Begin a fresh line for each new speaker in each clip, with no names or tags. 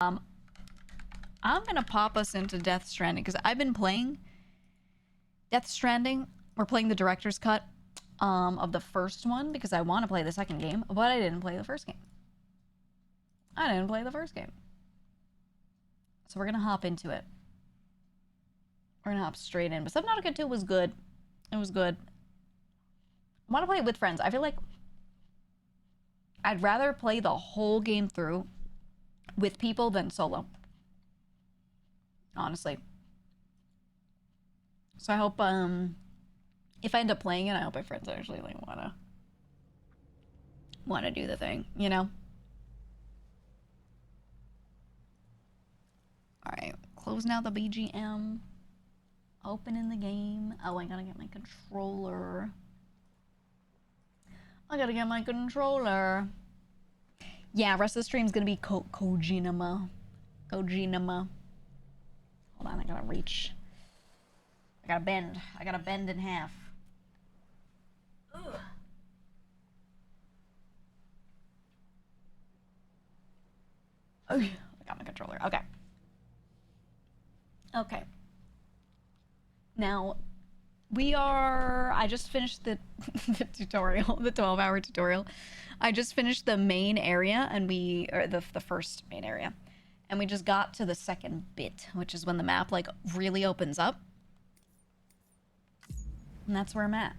I'm gonna pop us into Death Stranding because I've been playing Death Stranding. We're playing the director's cut of the first one because I want to play the second game, but I didn't play the first game. So we're gonna hop into it. We're gonna hop straight in. But Subnautica 2 was good. It was good. I want to play it with friends. I feel like I'd rather play the whole game through with people than solo. Honestly. So I hope if I end up playing it, I hope my friends actually like wanna do the thing, you know? Alright, closing out the BGM. Opening the game. Oh, I gotta get my controller. Yeah, rest of the stream's gonna be Kojinama. Hold on, I gotta reach. I gotta bend. I gotta bend in half. Ugh. Oh, I got my controller. Okay. Okay. Now, I just finished the tutorial, the 12-hour tutorial. I just finished the main area, and the first main area. And we just got to the second bit, which is when the map, like, really opens up. And that's where I'm at.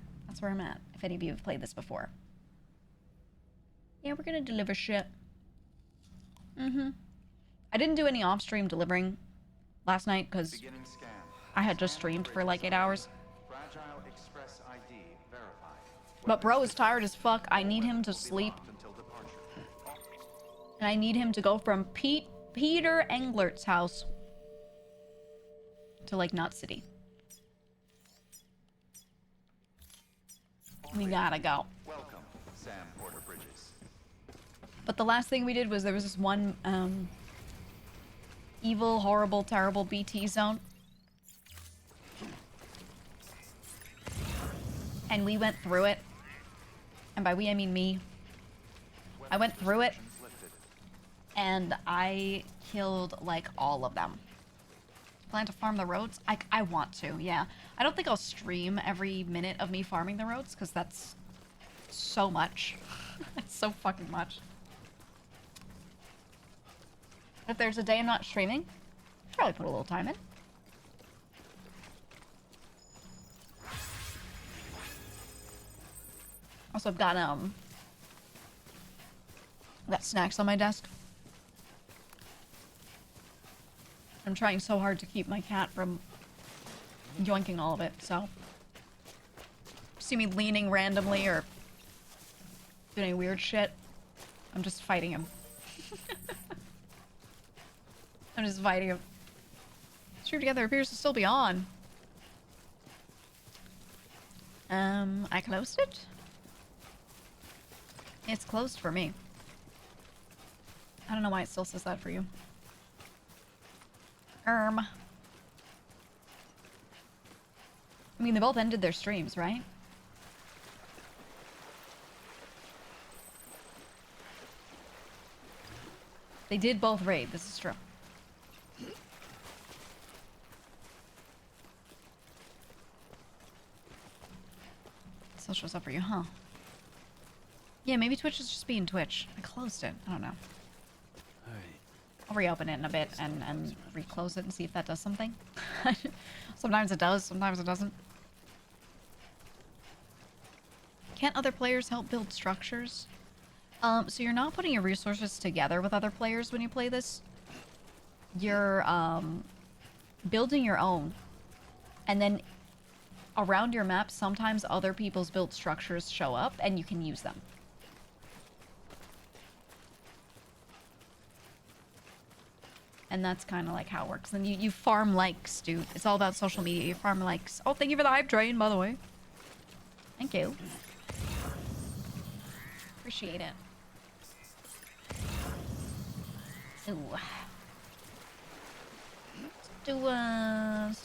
If any of you have played this before. Yeah, we're gonna deliver shit. I didn't do any off-stream delivering last night, because I had just streamed for like 8 hours. But bro is tired as fuck. I need him to sleep. And I need him to go from Peter Englert's house to like Knot City. We gotta go.
Welcome, Sam Porter Bridges.
But the last thing we did was there was this one evil, horrible, terrible BT zone. And we went through it. And by we, I mean me. I went through it. And I killed, like, all of them. Plan to farm the roads? I want to, yeah. I don't think I'll stream every minute of me farming the roads, because that's so much. It's so fucking much. If there's a day I'm not streaming, I'll probably put a little time in. Also, I've got snacks on my desk. I'm trying so hard to keep my cat from yoinking all of it, so. See me leaning randomly or doing any weird shit, I'm just fighting him. I'm just fighting him. Stream Together appears to still be on. I closed it? It's closed for me. I don't know why it still says that for you. I mean, they both ended their streams, right? They did both raid, this is true. Still shows up for you, huh? Yeah, maybe Twitch is just being Twitch. I closed it. I don't know. I'll reopen it in a bit and reclose it and see if that does something. Sometimes it does, sometimes it doesn't. Can't other players help build structures? So you're not putting your resources together with other players when you play this. You're building your own. And then around your map, sometimes other people's built structures show up and you can use them. And that's kind of like how it works. Then you farm likes, dude. It's all about social media. You farm likes. Oh, thank you for the hype train, by the way. Thank you. Appreciate it. Ooh. Let's do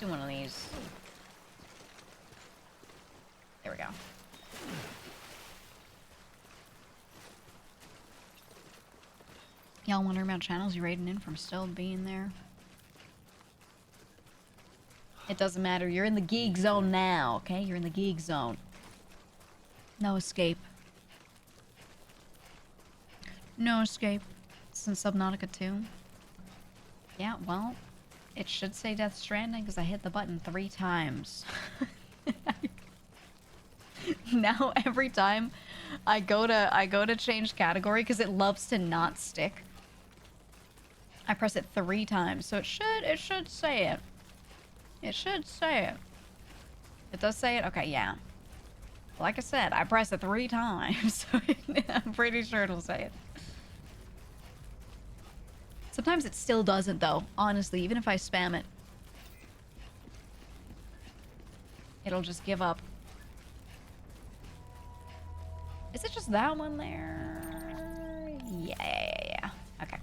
one of these. There we go. Y'all wondering about channels you raiding in from still being there? It doesn't matter. You're in the geek zone now, okay? You're in the geek zone. No escape. No escape. Since Subnautica 2. Yeah, well, it should say Death Stranding because I hit the button 3 times. Now every time I go to change category because it loves to not stick. I press it 3 times, so it should say it. It should say it. It does say it? Okay, yeah. Like I said, I press it 3 times, so I'm pretty sure it'll say it. Sometimes it still doesn't, though. Honestly, even if I spam it. It'll just give up. Is it just that one there? Yeah. Okay.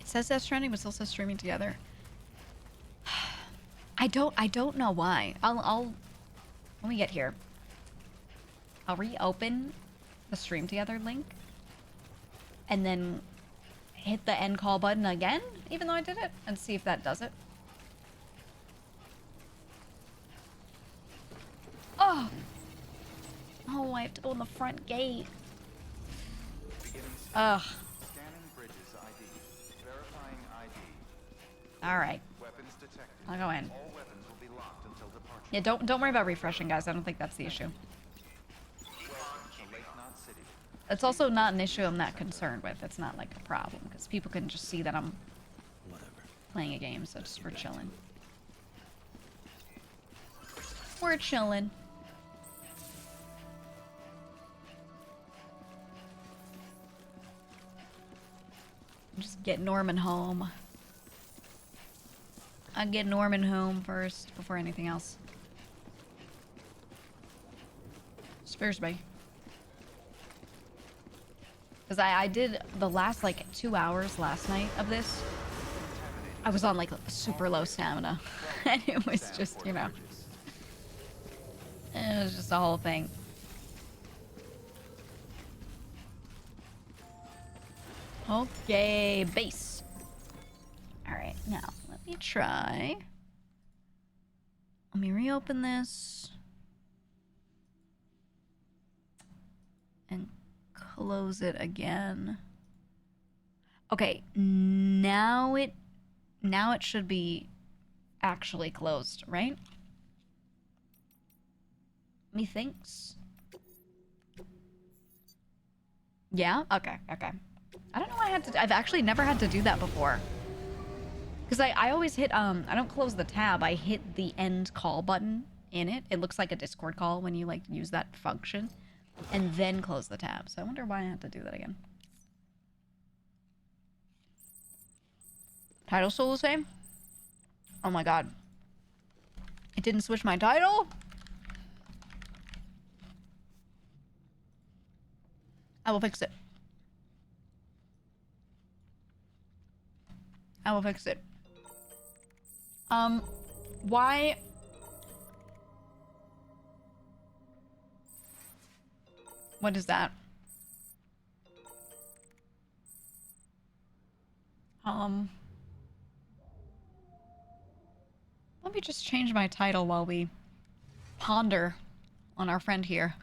It says Death Stranding, but still says streaming together. I don't know why. I'll let me get here. I'll reopen the stream together link and then hit the end call button again, even though I did it, and see if that does it. Oh, I have to go in the front gate. Ugh.
Scanning bridges ID. Verifying ID.
All right.
Weapons detected.
I'll go in.
All weapons will be locked until departure.
Yeah, don't worry about refreshing, guys. I don't think that's the issue. It's also not an issue I'm not concerned with. It's not like a problem because people can just see that I'm playing a game, so just we're chilling. We're chilling. Just get Norman home. I'll get Norman home first before anything else. Scares me. Because I did the last, like, 2 hours last night of this. I was on, like, super low stamina. And it was just, you know. It was just a whole thing. Okay, base. Alright, now, let me try. Let me reopen this. And close it again. Okay, now it should be actually closed, right? Methinks. Yeah? Okay. I don't know why I had to... I've actually never had to do that before. Because I always hit, I don't close the tab. I hit the end call button in it. It looks like a Discord call when you, like, use that function. And then close the tab. So I wonder why I had to do that again. Title still the same? Oh my god. It didn't switch my title? I will fix it. I will fix it. Why? What is that? Let me just change my title while we ponder on our friend here.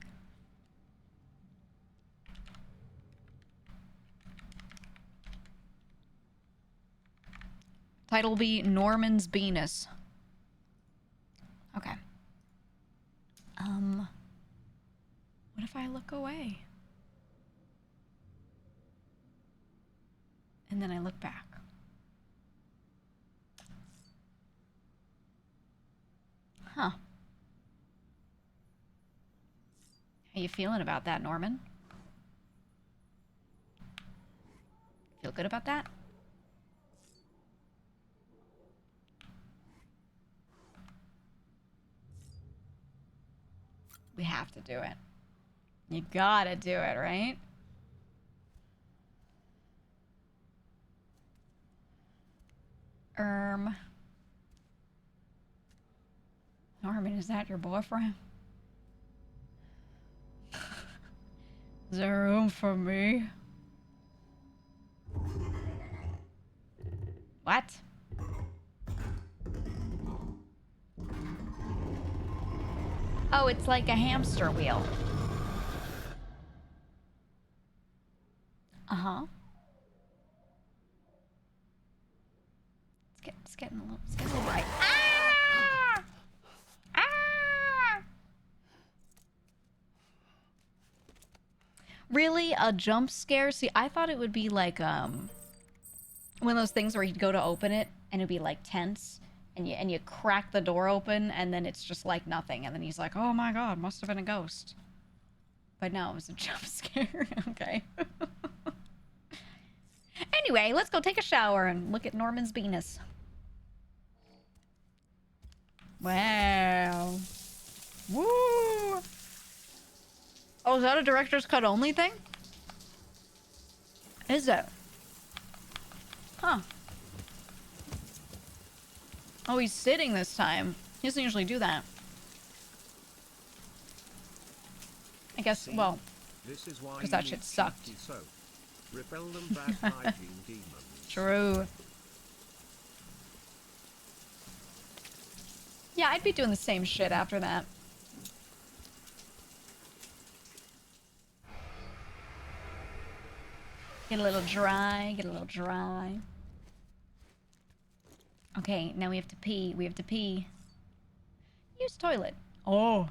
Title be Norman's Venus. Okay. What if I look away? And then I look back. Huh. How you feeling about that, Norman? Feel good about that? We have to do it. You gotta do it, right? Norman, is that your boyfriend? Is there room for me? What? Oh, it's like a hamster wheel. Uh-huh. It's getting a little bright. Ah! Ah! Really? A jump scare? See, I thought it would be like, one of those things where you'd go to open it and it'd be like tense and you crack the door open and then it's just like nothing. And then he's like, oh my God, must have been a ghost. But no, it was a jump scare. Okay. Anyway, let's go take a shower and look at Norman's penis. Wow. Woo! Oh, is that a director's cut only thing? Is it? Huh. Oh, he's sitting this time. He doesn't usually do that. I guess, well, because that shit sucked.
Repel them bad hygiene demons.
True. Yeah, I'd be doing the same shit after that. Get a little dry, get a little dry. Okay, now we have to pee. We have to pee. Use toilet. Oh.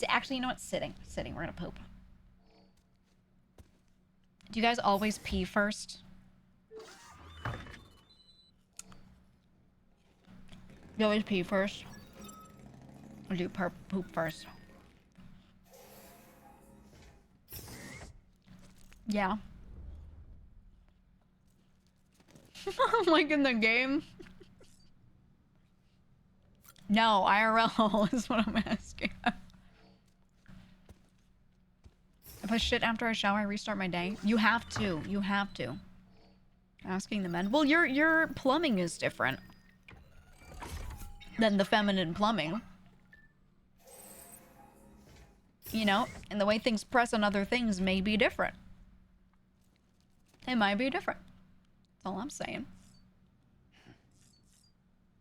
Actually, you know what? Sitting. Sitting. We're gonna poop. Do you guys always pee first? You always pee first? Or do you poop first? Yeah. Like in the game? No, IRL is what I'm asking. If I shit after I shower, I restart my day. You have to. You have to. Asking the men. Well, your plumbing is different than the feminine plumbing. You know, and the way things press on other things may be different. It might be different. That's all I'm saying.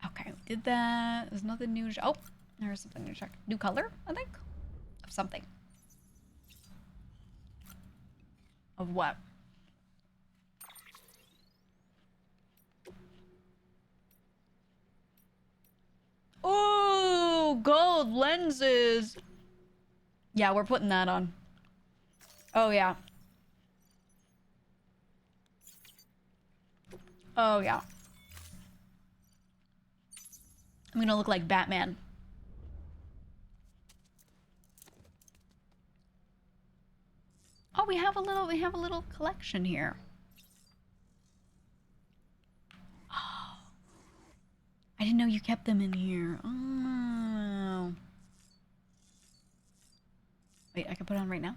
Okay, we did that. There's nothing new. Oh, there's something to check. New color, I think? Of something. Of what? Oh, gold lenses. Yeah, we're putting that on. Oh, yeah. Oh, yeah. I'm gonna look like Batman. Oh, we have a little collection here. Oh. I didn't know you kept them in here. Oh. Wait, I can put it on right now?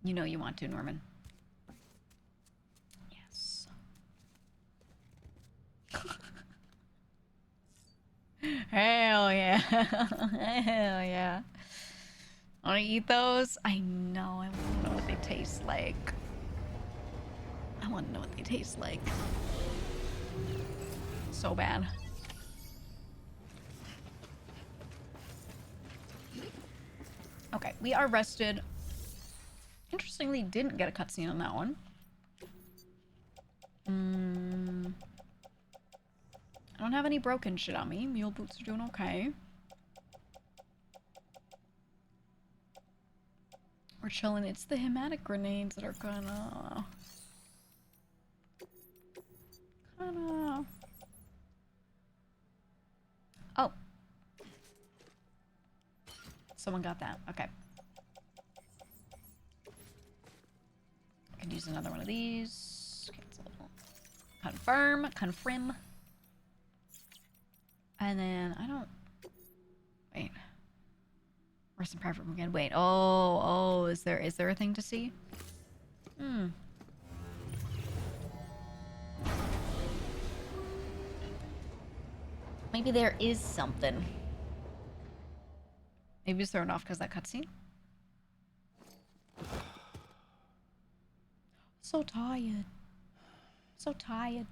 You know you want to, Norman. Yes. Hell yeah. Hell yeah. Wanna eat those? I know. I wanna know what they taste like. I wanna know what they taste like. So bad. Okay, we are rested. Interestingly, didn't get a cutscene on that one. I don't have any broken shit on me. Mule boots are doing okay. We're chilling. It's the hematic grenades that are kinda... Oh. Someone got that. Okay. I could use another one of these. Cancel. Confirm. And then, I don't... Wait. Rest in private weekend. Wait. Oh, is there a thing to see? Maybe there is something. Maybe it's thrown off because of that cutscene. So tired. So tired.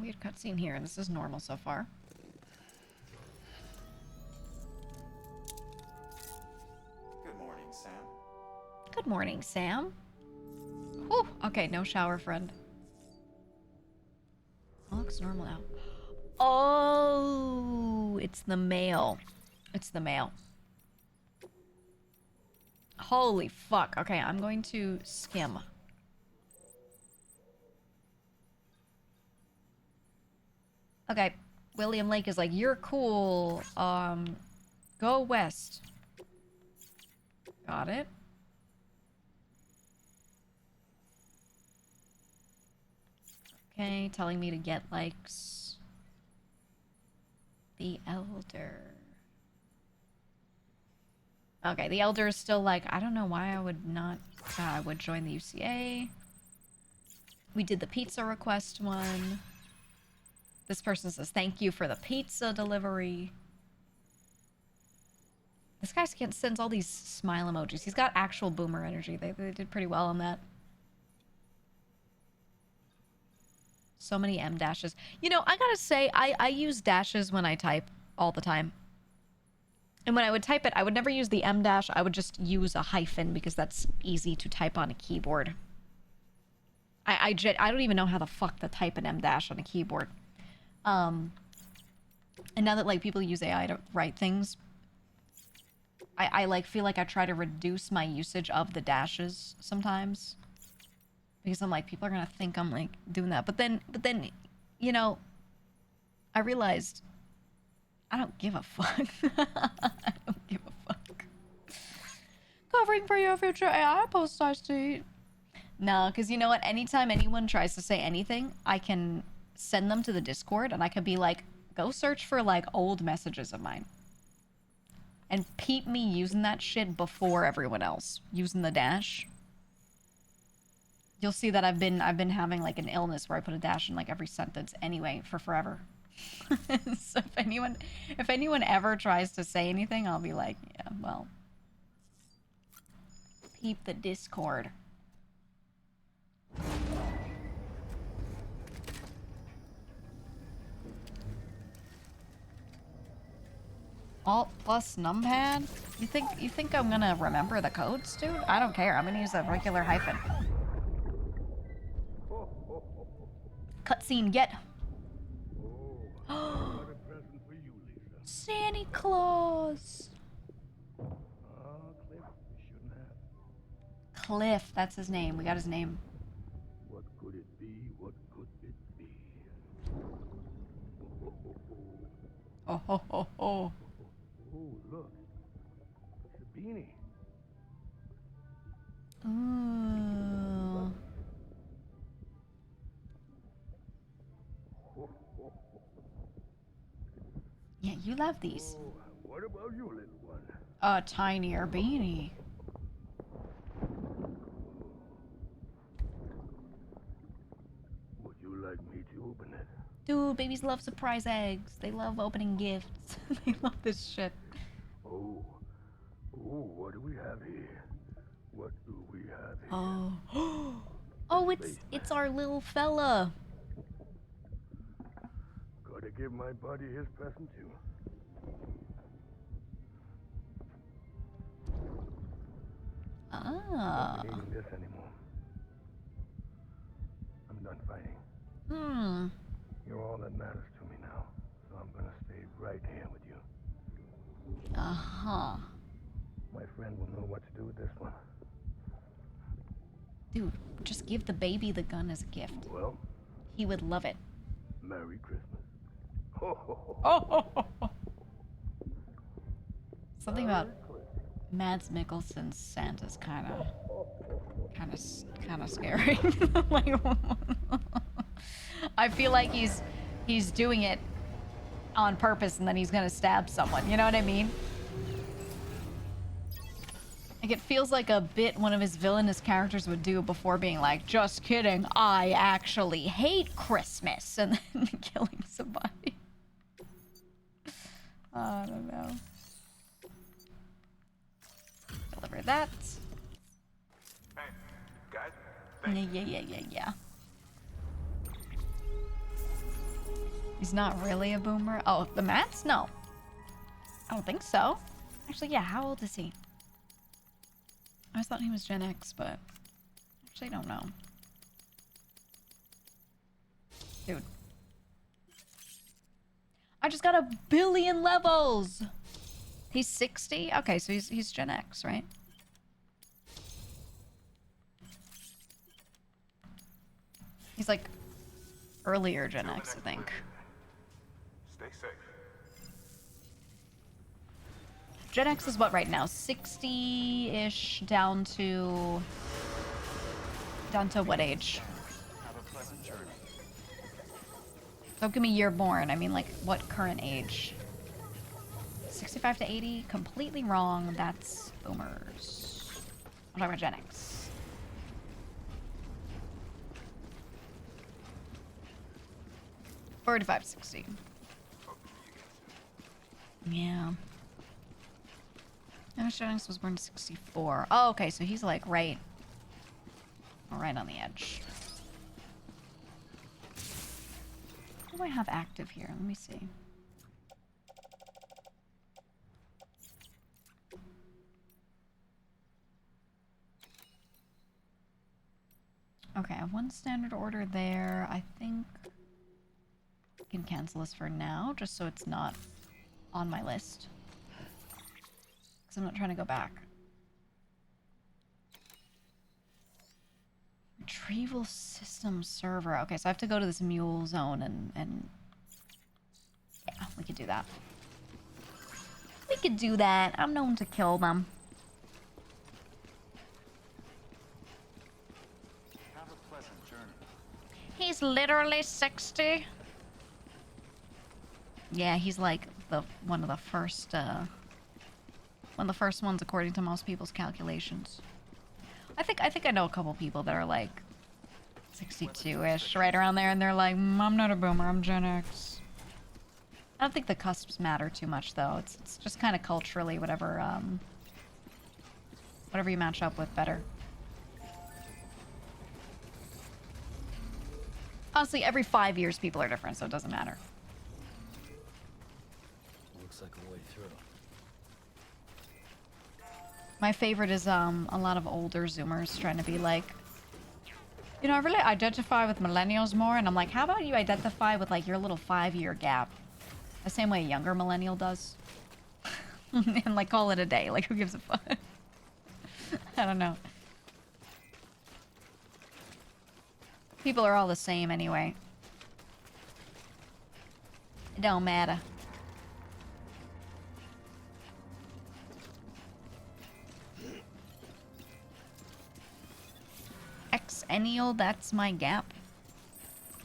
weird cutscene here. This is normal so far.
Good morning, Sam.
Good morning, Sam. Whew. Okay, no shower, friend. All looks normal now. Oh, it's the mail. It's the mail. Holy fuck. Okay, I'm going to skim. Okay, William Lake is like, you're cool. Go west. Got it. Okay, telling me to get likes. The Elder. Okay, the Elder is still like, I don't know why I would not, I would join the UCA. We did the pizza request one. This person says, thank you for the pizza delivery. This guy sends all these smile emojis. He's got actual boomer energy. They did pretty well on that. So many M dashes. You know, I gotta say, I use dashes when I type all the time. And when I would type it, I would never use the M dash. I would just use a hyphen because that's easy to type on a keyboard. I don't even know how the fuck to type an M dash on a keyboard. And now that like people use AI to write things, I like feel like I try to reduce my usage of the dashes sometimes. Because I'm like, people are gonna think I'm like doing that. But then, you know, I realized I don't give a fuck. I don't give a fuck. Covering for your future AI post, I see. No, because you know what? Anytime anyone tries to say anything, I can send them to the Discord and I can be like, go search for like old messages of mine. And peep me using that shit before everyone else. Using the dash. You'll see that I've been having like an illness where I put a dash in like every sentence anyway for forever. So if anyone ever tries to say anything, I'll be like, yeah, well, peep the Discord. Alt plus numpad? You think I'm gonna remember the codes, dude? I don't care. I'm gonna use a regular hyphen. Cutscene, get.
What a present for you, Lisa.
Santa Claus.
Oh, Cliff, you shouldn't have.
Cliff, that's his name. We got his name.
What could it be? What could it be?
Oh ho ho ho.
Oh, look. It's a beanie.
Ooh. Yeah, you love these.
Oh, what about you, little one?
A tinier beanie.
Would you like me to open it?
Dude, babies love surprise eggs. They love opening gifts. They love this shit.
Oh, what do we have here? What do we have here?
Oh. Oh, it's our little fella.
Gotta give my buddy his present too.
Ah.
I'm not needing this anymore. I'm done fighting.
Hmm.
You're all that matters to me now, so I'm gonna stay right here with you.
Uh-huh.
My friend will know what to do with this one.
Dude, just give the baby the gun as a gift.
Well,
He would love it.
Merry Christmas. Ho, ho, ho.
Oh. Something about Mads Mikkelsen's Santa's kind of scary. Like, I feel like he's doing it on purpose and then he's gonna stab someone. You know what I mean? Like, it feels like a bit one of his villainous characters would do before being like, just kidding, I actually hate Christmas, and then killing somebody. I don't know. Deliver that.
Hey, guys.
Yeah. He's not really a boomer. Oh, the Mats? No. I don't think so. Actually, yeah, how old is he? I always thought he was Gen X, but actually I don't know. Dude. I just got 1 billion levels! He's 60? Okay, so he's Gen X, right? He's like earlier Gen X, I think.
Stay safe.
Gen X is what right now? 60-ish down to what age?
Have a pleasant journey.
Don't give me year born. I mean, like, what current age? 65 to 80? Completely wrong. That's boomers. I'm talking about Gen X. Forty-five, 60. Yeah. Gen X was born in 64. Oh, okay, so he's like right on the edge. What do I have active here? Let me see. Okay, I have 1 standard order there. I think I can cancel this for now, just so it's not on my list. Because I'm not trying to go back. Retrieval system server. Okay, so I have to go to this mule zone and yeah, we could do that. We could do that. I'm known to kill them.
Have a pleasant journey.
He's literally 60. Yeah, he's like one of the first ones according to most people's calculations. I think I know a couple people that are like 62-ish, right around there, and they're like, I'm not a boomer, I'm Gen X. I don't think the cusps matter too much, though. It's just kind of culturally whatever you match up with better. Honestly, every 5 years people are different, so it doesn't matter.
Looks like a way through.
My favorite is a lot of older Zoomers trying to be like, you know, I really identify with millennials more, and I'm like, how about you identify with like your little 5-year gap? The same way a younger millennial does. And like call it a day. Like, who gives a fuck? I don't know. People are all the same anyway. It don't matter. Xennial, that's my gap.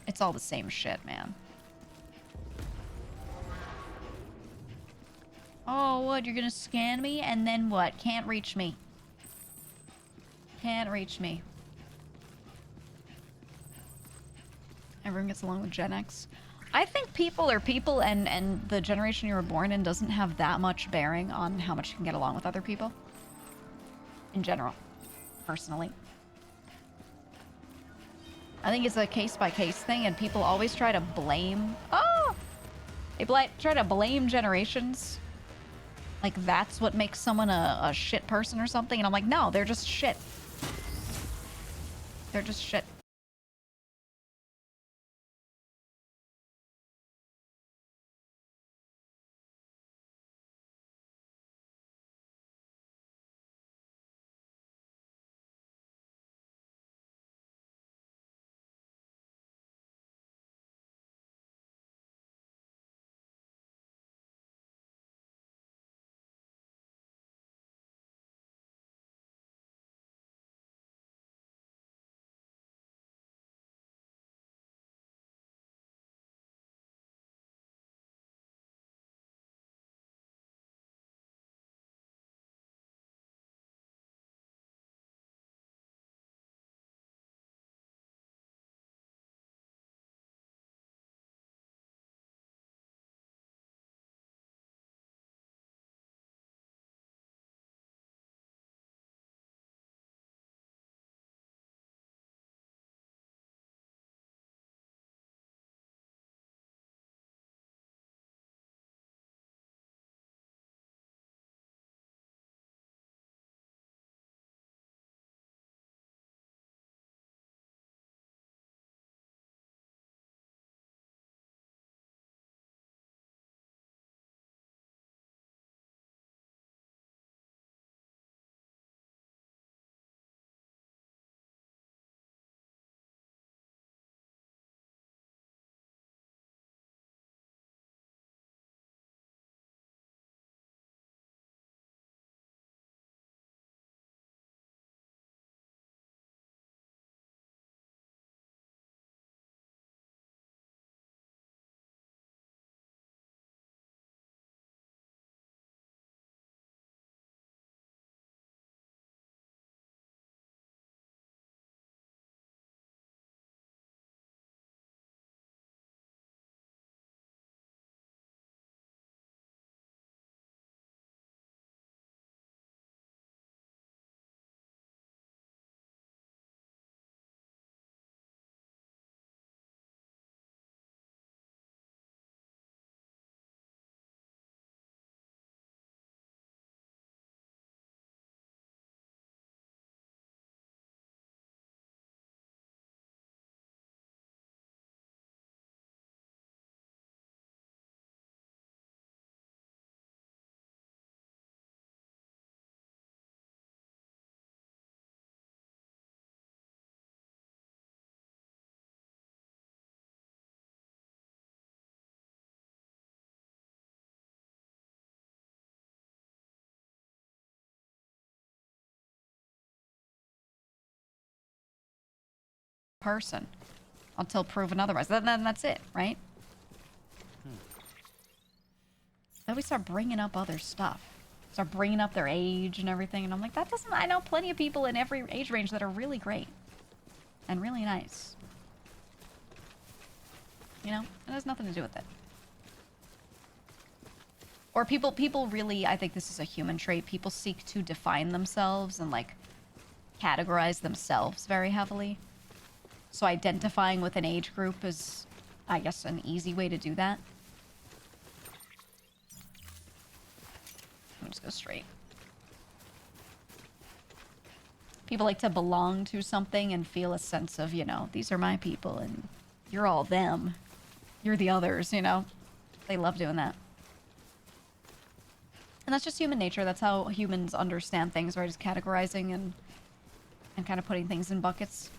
It's all the same shit, man. Oh, what? You're gonna scan me? And then what? Can't reach me. Can't reach me. Everyone gets along with Gen X. I think people are people, and the generation you were born in doesn't have that much bearing on how much you can get along with other people. In general. Personally. I think it's a case-by-case thing, and people always try to blame... Oh! They try to blame generations. Like, that's what makes someone a shit person or something. And I'm like, no, they're just shit. They're just shit. person until proven otherwise. Then that's it, right? Then we start bringing up other stuff. Start bringing up their age and everything. And I'm like, that doesn't... I know plenty of people in every age range that are really great. And really nice. You know? It has nothing to do with it. Or people really... I think this is a human trait. People seek to define themselves and, like, categorize themselves very heavily. So identifying with an age group is, I guess, an easy way to do that. I'll just go straight. People like to belong to something and feel a sense of, you know, these are my people and you're all them. You're the others, you know? They love doing that. And that's just human nature. That's how humans understand things, right? Is categorizing and kind of putting things in buckets.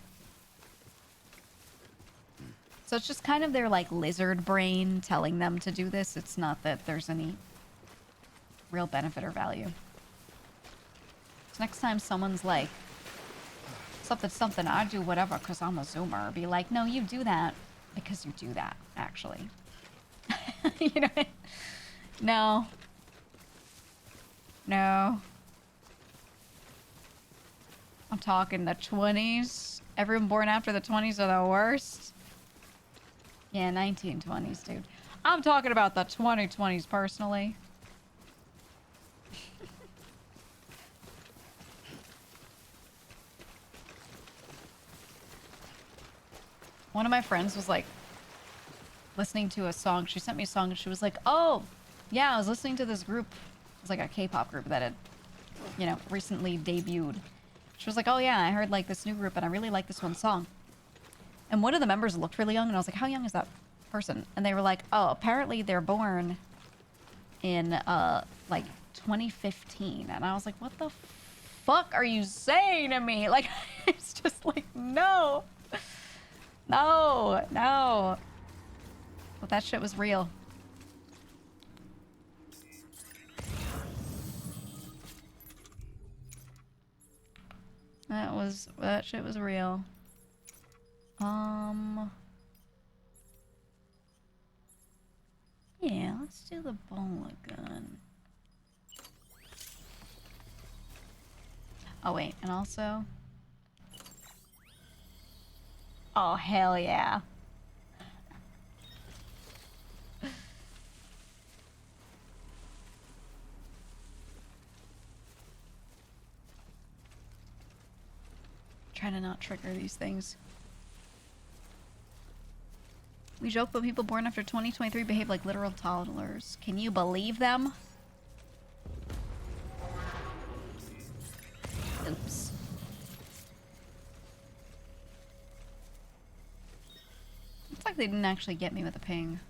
So it's just kind of their, like, lizard brain telling them to do this. It's not that there's any real benefit or value. So next time someone's like, something, I do whatever because I'm a Zoomer. Be like, no, you do that because you do that, actually. You know? No. No. I'm talking the 20s. Everyone born after the 20s are the worst. Yeah, 1920s, dude. I'm talking about the 2020s personally. One of my friends was like listening to a song. She sent me a song and she was like, oh, yeah, I was listening to this group. It was like a K-pop group that had, you know, recently debuted. She was like, oh yeah, I heard like this new group and I really like this one song. And one of the members looked really young and I was like, how young is that person? And they were like, oh, apparently they're born in like 2015. And I was like, what the fuck are you saying to me? Like, it's just like, no. No, no. But that shit was real. That shit was real. Yeah, let's do the bola gun. Oh wait, and also... Oh, hell yeah. Trying to not trigger these things. We joke, but people born after 2023 behave like literal toddlers. Can you believe them? Oops. Looks like they didn't actually get me with a ping.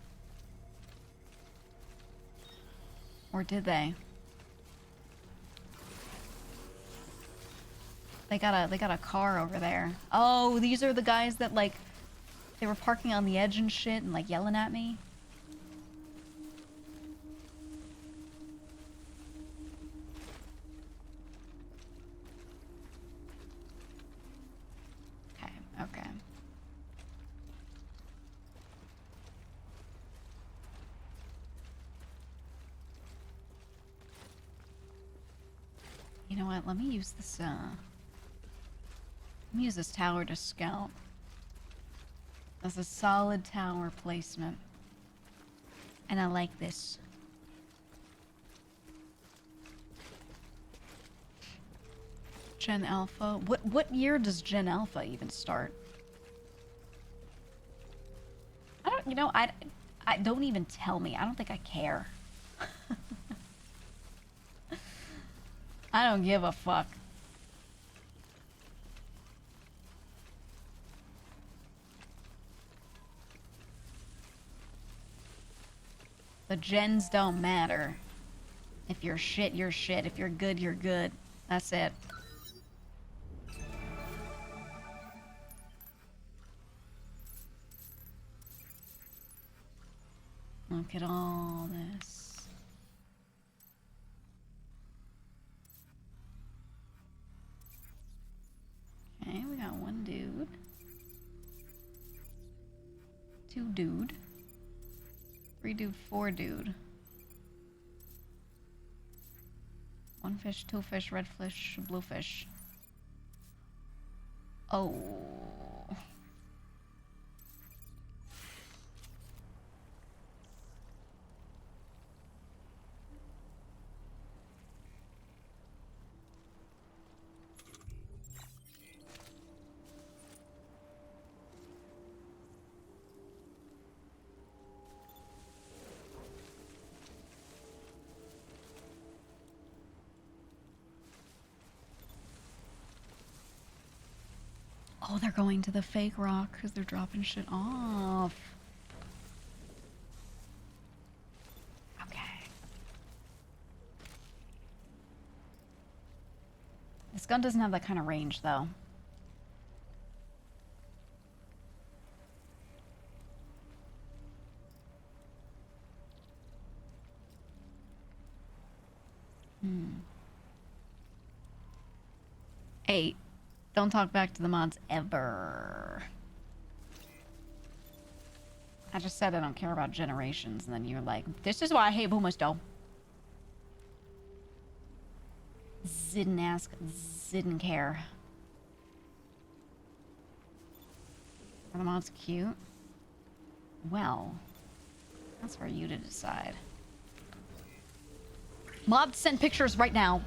Or did they? They got a car over there. Oh, these are the guys that, like, they were parking on the edge and shit and, like, yelling at me. Okay, okay. You know what? Let me use this, Let me use this tower to scout. That's a solid tower placement. And I like this. Gen Alpha? What year does Gen Alpha even start? I don't, you know, I don't even tell me. I don't think I care. I don't give a fuck. The gens don't matter. If you're shit, you're shit. If you're good, you're good. That's it. Look at all this. Okay, we got one dude. 2 dude. 3 dude, 4 dude. 1 fish, 2 fish, red fish, blue fish. Oh. Oh, they're going to the fake rock because they're dropping shit off. Okay. This gun doesn't have that kind of range, though. Hey, don't talk back to the mods ever. I just said I don't care about generations, and then you're like, this is why I hate boomers, though. Didn't ask, didn't care. Are the mods cute? Well, that's for you to decide. Mods send pictures right now.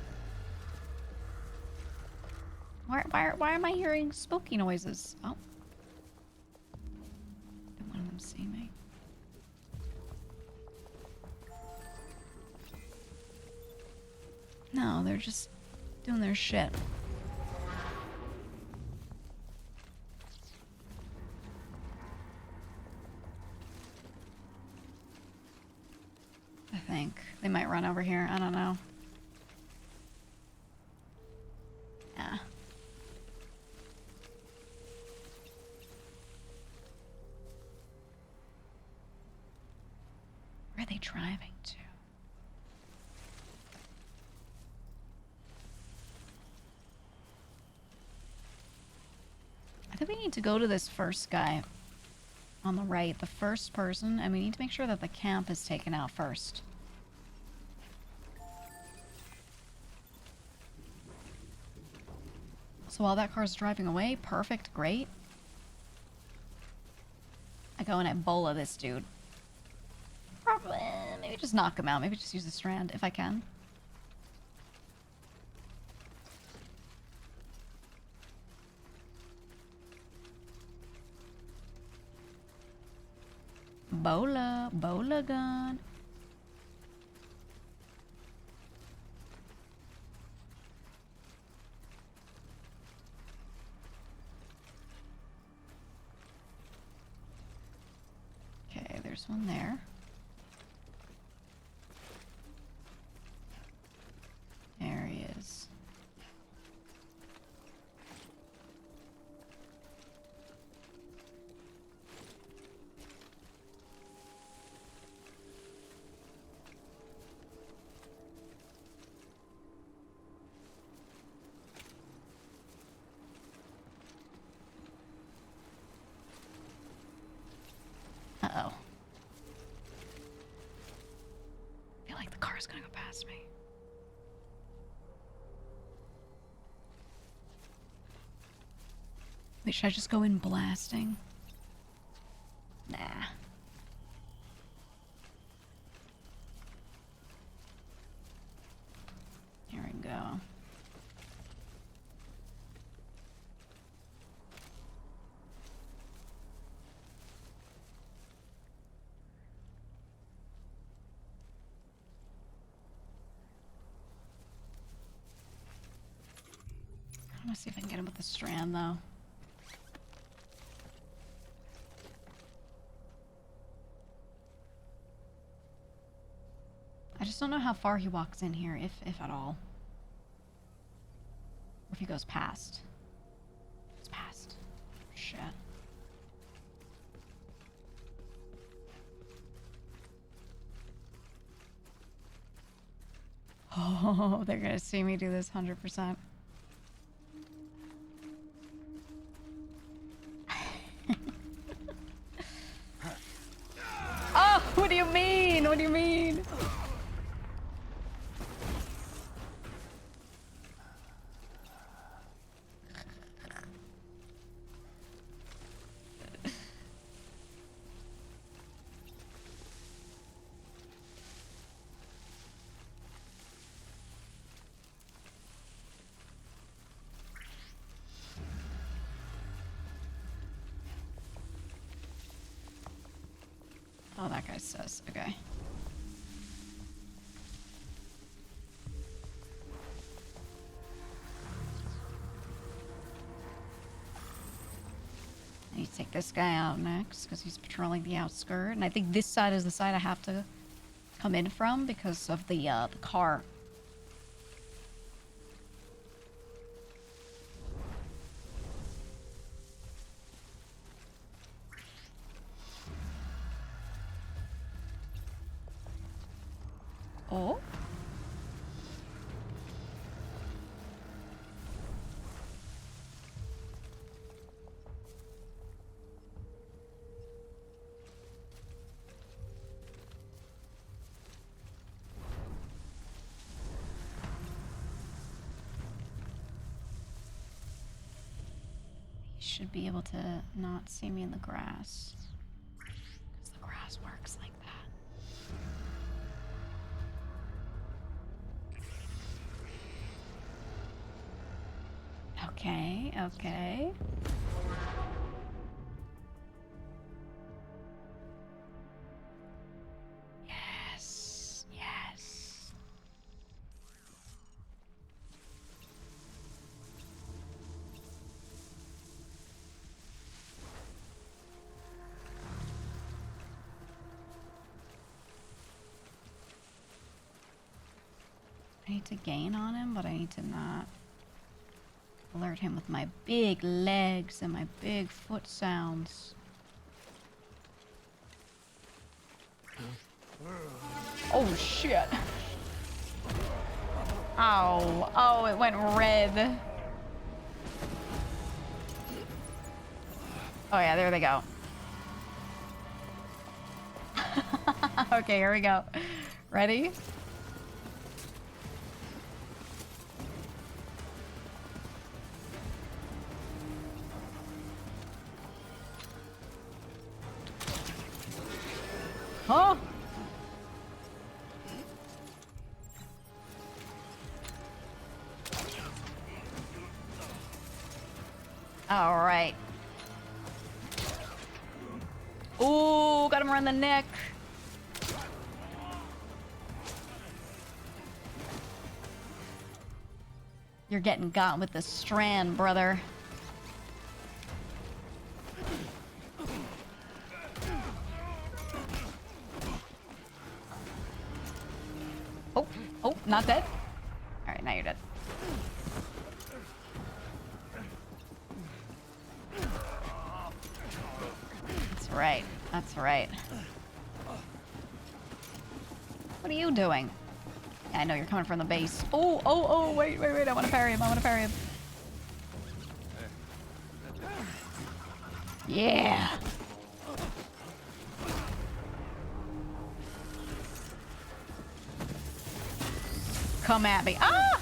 Why am I hearing spooky noises? Oh. Did one of them see me? No, they're just doing their shit. I think. They might run over here. I don't know. Yeah. Where are they driving to? I think we need to go to this first guy on the right, the first person, and we need to make sure that the camp is taken out first. So while that car's driving away, perfect, great. I go and Ebola this dude. Probably, maybe just knock him out. Maybe just use the strand if I can. Bola gun. Okay, there's one there. There he is. Uh-oh. I feel like the car's gonna go past me. Wait, should I just go in blasting? Nah. Here we go. I'm gonna see if I can get him with the strand, though. I just don't know how far he walks in here, if at all. Or if he goes past. It's past. Shit. Oh, they're gonna see me do this 100%. Oh, that guy says. Okay. I need to take this guy out next because he's patrolling the outskirt. And I think this side is the side I have to come in from because of the car. Oh. Should be able to not see me in the grass. Because the grass works like that. Okay, okay. Yes, yes. I need to gain on him, but I need to not alert him with my big legs and my big foot sounds. Oh shit. Ow. Oh, it went red. Oh yeah, there they go. Okay, here we go. Ready? Huh? All right. Ooh, got him around the neck. You're getting got with the strand, brother. Oh, oh, not dead. All right, now you're dead. That's right. That's right. What are you doing? Yeah, I know you're coming from the base. Oh, oh, oh, wait, wait, wait. I want to parry him. I want to parry him. Yeah. Come at me. Ah!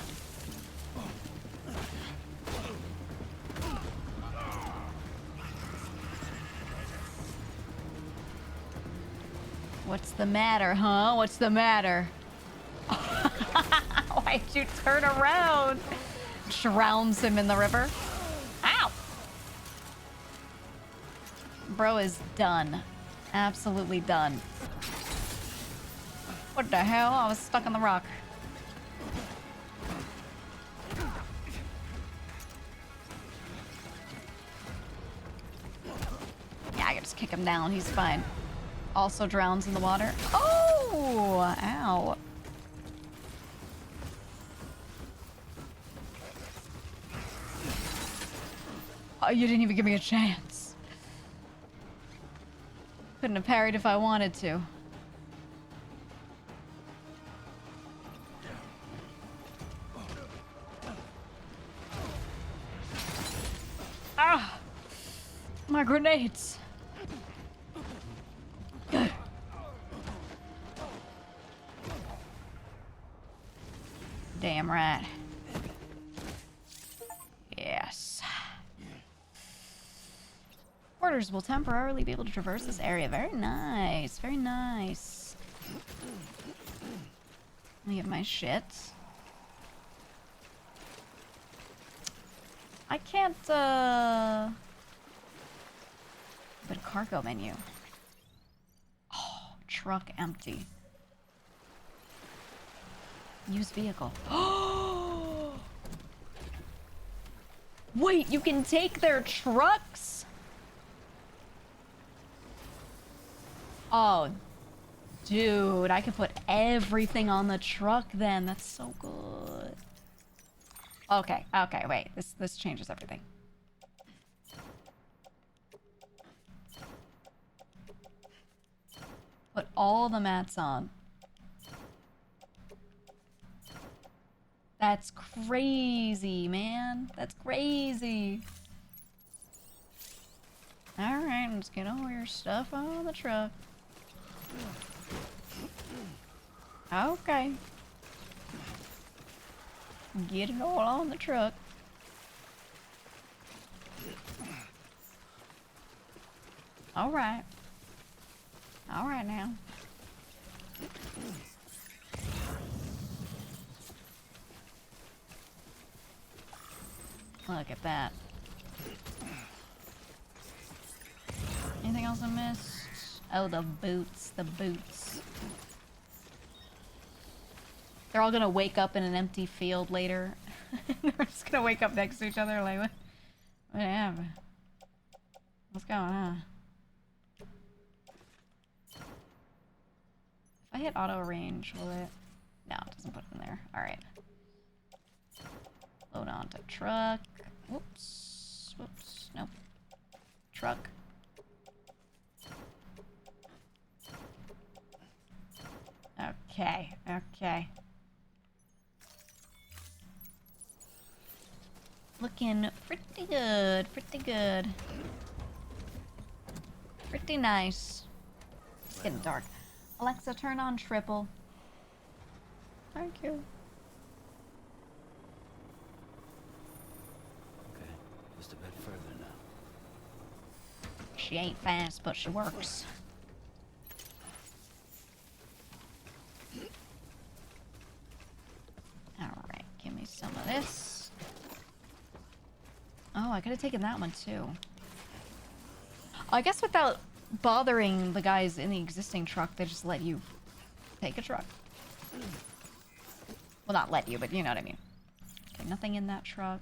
What's the matter, huh? What's the matter? Why'd you turn around? Drowns him in the river. Ow! Bro is done. Absolutely done. What the hell? I was stuck on the rock. Yeah, I can just kick him down. He's fine. Also drowns in the water. Oh! Ow. Oh, you didn't even give me a chance. Couldn't have parried if I wanted to. Ah! My grenades! Damn right. Yes. Porters will temporarily be able to traverse this area. Very nice. Very nice. Let me get my shit. I can't, But cargo menu. Oh, truck empty. Used vehicle. Wait, you can take their trucks? Oh, dude, I could put everything on the truck then. That's so good. Okay, okay, wait. This changes everything. Put all the mats on. That's crazy, man. That's crazy. Alright, let's get all your stuff on the truck. Okay. Get it all on the truck. Alright. Alright now. Look at that. Anything else I missed? Oh, the boots. The boots. They're all gonna wake up in an empty field later. They're just gonna wake up next to each other like, what happened? What's going on? If I hit auto range, will it? No, it doesn't put it in there. Alright. Load onto truck. Whoops. Whoops. Nope. Truck. Okay. Okay. Looking pretty good. Pretty good. Pretty nice. It's getting dark. Alexa, turn on triple. Thank you.
Okay, just a bit further now.
She ain't fast, but she works. Alright, give me some of this. Oh, I could have taken that one too. I guess without bothering the guys in the existing truck, they just let you take a truck. Well, not let you, but you know what I mean. Okay, nothing in that truck.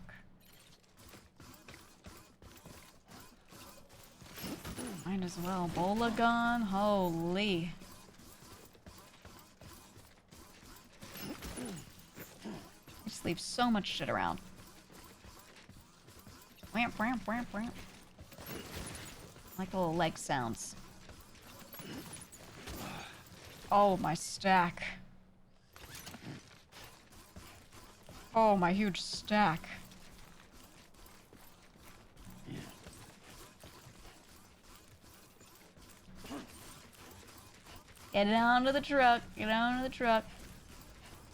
Might as well. Bola gun? Holy. Just leave so much shit around. Whamp, whamp, whamp, whamp. Like the little leg sounds. Oh, my stack. Oh, my huge stack. Get it onto the truck. Get onto the truck.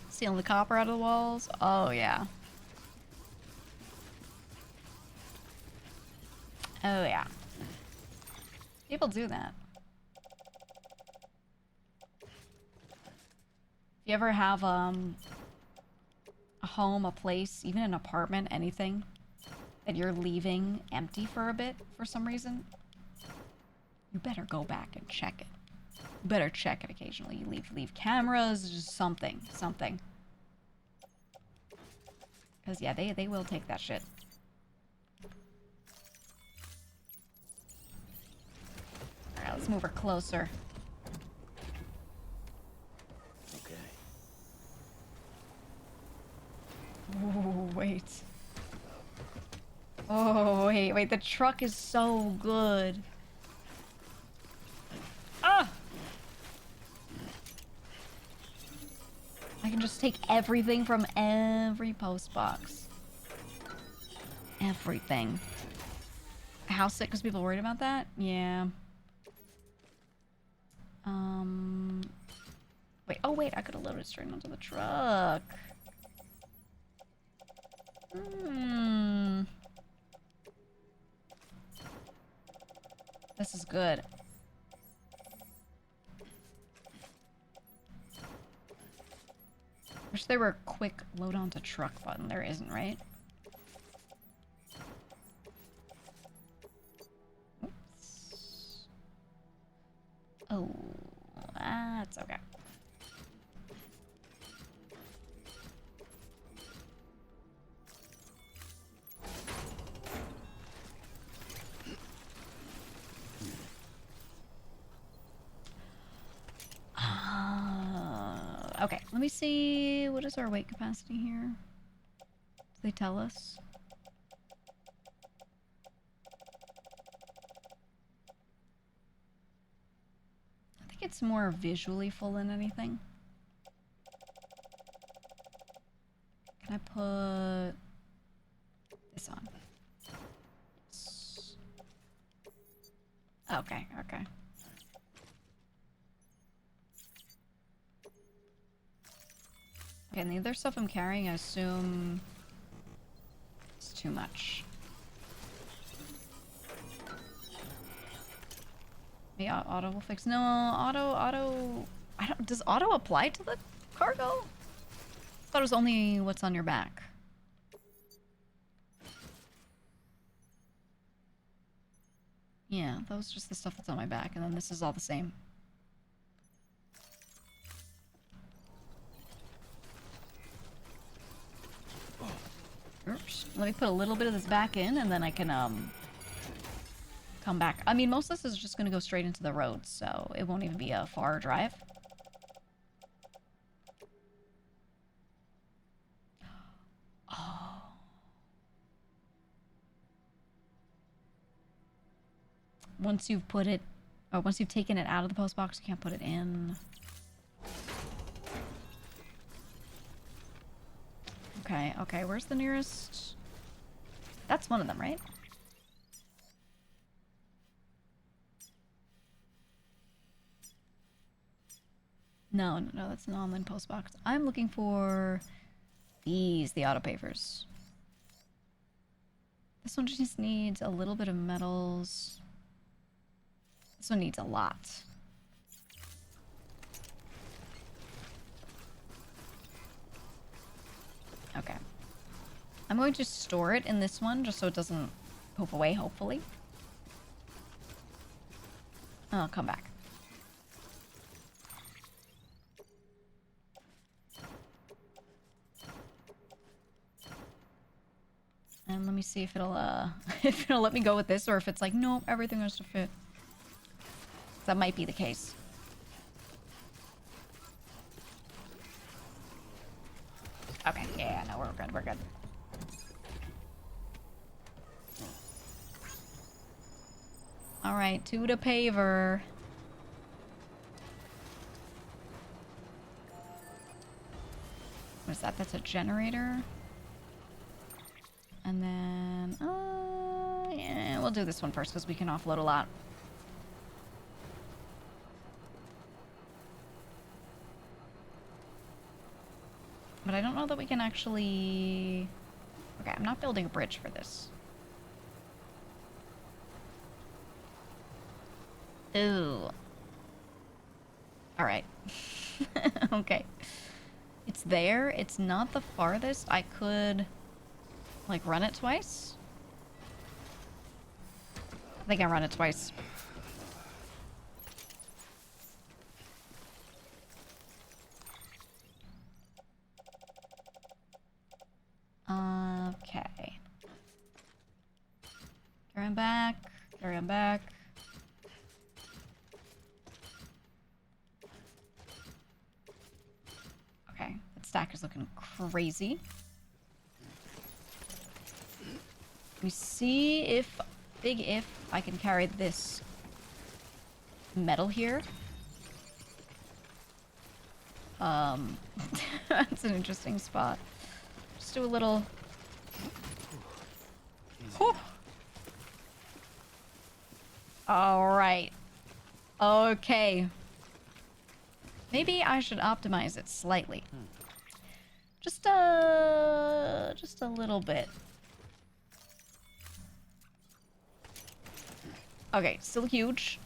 Stealing the copper out of the walls. Oh, yeah. Oh, yeah. People do that. If you ever have, a home, a place, even an apartment, anything, that you're leaving empty for a bit for some reason, you better go back and check it. You better check it occasionally. You leave cameras, just something. Because, yeah, they will take that shit. Alright, let's move her closer.
Okay.
Oh, wait. Oh, wait. The truck is so good. Ah! I can just take everything from every post box. Everything. How sick? Because people worried about that? Yeah. Wait. Oh, wait. I could have loaded straight onto the truck. This is good. Wish there were a quick load onto truck button. There isn't, right? Oops. Oh. That's okay. Okay, let me see. What is our weight capacity here? Do they tell us? I think it's more visually full than anything. Can I put this on? Okay, okay. Okay, and the other stuff I'm carrying, I assume it's too much. Yeah, auto will fix. No, auto. I don't. Does auto apply to the cargo? I thought it was only what's on your back. Yeah, that was just the stuff that's on my back, and then this is all the same. Oops. Let me put a little bit of this back in, and then I can, come back. I mean, most of this is just gonna go straight into the road, so it won't even be a far drive. Oh. Once you've put it, or once you've taken it out of the post box, you can't put it in. Okay, okay, where's the nearest? That's one of them, right? No, that's an online post box. I'm looking for these, the auto pavers. This one just needs a little bit of metals. This one needs a lot. Okay. I'm going to store it in this one just so it doesn't poof away, hopefully. I'll come back. And let me see if it'll if it'll let me go with this, or if it's like, nope, everything has to fit. That might be the case. Okay, yeah, no, we're good, we're good. Alright, to the paver. What is that? That's a generator. And then, yeah, we'll do this one first because we can offload a lot. But I don't know that we can actually... Okay, I'm not building a bridge for this. Ooh. Alright. Okay. It's there. It's not the farthest. I could, like, run it twice. I think I run it twice. Okay. Carry on back. Carry on back. Okay, that stack is looking crazy. Let me see if, big if, I can carry this metal here. That's an interesting spot. Just do a little... Whew. Alright. Okay. Maybe I should optimize it slightly. Just a little bit. Okay, still huge.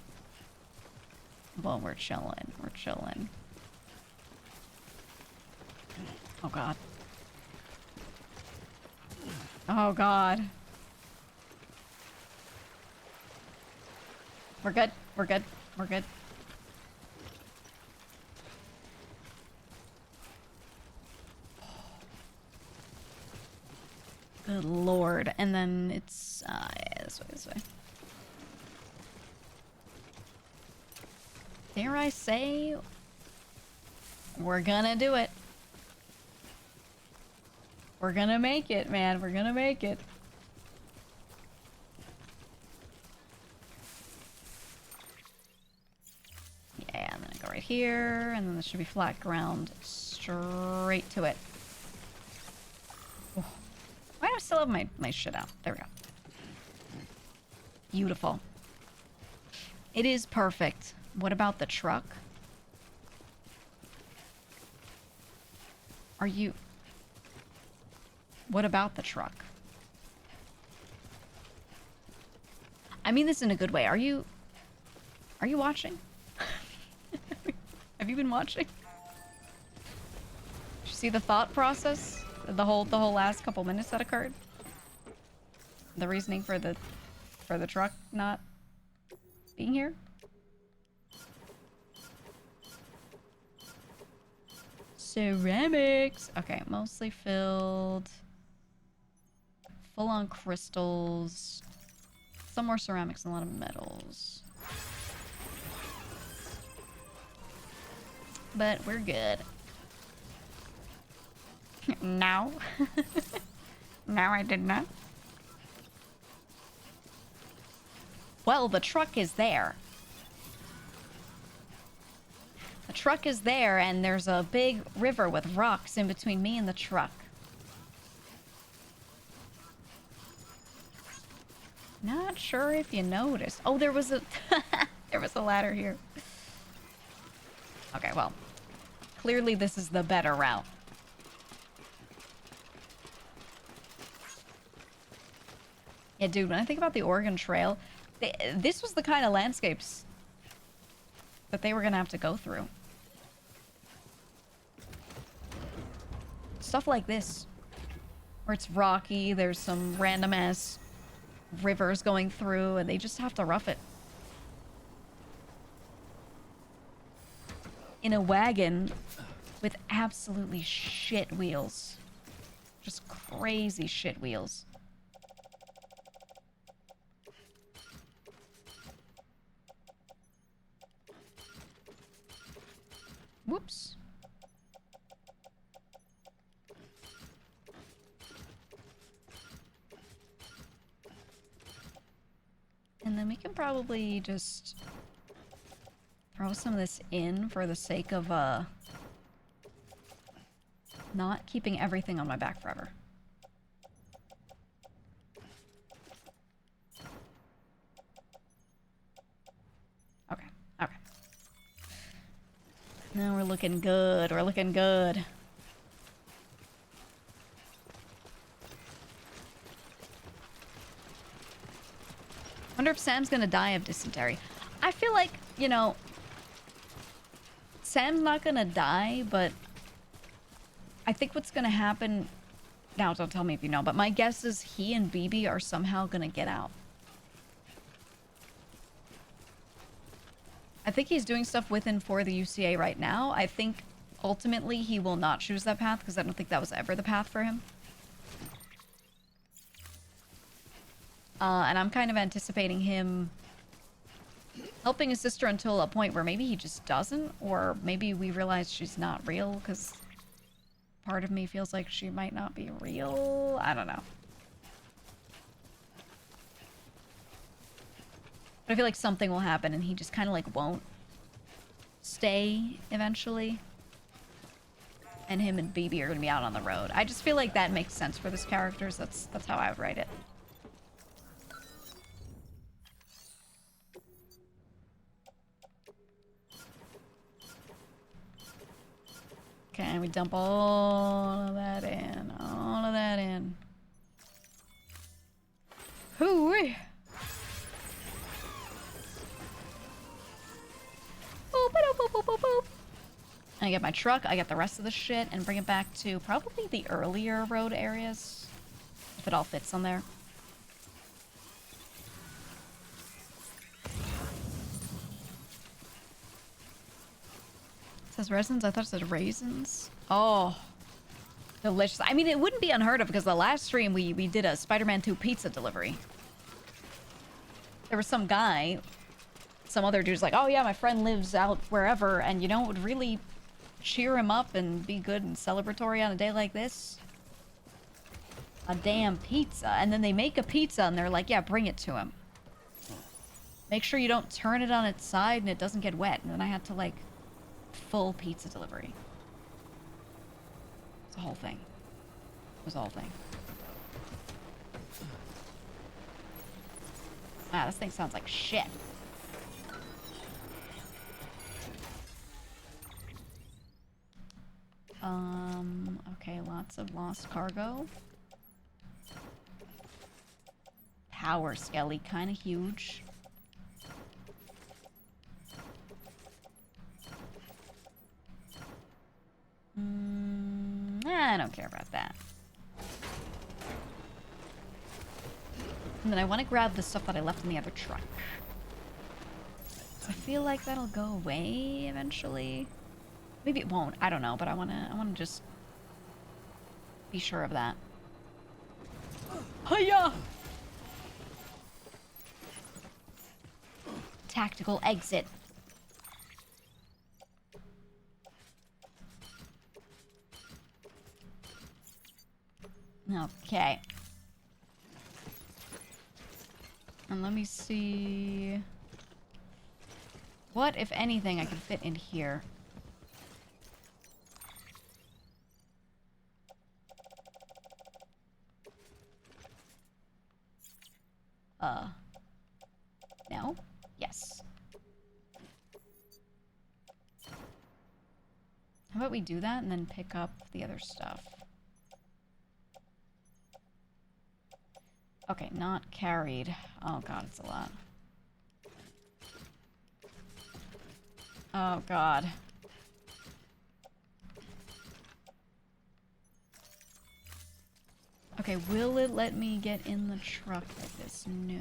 Well, we're chilling. We're chilling. Oh god. Oh god. We're good. We're good. We're good. Good lord. And then it's, yeah, this way, this way. Dare I say, we're gonna do it. We're gonna make it, man. We're gonna make it. Yeah, and then I go right here, and then this should be flat ground. Straight to it. Oh. Why do I still have my shit out? There we go. Beautiful. It is perfect. What about the truck? Are you... What about the truck? I mean this in a good way. Are you watching? Have you been watching? Did you see the thought process? The whole last couple minutes that occurred? The reasoning for the truck not being here? Ceramics. Okay, mostly filled. Full on crystals. Some more ceramics and a lot of metals. But we're good. No. No, I did not. Well, the truck is there. The truck is there, and there's a big river with rocks in between me and the truck. Not sure if you noticed. Oh, there was a there was a ladder here. Okay, well, clearly this is the better route. Yeah, dude, when I think about the Oregon Trail, this was the kind of landscapes that they were gonna have to go through. Stuff like this, where it's rocky, there's some random ass rivers going through, and they just have to rough it. In a wagon with absolutely shit wheels. Just crazy shit wheels. Whoops. And then we can probably just throw some of this in for the sake of not keeping everything on my back forever. Okay, okay. Now we're looking good, we're looking good. Wonder if Sam's gonna die of dysentery. I feel like, you know, Sam's not gonna die, but I think what's gonna happen... Now, don't tell me if you know, but my guess is he and BB are somehow gonna get out. I think he's doing stuff with and for the UCA right now. I think ultimately he will not choose that path, because I don't think that was ever the path for him. And I'm kind of anticipating him helping his sister until a point where maybe he just doesn't, or maybe we realize she's not real, because part of me feels like she might not be real. I don't know. But I feel like something will happen and he just kind of like won't stay eventually. And him and BB are going to be out on the road. I just feel like that makes sense for this character, so that's how I would write it. Okay, we dump all of that in. All of that in. Hooey! Boop, boop, boop, boop, boop, boop. And I get my truck, I get the rest of the shit, and bring it back to probably the earlier road areas. If it all fits on there. It says resins? I thought it said raisins. Oh. Delicious. I mean, it wouldn't be unheard of because the last stream we did a Spider-Man 2 pizza delivery. There was some guy, some other dude's like, oh yeah, my friend lives out wherever, and you know, it would really cheer him up and be good and celebratory on a day like this. A damn pizza. And then they make a pizza and they're like, yeah, bring it to him. Make sure you don't turn it on its side and it doesn't get wet. And then I had to, like, full pizza delivery. It's a whole thing. It was a whole thing. Wow, this thing sounds like shit. Okay, lots of lost cargo. Power skelly, kind of huge. I don't care about that. And then I want to grab the stuff that I left in the other truck. I feel like that'll go away eventually. Maybe it won't. I don't know, but I wanna just be sure of that. Hiya! Tactical exit. Okay. And let me see. What, if anything, I can fit in here? No? Yes. How about we do that and then pick up the other stuff? Okay, not carried. Oh god, it's a lot. Oh god. Okay, will it let me get in the truck like this? No.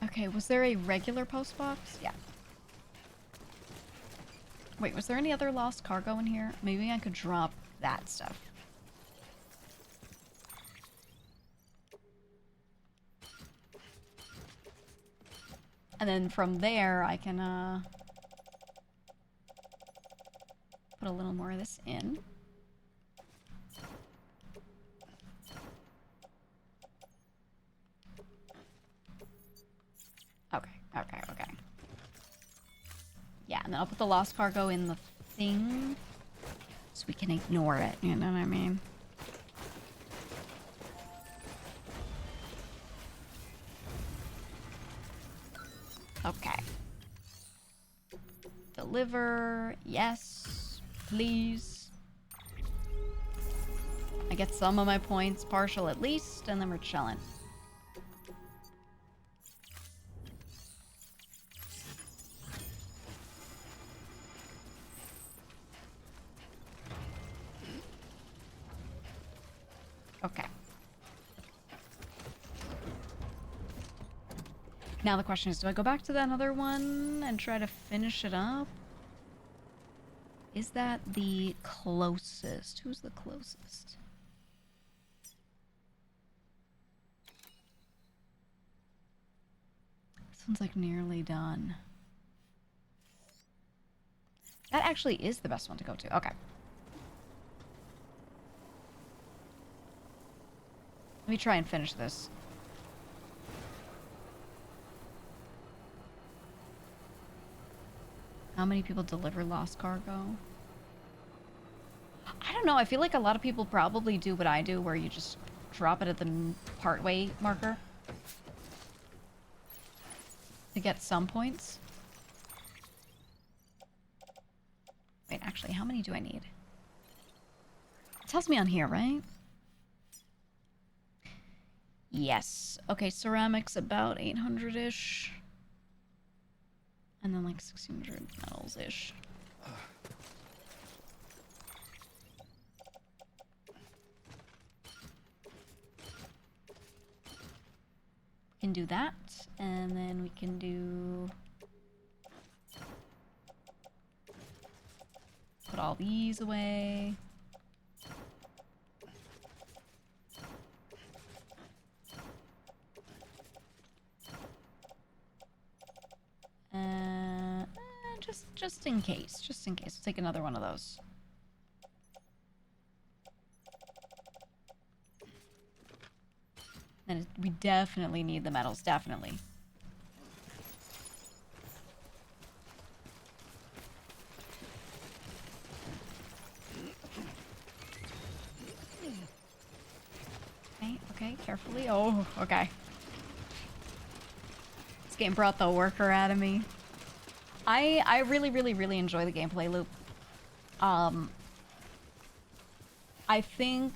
Okay, was there a regular post box? Yeah. Wait, was there any other lost cargo in here? Maybe I could drop that stuff. And then from there, I can, put a little more of this in. Okay. Yeah, and then I'll put the lost cargo in the thing so we can ignore it, you know what I mean? Okay. Deliver. Yes, please. I get some of my points, partial at least, and then we're chilling. Okay. Now the question is, do I go back to that other one and try to finish it up? Is that the closest? Who's the closest? This one's like nearly done. That actually is the best one to go to. Okay. Let me try and finish this. How many people deliver lost cargo? I don't know. I feel like a lot of people probably do what I do, where you just drop it at the partway marker to get some points. Wait, actually, how many do I need? It tells me on here, right? Yes. Okay, ceramics about 800-ish. And then like 1600 metals-ish. We can do that, and then we can do all these away. Just in case. Just in case. We'll take another one of those. And we definitely need the metals. Definitely. Okay, okay. Carefully. Oh, okay. This game brought the worker out of me. I really enjoy the gameplay loop. I think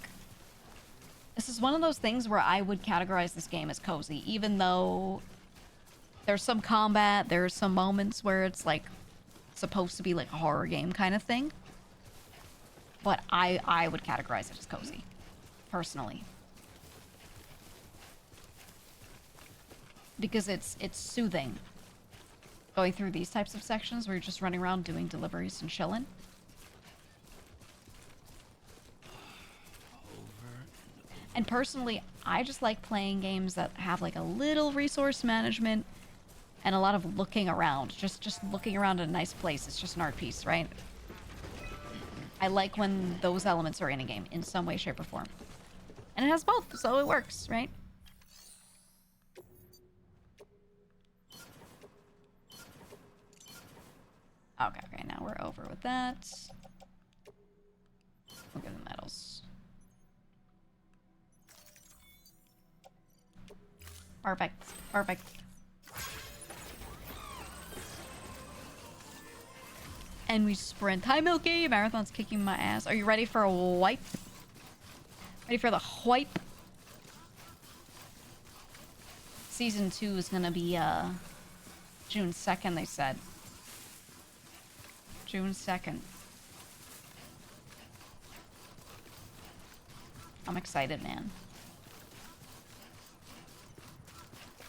this is one of those things where I would categorize this game as cozy, even though there's some combat, there's some moments where it's like supposed to be like a horror game kind of thing. But I would categorize it as cozy, personally. Because it's soothing. Going through these types of sections where you're just running around doing deliveries and chilling. And personally, I just like playing games that have like a little resource management and a lot of looking around. Just looking around at a nice place. It's just an art piece, right? I like when those elements are in a game in some way, shape, or form. And it has both, so it works, right? Okay, now we're over with that. We'll get the metals. Perfect. Perfect. And we sprint. Hi, Milky! Marathon's kicking my ass. Are you ready for a wipe? Ready for the wipe? Season 2 is gonna be, June 2nd, they said. June 2nd. I'm excited, man.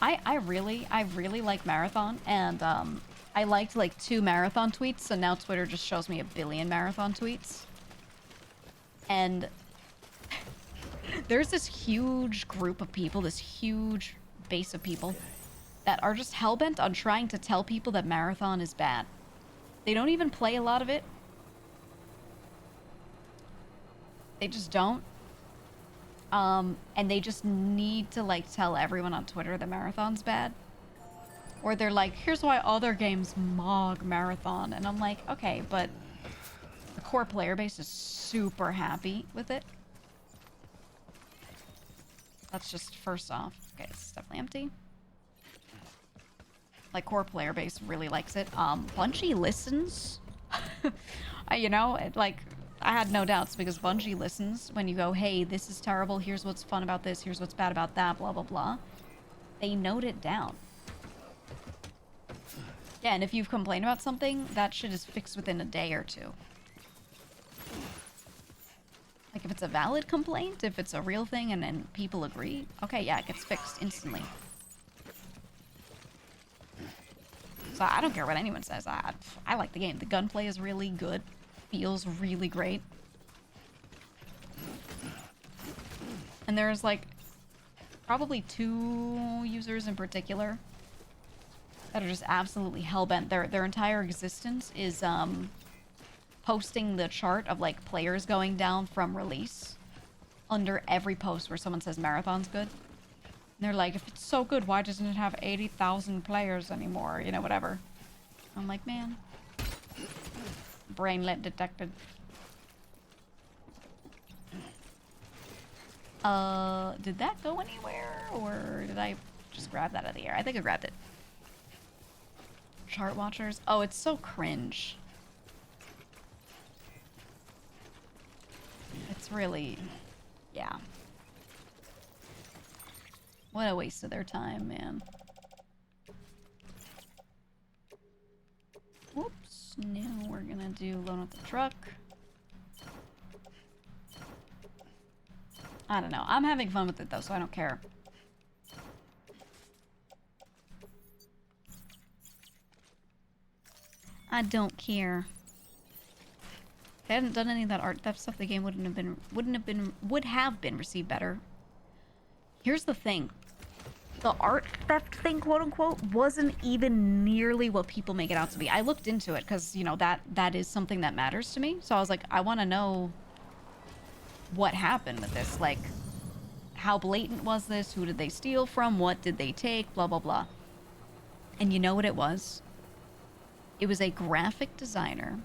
I really like Marathon, and I liked like 2 Marathon tweets, so now Twitter just shows me 1 billion Marathon tweets. And there's this huge group of people, this huge base of people that are just hellbent on trying to tell people that Marathon is bad. They don't even play a lot of it. They just don't. And they just need to, like, tell everyone on Twitter that Marathon's bad. Or they're like, here's why other games mog Marathon. And I'm like, okay, but the core player base is super happy with it. That's just first off. Okay, it's definitely empty. Like, core player base really likes it. Bungie listens. You know, like, I had no doubts because Bungie listens when you go, hey, this is terrible, here's what's fun about this, here's what's bad about that, blah, blah, blah. They note it down. Yeah, and if you've complained about something, that shit is fixed within a day or 2. Like, if it's a valid complaint, if it's a real thing and people agree, okay, yeah, it gets fixed instantly. So I don't care what anyone says. I like the game. The gunplay is really good. Feels really great. And there's like probably 2 users in particular that are just absolutely hellbent. Their entire existence is posting the chart of like players going down from release under every post where someone says Marathon's good. And they're like, if it's so good, why doesn't it have 80,000 players anymore? You know, whatever. I'm like, man. Brainlet detected. Did that go anywhere? Or did I just grab that out of the air? I think I grabbed it. Chart watchers. Oh, it's so cringe. It's really... yeah. What a waste of their time, man. Whoops. Now we're gonna do loan with the truck. I don't know. I'm having fun with it, though, so I don't care. I don't care. If they hadn't done any of that art theft stuff, the game would have been received better. Here's the thing. The art theft thing, quote unquote, wasn't even nearly what people make it out to be. I looked into it because, you know, that is something that matters to me. So I was like, I want to know what happened with this. Like, how blatant was this? Who did they steal from? What did they take? Blah, blah, blah. And you know what it was? It was a graphic designer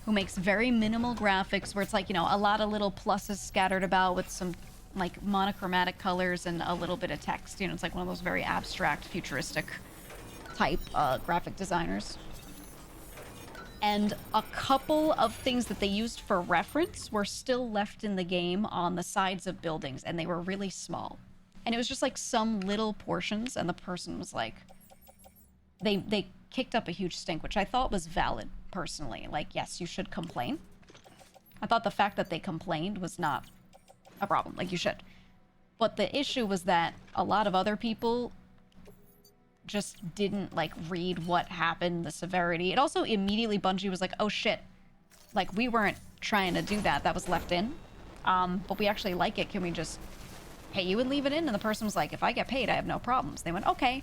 who makes very minimal graphics where it's like, you know, a lot of little pluses scattered about with some like monochromatic colors and a little bit of text. You know, it's like one of those very abstract, futuristic type graphic designers. And a couple of things that they used for reference were still left in the game on the sides of buildings, and they were really small. And it was just like some little portions, and the person was like, they kicked up a huge stink, which I thought was valid, personally. Like, yes, you should complain. I thought the fact that they complained was not a problem. Like, you should. But the issue was that a lot of other people just didn't, like, read what happened, the severity. It also immediately, Bungie was like, oh shit, like, we weren't trying to do that. That was left in. But we actually like it. Can we just pay you and leave it in? And the person was like, if I get paid, I have no problems. They went, okay.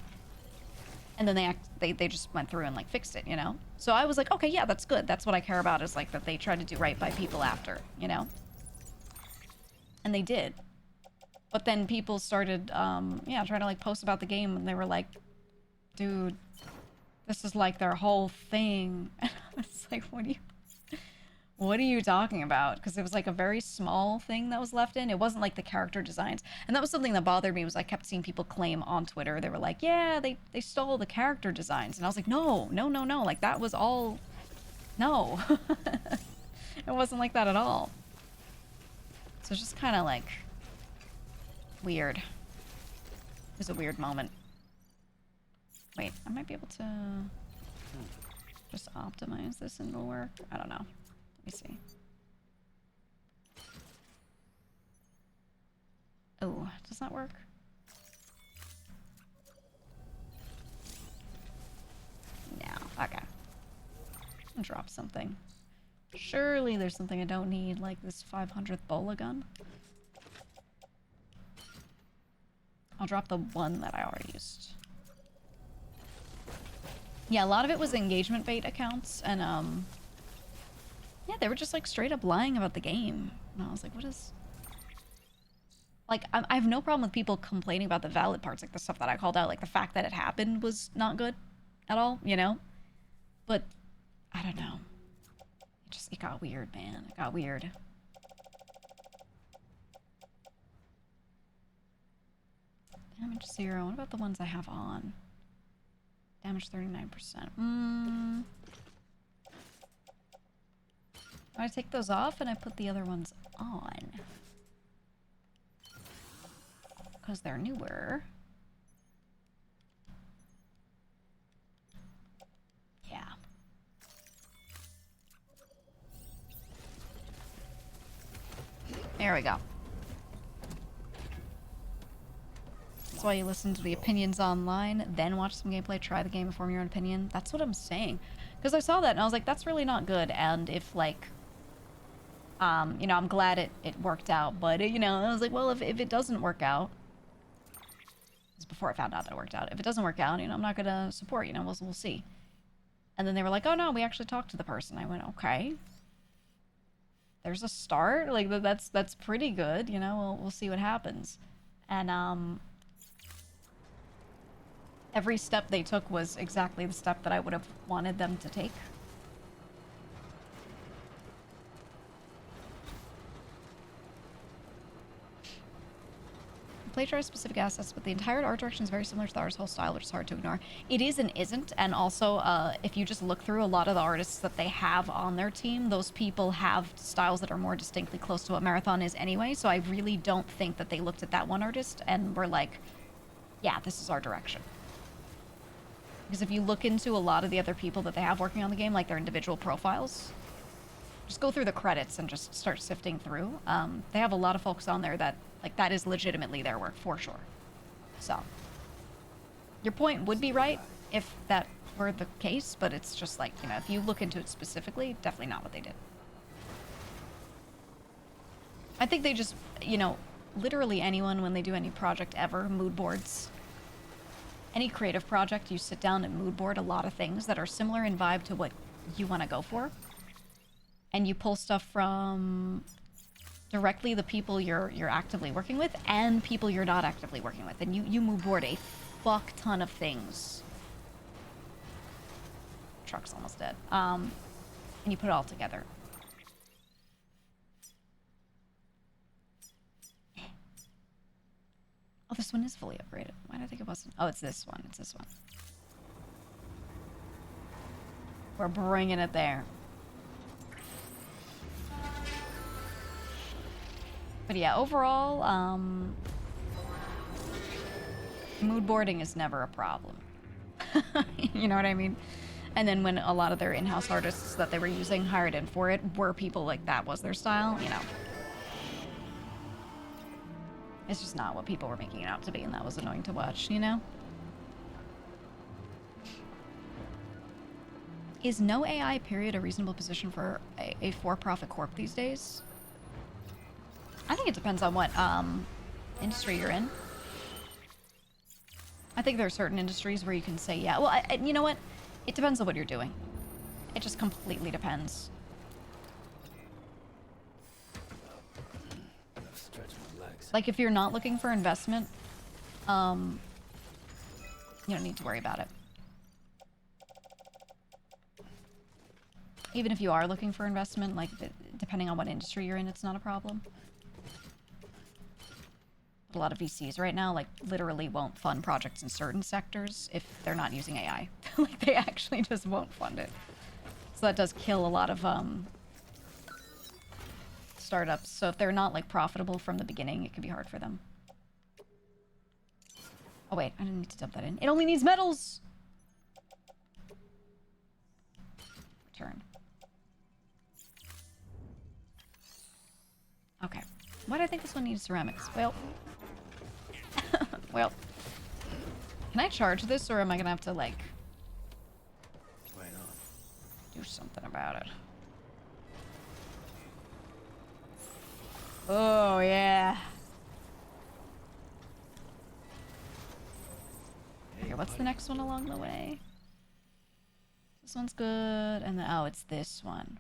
And then they just went through and, like, fixed it, you know? So I was like, okay, yeah, that's good. That's what I care about, is, like, that they try to do right by people after, you know? And they did. But then people started, yeah, trying to, like, post about the game, and they were like, dude, this is, like, their whole thing. And I was like, what are you talking about? Because it was, like, a very small thing that was left in. It wasn't, like, the character designs. And that was something that bothered me, was I kept seeing people claim on Twitter. They were like, yeah, they stole the character designs. And I was like, no. Like, that was all... No. It wasn't like that at all. So it's just kind of, like, weird. It was a weird moment. Wait, I might be able to just optimize this and it'll work. I don't know. Let me see. Oh, does that work? No. Okay. I'll drop something. Surely there's something I don't need, like this 500th bola gun. I'll drop the one that I already used. Yeah, a lot of it was engagement bait accounts, and yeah, they were just like straight up lying about the game. And I was like, what is... Like, I have no problem with people complaining about the valid parts, like the stuff that I called out, like the fact that it happened was not good at all, you know? But, I don't know. It got weird, man. It got weird. Damage 0. What about the ones I have on? Damage 39%. I take those off and I put the other ones on. Because they're newer. Yeah. There we go. That's why you listen to the opinions online, then watch some gameplay, try the game, form your own opinion. That's what I'm saying. Because I saw that and I was like, that's really not good. And if, like, you know, I'm glad it worked out. But, you know, I was like, well, if it doesn't work out, this is before I found out that it worked out. If it doesn't work out, you know, I'm not going to support, you know, we'll see. And then they were like, oh, no, we actually talked to the person. I went, okay. There's a start. Like, that's pretty good, you know, we'll see what happens. And, every step they took was exactly the step that I would have wanted them to take. Play tries specific assets, but the entire art direction is very similar to the artist's whole style, which is hard to ignore. It is and isn't, and also, if you just look through a lot of the artists that they have on their team, those people have styles that are more distinctly close to what Marathon is anyway, so I really don't think that they looked at that one artist and were like, yeah, this is our direction. Because if you look into a lot of the other people that they have working on the game, like their individual profiles, just go through the credits and just start sifting through. They have a lot of folks on there that, like, that is legitimately their work, for sure. So, your point would be right if that were the case, but it's just like, you know, if you look into it specifically, definitely not what they did. I think they just, you know, literally anyone when they do any project ever, mood boards. Any creative project, you sit down and mood board a lot of things that are similar in vibe to what you want to go for. And you pull stuff from directly the people you're actively working with and people you're not actively working with. And you mood board a fuck ton of things. Truck's almost dead. And you put it all together. Oh, this one is fully upgraded. Why did I think it wasn't? Oh, it's this one. It's this one. We're bringing it there. But yeah, overall, mood boarding is never a problem. You know what I mean? And then when a lot of their in-house artists that they were using hired in for it were people like that was their style, you know. It's just not what people were making it out to be, and that was annoying to watch, you know? Is no AI period a reasonable position for a for-profit corp these days? I think it depends on what industry you're in. I think there are certain industries where you can say, yeah, well, you know what? It depends on what you're doing. It just completely depends. Like, if you're not looking for investment, you don't need to worry about it. Even if you are looking for investment, like, depending on what industry you're in, it's not a problem. A lot of VCs right now, like, literally won't fund projects in certain sectors if they're not using AI. Like, they actually just won't fund it. So that does kill a lot of, startups. So if they're not, like, profitable from the beginning, it could be hard for them. Oh, wait. I didn't need to dump that in. It only needs metals! Return. Okay. Why do I think this one needs ceramics? Well... well... Can I charge this, or am I gonna have to, like...
Why not?
do something about it? Oh, yeah. Okay, what's the next one along the way? This one's good, and then, oh, it's this one.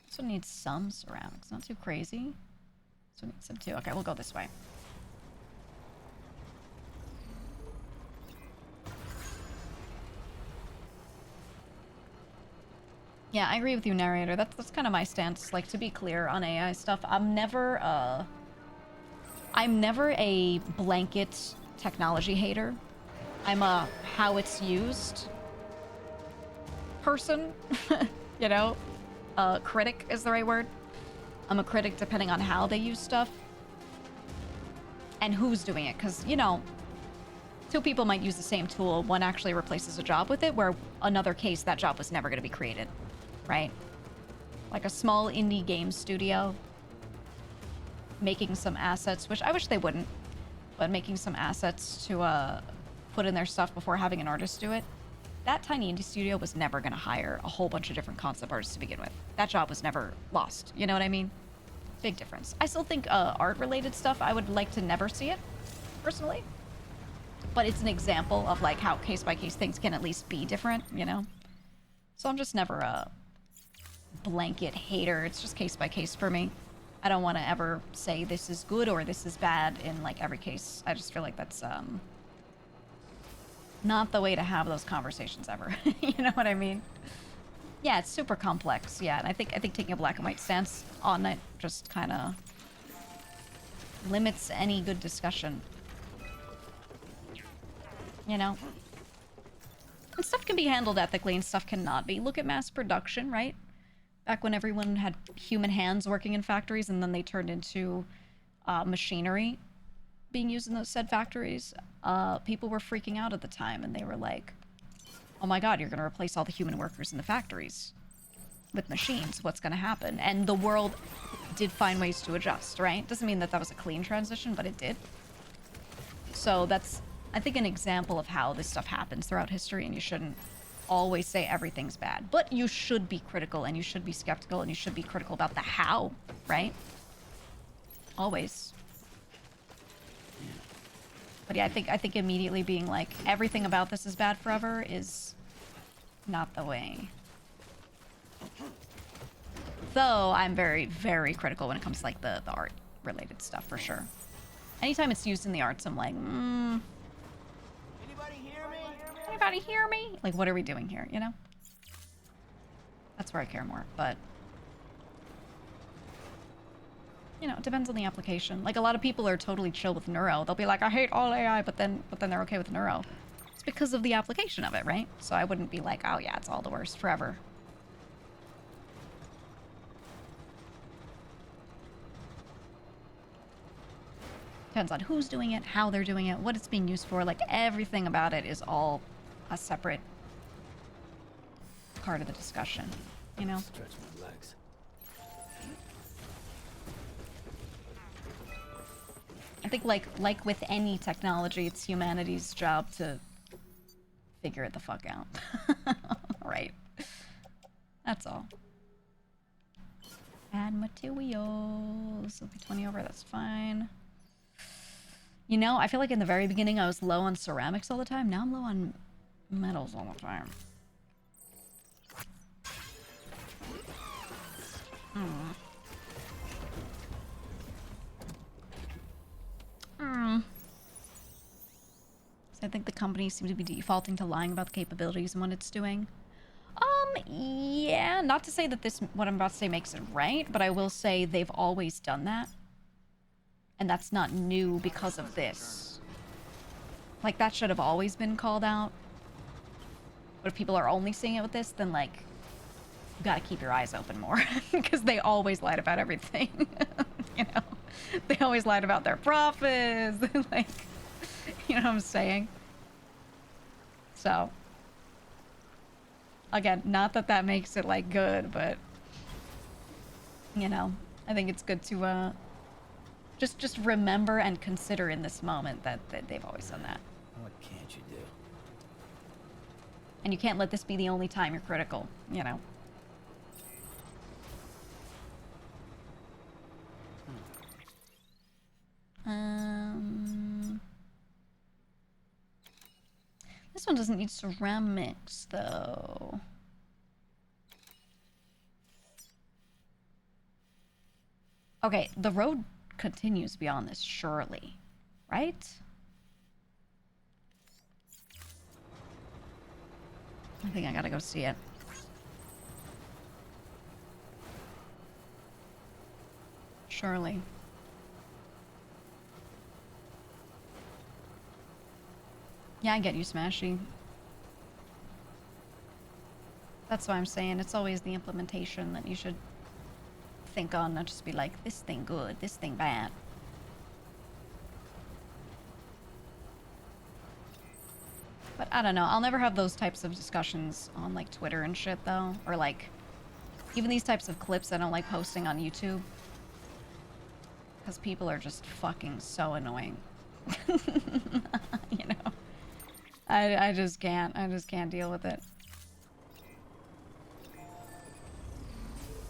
This one needs some ceramics, not too crazy. This one needs some too. Okay, we'll go this way. Yeah, I agree with you, narrator. That's kind of my stance. Like, to be clear on AI stuff, I'm never a blanket technology hater. I'm a how it's used person. You know? Critic is the right word. I'm a critic depending on how they use stuff. And who's doing it. Because, you know, two people might use the same tool. One actually replaces a job with it, where another case, that job was never going to be created. Right? Like a small indie game studio making some assets, which I wish they wouldn't, but making some assets to put in their stuff before having an artist do it. That tiny indie studio was never going to hire a whole bunch of different concept artists to begin with. That job was never lost. You know what I mean? Big difference. I still think art-related stuff, I would like to never see it, personally. But it's an example of, like, how case-by-case things can at least be different, you know? So I'm just never a blanket hater. It's just case by case for me. I don't want to ever say this is good or this is bad in, like, every case. I just feel like that's not the way to have those conversations ever. You know what I mean? Yeah, it's super complex. Yeah, and I think taking a black and white stance on it just kind of limits any good discussion. You know? And stuff can be handled ethically and stuff cannot be. Look at mass production, right? Back when everyone had human hands working in factories and then they turned into machinery being used in those said factories, people were freaking out at the time and they were like, oh my god, you're going to replace all the human workers in the factories with machines. What's going to happen? And the world did find ways to adjust, right? Doesn't mean that that was a clean transition, but it did. So that's, I think, an example of how this stuff happens throughout history, and you shouldn't always say everything's bad. But you should be critical, and you should be skeptical, and you should be critical about the how, right? Always. But yeah, I think immediately being like, everything about this is bad forever is not the way. Though I'm very, very critical when it comes to like the art related stuff for sure. Anytime it's used in the arts, I'm like,
Anybody hear me?
anybody hear me? Like, what are we doing here, you know? That's where I care more, but you know, it depends on the application. Like, a lot of people are totally chill with neuro. They'll be like, I hate all AI, but then they're okay with neuro. It's because of the application of it, right? So I wouldn't be like, oh yeah, it's all the worst forever. Depends on who's doing it, how they're doing it, what it's being used for. Like, everything about it is all a separate part of the discussion, you know?
Stretch my legs.
I think like with any technology, it's humanity's job to figure it the fuck out. Right. That's all. Add materials. It'll be 20 over, that's fine. You know, I feel like in the very beginning I was low on ceramics all the time. Now I'm low on metals all the time. So I think the company seems to be defaulting to lying about the capabilities and what it's doing. Yeah, not to say that what I'm about to say makes it right, but I will say they've always done that. And that's not new because of this. Like, that should have always been called out. But if people are only seeing it with this, then, like, you gotta keep your eyes open more. Because they always lied about everything. You know? They always lied about their profits. Like, you know what I'm saying? So, again, not that that makes it, like, good, but, you know, I think it's good to, just remember and consider in this moment that they've always done that.
What can't you do?
And you can't let this be the only time you're critical, you know? This one doesn't need ceramics, though. Okay, the road continues beyond this, surely. Right? I think I gotta go see it. Surely. Yeah, I get you, Smashy. That's why I'm saying it's always the implementation that you should think on, not just be like, this thing good, this thing bad. But I don't know, I'll never have those types of discussions on like Twitter and shit though, or like even these types of clips I don't like posting on YouTube. Because people are just fucking so annoying. You know? I just can't deal with it.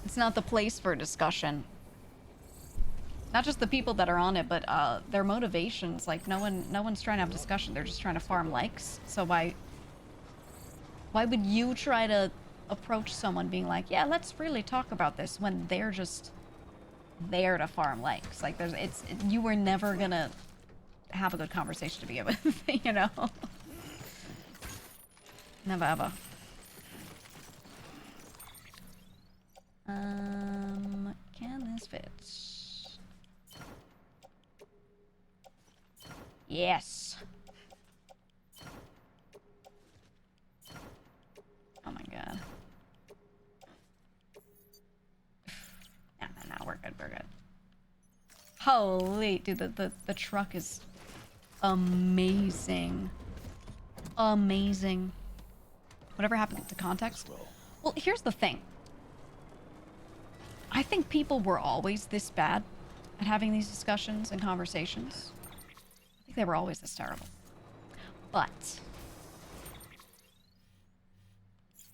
It's not the place for discussion. Not just the people that are on it, but their motivations. Like no one's trying to have discussion. They're just trying to farm likes. So why would you try to approach someone being like, yeah, let's really talk about this, when they're just there to farm likes? Like you were never gonna have a good conversation to begin with, you know? Never ever. Can this fit? Yes. Oh my god. No, we're good, we're good. Holy, dude, the truck is amazing. Amazing. Whatever happened to context? Well, here's the thing. I think people were always this bad at having these discussions and conversations. I think they were always this terrible. But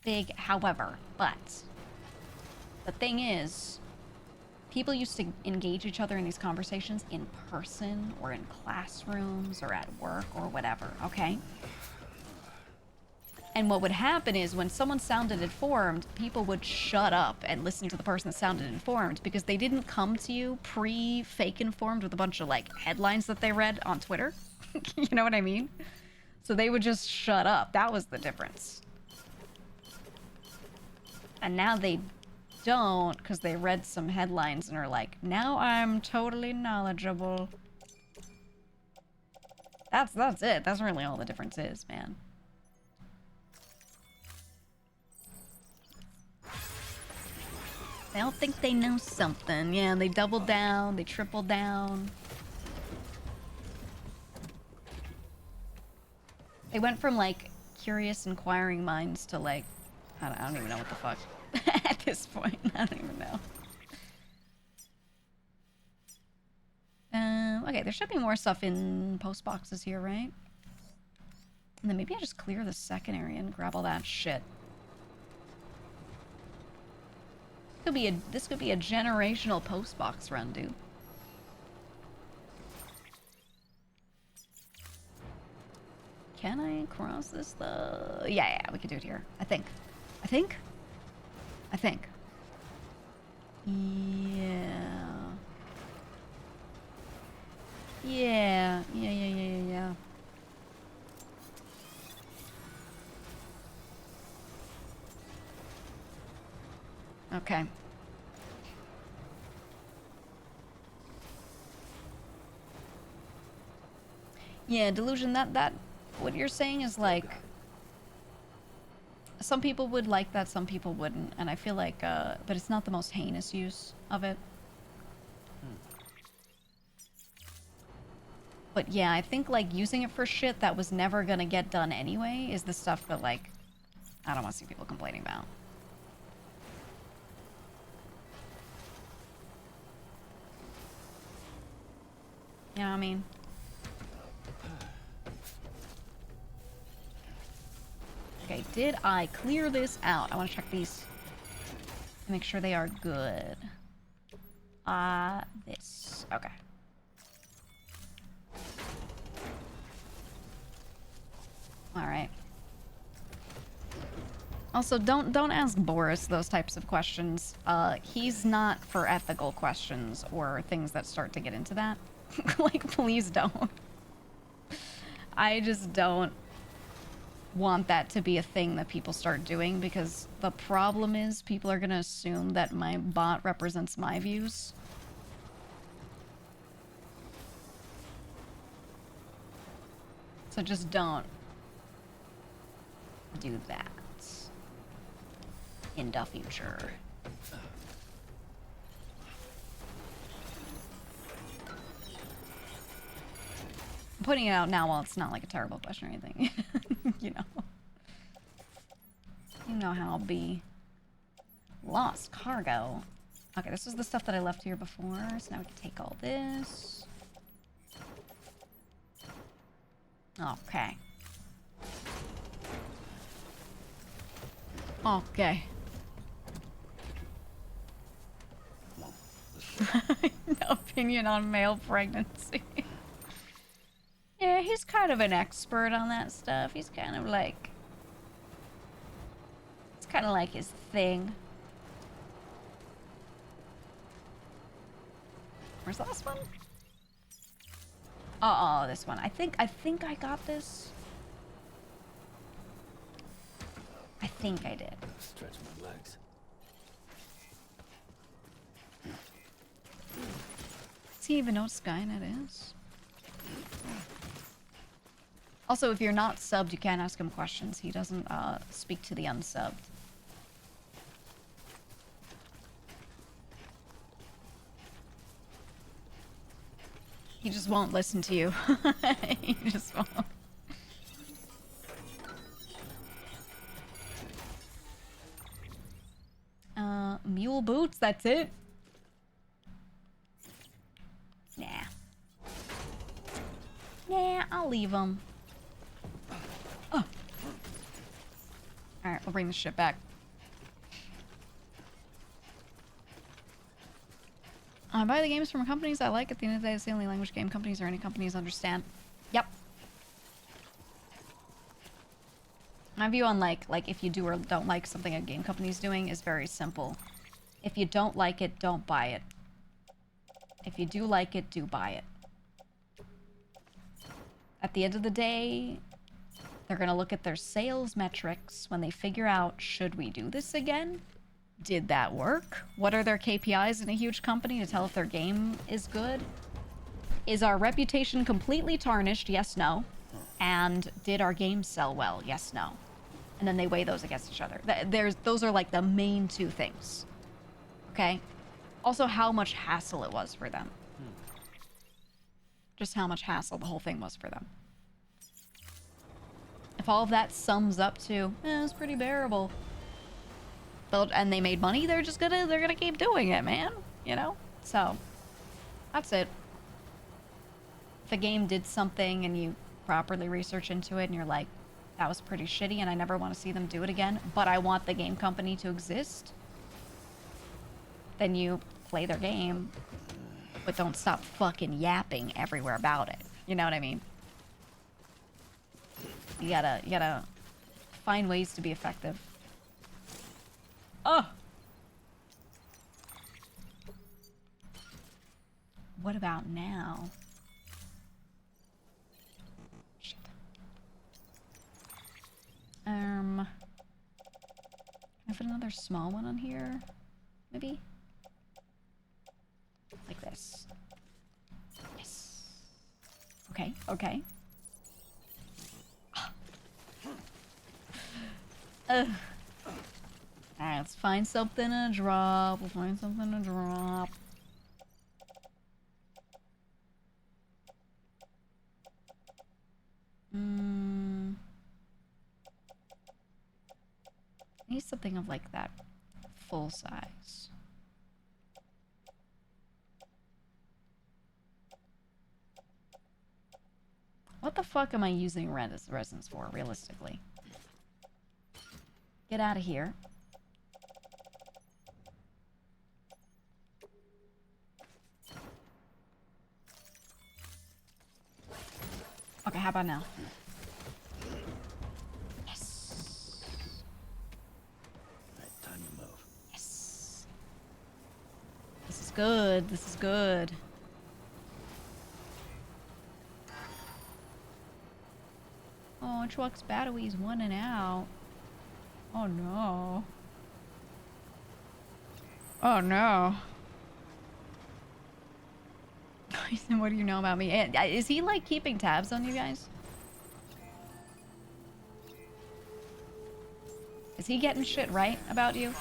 big however, but the thing is, people used to engage each other in these conversations in person or in classrooms or at work or whatever, okay? And what would happen is when someone sounded informed, people would shut up and listen to the person that sounded informed because they didn't come to you pre-fake informed with a bunch of like headlines that they read on Twitter. You know what I mean? So they would just shut up. That was the difference. And now they don't because they read some headlines and are like, now I'm totally knowledgeable. That's it. That's really all the difference is, man. They all think they know something. Yeah, they double down, they triple down. They went from, like, curious, inquiring minds to, like, I don't even know what the fuck. At this point, I don't even know. Okay, there should be more stuff in post boxes here, right? And then maybe I just clear the second area and grab all that shit. This could be a generational post box run, dude. Can I cross this though? Yeah, we can do it here. I think. Yeah. Okay. Yeah, delusion, that what you're saying is like some people would like that, some people wouldn't, and I feel like but it's not the most heinous use of it. But yeah, I think like using it for shit that was never gonna get done anyway is the stuff that like I don't want to see people complaining about. You know what I mean? Okay, did I clear this out? I want to check these. Make sure they are good. This. Okay. Alright. Also, don't ask Boris those types of questions. He's not for ethical questions or things that start to get into that. Like, please don't. I just don't want that to be a thing that people start doing because the problem is people are going to assume that my bot represents my views. So just don't do that in the future. I'm putting it out now while it's not like a terrible question or anything. You know. You know how I'll be. Lost cargo. Okay, this is the stuff that I left here before, so now we can take all this. Okay. Okay. No opinion on male pregnancy. Yeah, he's kind of an expert on that stuff. He's kind of like... It's kind of like his thing. Where's the last one? Oh, this one. I think I got this. I think I did.
Stretch my legs.
Does he even know what Skynet is? Also, if you're not subbed, you can't ask him questions. He doesn't speak to the unsubbed. He just won't listen to you. He just won't. Mule boots, that's it? Nah. Nah, I'll leave them. Oh. Alright, We'll bring the shit back. I buy the games from companies I like. At the end of the day, it's the only language game companies or any companies understand. Yep. My view on like if you do or don't like something a game company's doing is very simple. If you don't like it, don't buy it. If you do like it, do buy it. At the end of the day, they're gonna look at their sales metrics when they figure out, should we do this again? Did that work? What are their KPIs in a huge company to tell if their game is good? Is our reputation completely tarnished? Yes, no. And did our game sell well? Yes, no. And then they weigh those against each other. Those are like the main two things. Okay? Also, how much hassle it was for them. Just how much hassle the whole thing was for them. If all of that sums up to, it was pretty bearable. And they made money, they're gonna keep doing it, man. You know? So, that's it. If a game did something and you properly research into it and you're like, that was pretty shitty and I never want to see them do it again, but I want the game company to exist, then you play their game, but don't stop fucking yapping everywhere about it. You know what I mean? You gotta find ways to be effective. Oh! What about now? Shit. Can I put another small one on here? Maybe? Like this. Yes. Okay, okay. Alright, let's find something to drop. We'll find something to drop. I need something of like that full size. What the fuck am I using resins for, realistically? Get out of here. Okay, how about now? Yes.
Alright, time to move.
Yes. This is good. This is good. Oh, truck's battery's running out. Oh no. Oh no. What do you know about me? Is he like keeping tabs on you guys? Is he getting shit right about you?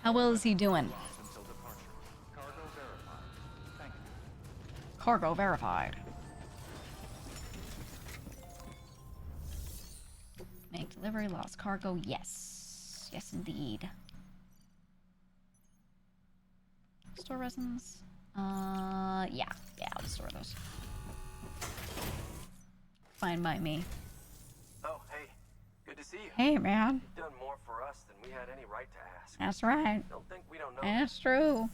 How well is he doing? Cargo verified. Make delivery, lost cargo. Yes. Yes, indeed. Store resins? Yeah. Yeah, I'll store those. Fine by me.
Oh, hey. Good to see you.
Hey, man.
You've done more for us than we had any right to ask.
That's right.
Don't think we don't know.
That's true.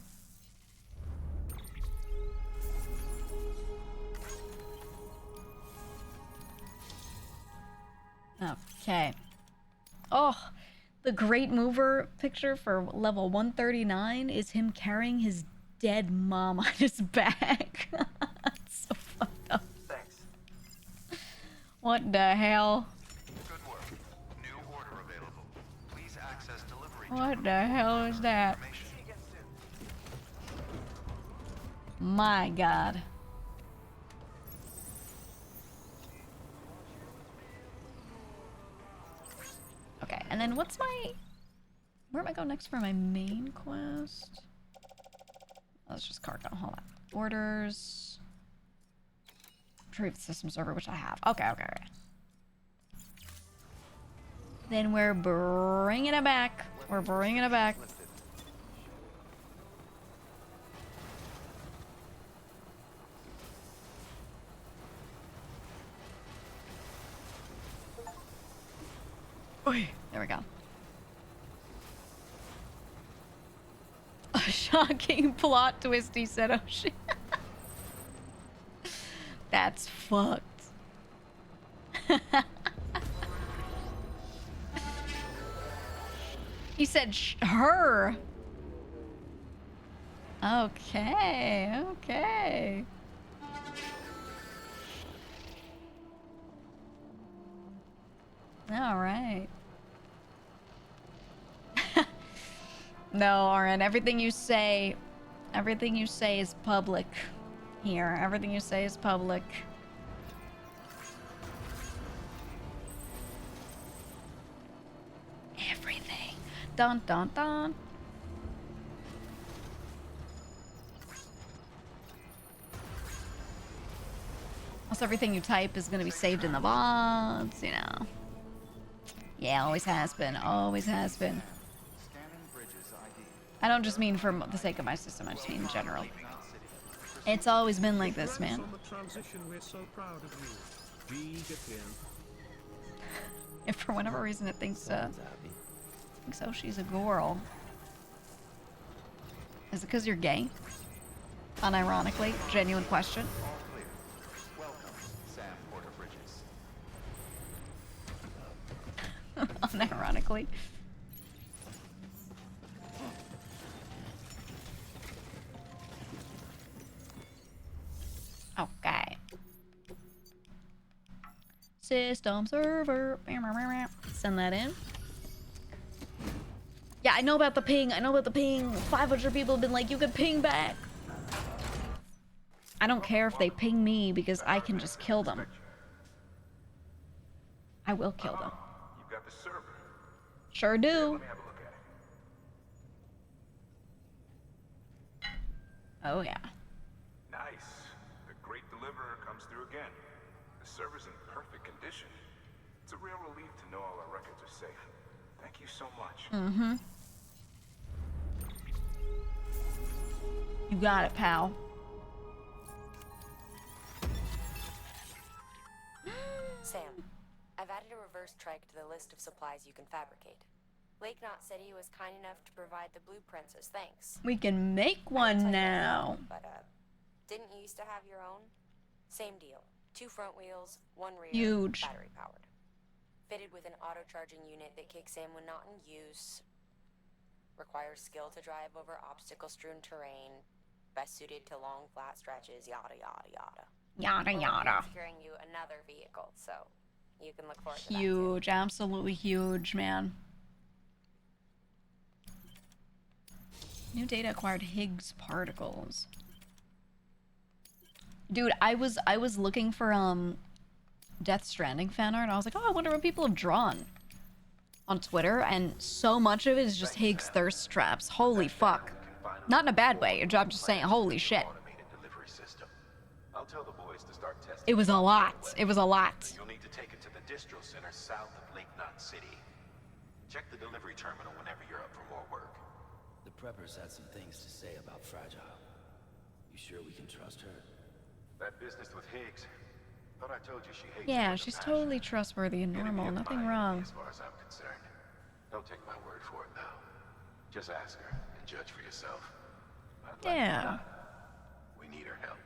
Okay. Oh, the Great Mover picture for level 139 is him carrying his dead mom on his back. That's so fucked up.
Thanks.
What the hell?
Good work. New order available. Please access delivery.
What the hell is that? My God. Okay, and then what's my... Where am I going next for my main quest? Oh, it's just cargo. Hold on. Orders. Retrieve the system server, which I have. Okay, okay, okay. Then we're bringing it back. We're bringing it back. we go. A shocking plot twist, he said. Oh shit. That's fucked. He said her. Okay, okay. All right. No, Oren, everything you say is public here. Everything you say is public. Everything. Dun dun dun. Also, everything you type is gonna be saved in the box, you know. Yeah, always has been. Always has been. I don't just mean for the sake of my system, I just mean in general. It's always been like this, man. If for whatever reason it thinks so, she's a girl. Is it because you're gay? Unironically, genuine question. Unironically. Okay. System server. Send that in. Yeah, I know about the ping. 500 people have been like, you can ping back. I don't care if they ping me because I can just kill them. I will kill them.
You've got the server.
Sure do.
Let me have a look at it.
Oh yeah.
Nice. The great deliverer comes through again. The server's in perfect condition. It's a real relief to know all our records are safe. Thank you so much.
Mm-hmm. You got it, pal.
Sam, I've added a reverse trike to the list of supplies you can fabricate. Lake Knot said he was kind enough to provide the blueprints as thanks.
We can make one now.
But, didn't you used to have your own? Same deal. 2 front wheels, 1 rear.
Huge.
Battery powered. Fitted with an auto-charging unit that kicks in when not in use. Requires skill to drive over obstacle-strewn terrain. Best suited to long, flat stretches, yada, yada, yada.
Yada, yada.
Securing you another vehicle, so you can look forward to that too.
Huge. Absolutely huge, man. New data acquired Higgs particles. Dude, I was looking for Death Stranding fan art and I was like, oh, I wonder what people have drawn on Twitter, and so much of it is just Higgs thirst traps. Holy fuck. Not in a bad way. I'm just saying, holy shit.
I'll tell the boys to start testing.
It was a lot. It was a lot.
You'll need to take it to the distro center south of Lake Knot City. Check the delivery terminal whenever you're up for more work.
The preppers had some things to say about Fragile. You sure we can trust her?
That business with Higgs. Thought I told you she hates
Yeah,
you with a
she's
passion.
totally trustworthy and normal. Nothing wrong.
As far as I'm concerned. Don't take my word for it though. Just ask her and judge for yourself. I'd like
Yeah.
to. We need her help.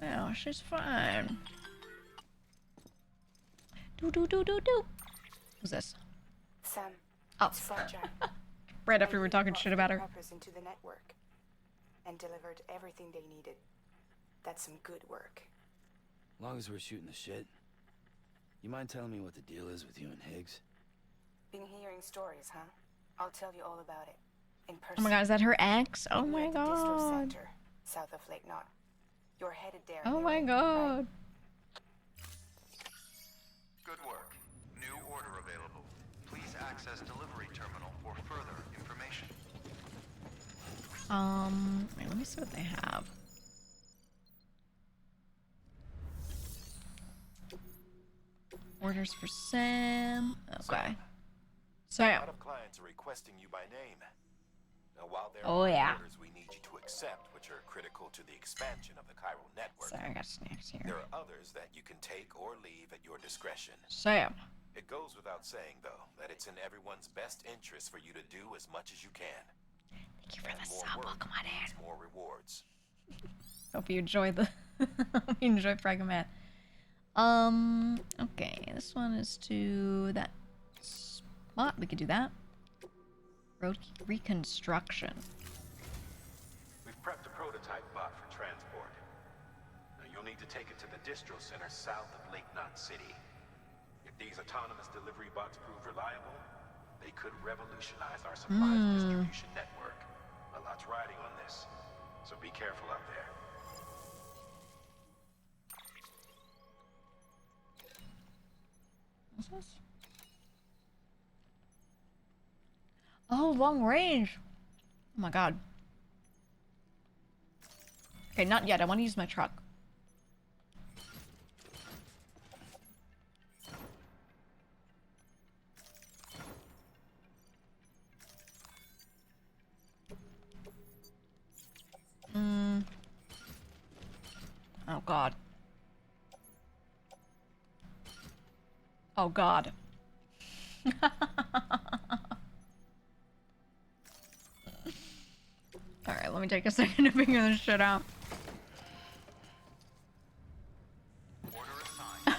Oh, she's fine. Do. Who's this?
Sam,
Oh.
it's Fragile.
Right after we were talking shit about her.
Preppers into the network and delivered everything they needed. That's some good work.
Long as we're shooting the shit. You mind telling me what the deal is with you and Higgs?
Been hearing stories, huh? I'll tell you all about it. In person.
Oh my god, is that her ex? Oh
We're
my
at the Distro
god.
Center, south of Lake Knot. You're headed there.
Oh my
anyway,
god.
right?
Good work. New order available. Please access delivery terminal for further information.
Wait, let me see what they have. Orders for Sam. Okay.
A
Sam.
lot of clients are requesting you by name. Now, while there
Oh,
are
yeah.
orders we need you to accept, which are critical to the expansion of the chiral network,
Sorry, I got snacks
there
here.
are others that you can take or leave at your discretion.
Sam.
It goes without saying, though, that it's in everyone's best interest for you to do as much as you can.
Thank you for
And
the
more
sub.
work
Welcome on
means
in.
more rewards.
Hope you enjoy the hope you enjoy Fragment. Okay, this one is to that spot. We could do that. Road reconstruction.
We've prepped a prototype bot for transport. Now you'll need to take it to the distro center south of Lake Knot City. If these autonomous delivery bots prove reliable, they could revolutionize our supplies distribution network. A lot's riding on this, so be careful out there.
What's this? Oh, long range. Oh my god. Okay, not yet. I want to use my truck. Oh god. Oh god. Alright, let me take a second to figure this shit out.
Order assigned.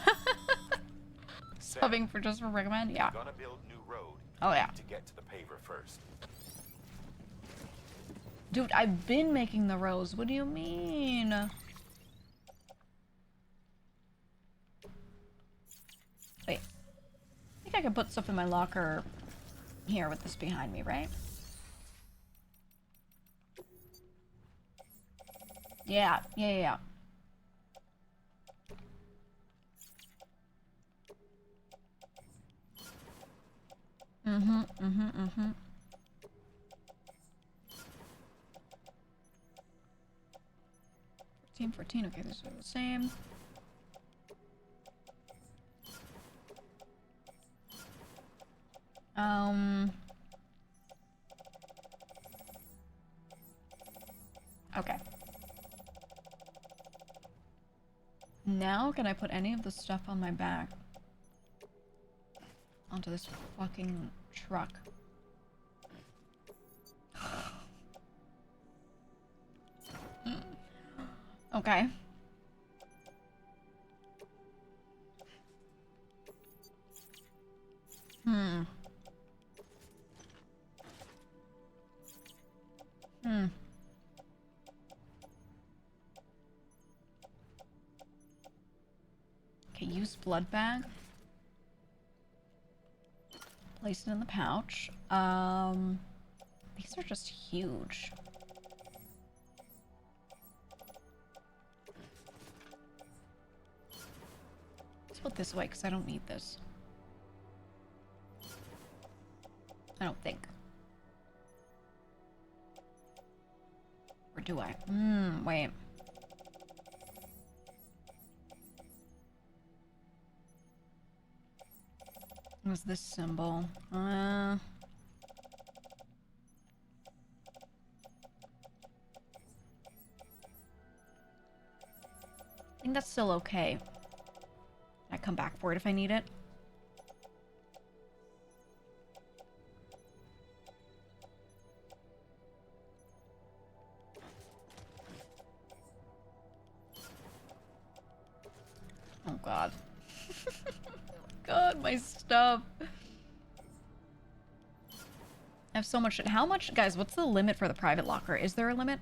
Subbing for just for recommend? Yeah.
Gonna build new road.
Oh, yeah.
Need to get to the paver first.
Dude, I've been making the rows. What do you mean? Wait. I think I could put stuff in my locker here with this behind me, right? Yeah. Mm-hmm. 14, okay, these are the same. Okay. Now can I put any of the stuff on my back onto this fucking truck? Okay. Okay, use blood bag. Place it in the pouch. These are just huge. Let's put this away because I don't need this. I don't think. Or do I? Wait. What's this symbol? I think that's still okay. I come back for it if I need it. Oh god. God, my stuff. I have so much shit. How much, guys, what's the limit for the private locker? Is there a limit?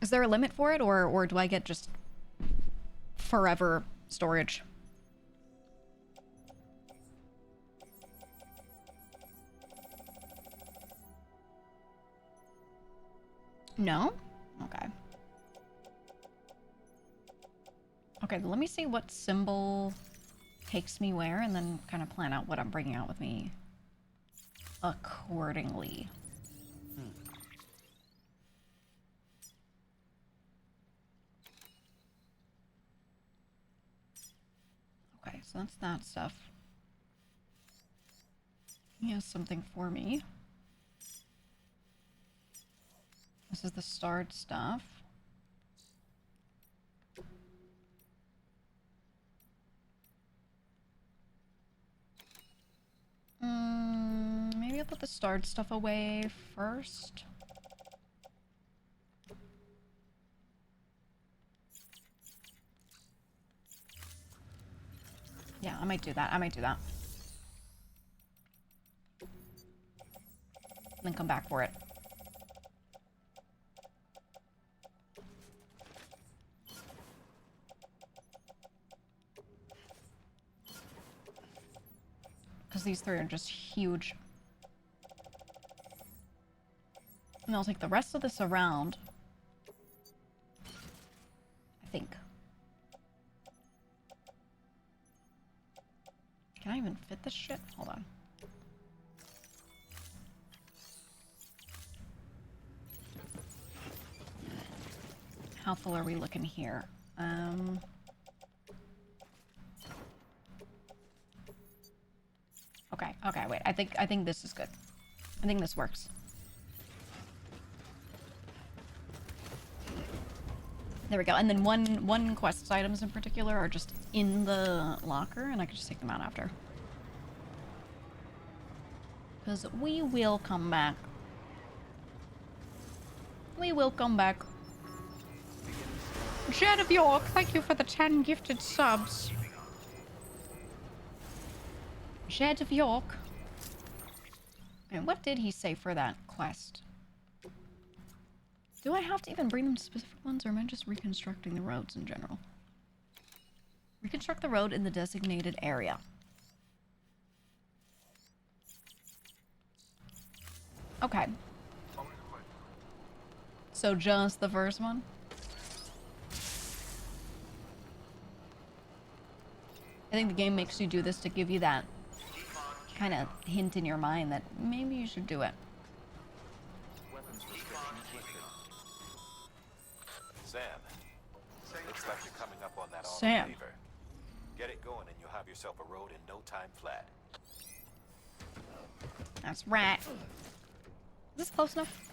Is there a limit for it, or do I get just forever storage? No? Okay. Okay, let me see what symbol takes me where, and then kind of plan out what I'm bringing out with me accordingly. Okay, so that's that stuff. He has something for me. This is the starred stuff. put the starred stuff away first. Yeah, I might do that. I might do that. Then come back for it. Because these three are just huge. And I'll take the rest of this around. I think. Can I even fit this shit? Hold on. How full are we looking here? Okay, wait. I think this is good. I think this works. There we go. And then one quest items in particular are just in the locker, and I can just take them out after. Because we will come back. We will come back. Jed of York, thank you for the 10 gifted subs. Jed of York. And what did he say for that quest? Do I have to even bring them to specific ones, or am I just reconstructing the roads in general? Reconstruct the road in the designated area. Okay. So just the first one? I think the game makes you do this to give you that kind of hint in your mind that maybe you should do it.
Sam, looks like you're coming up on that
Sam.
auto paver. Get it going and you'll have yourself a road in no time flat.
That's right. Is this close enough?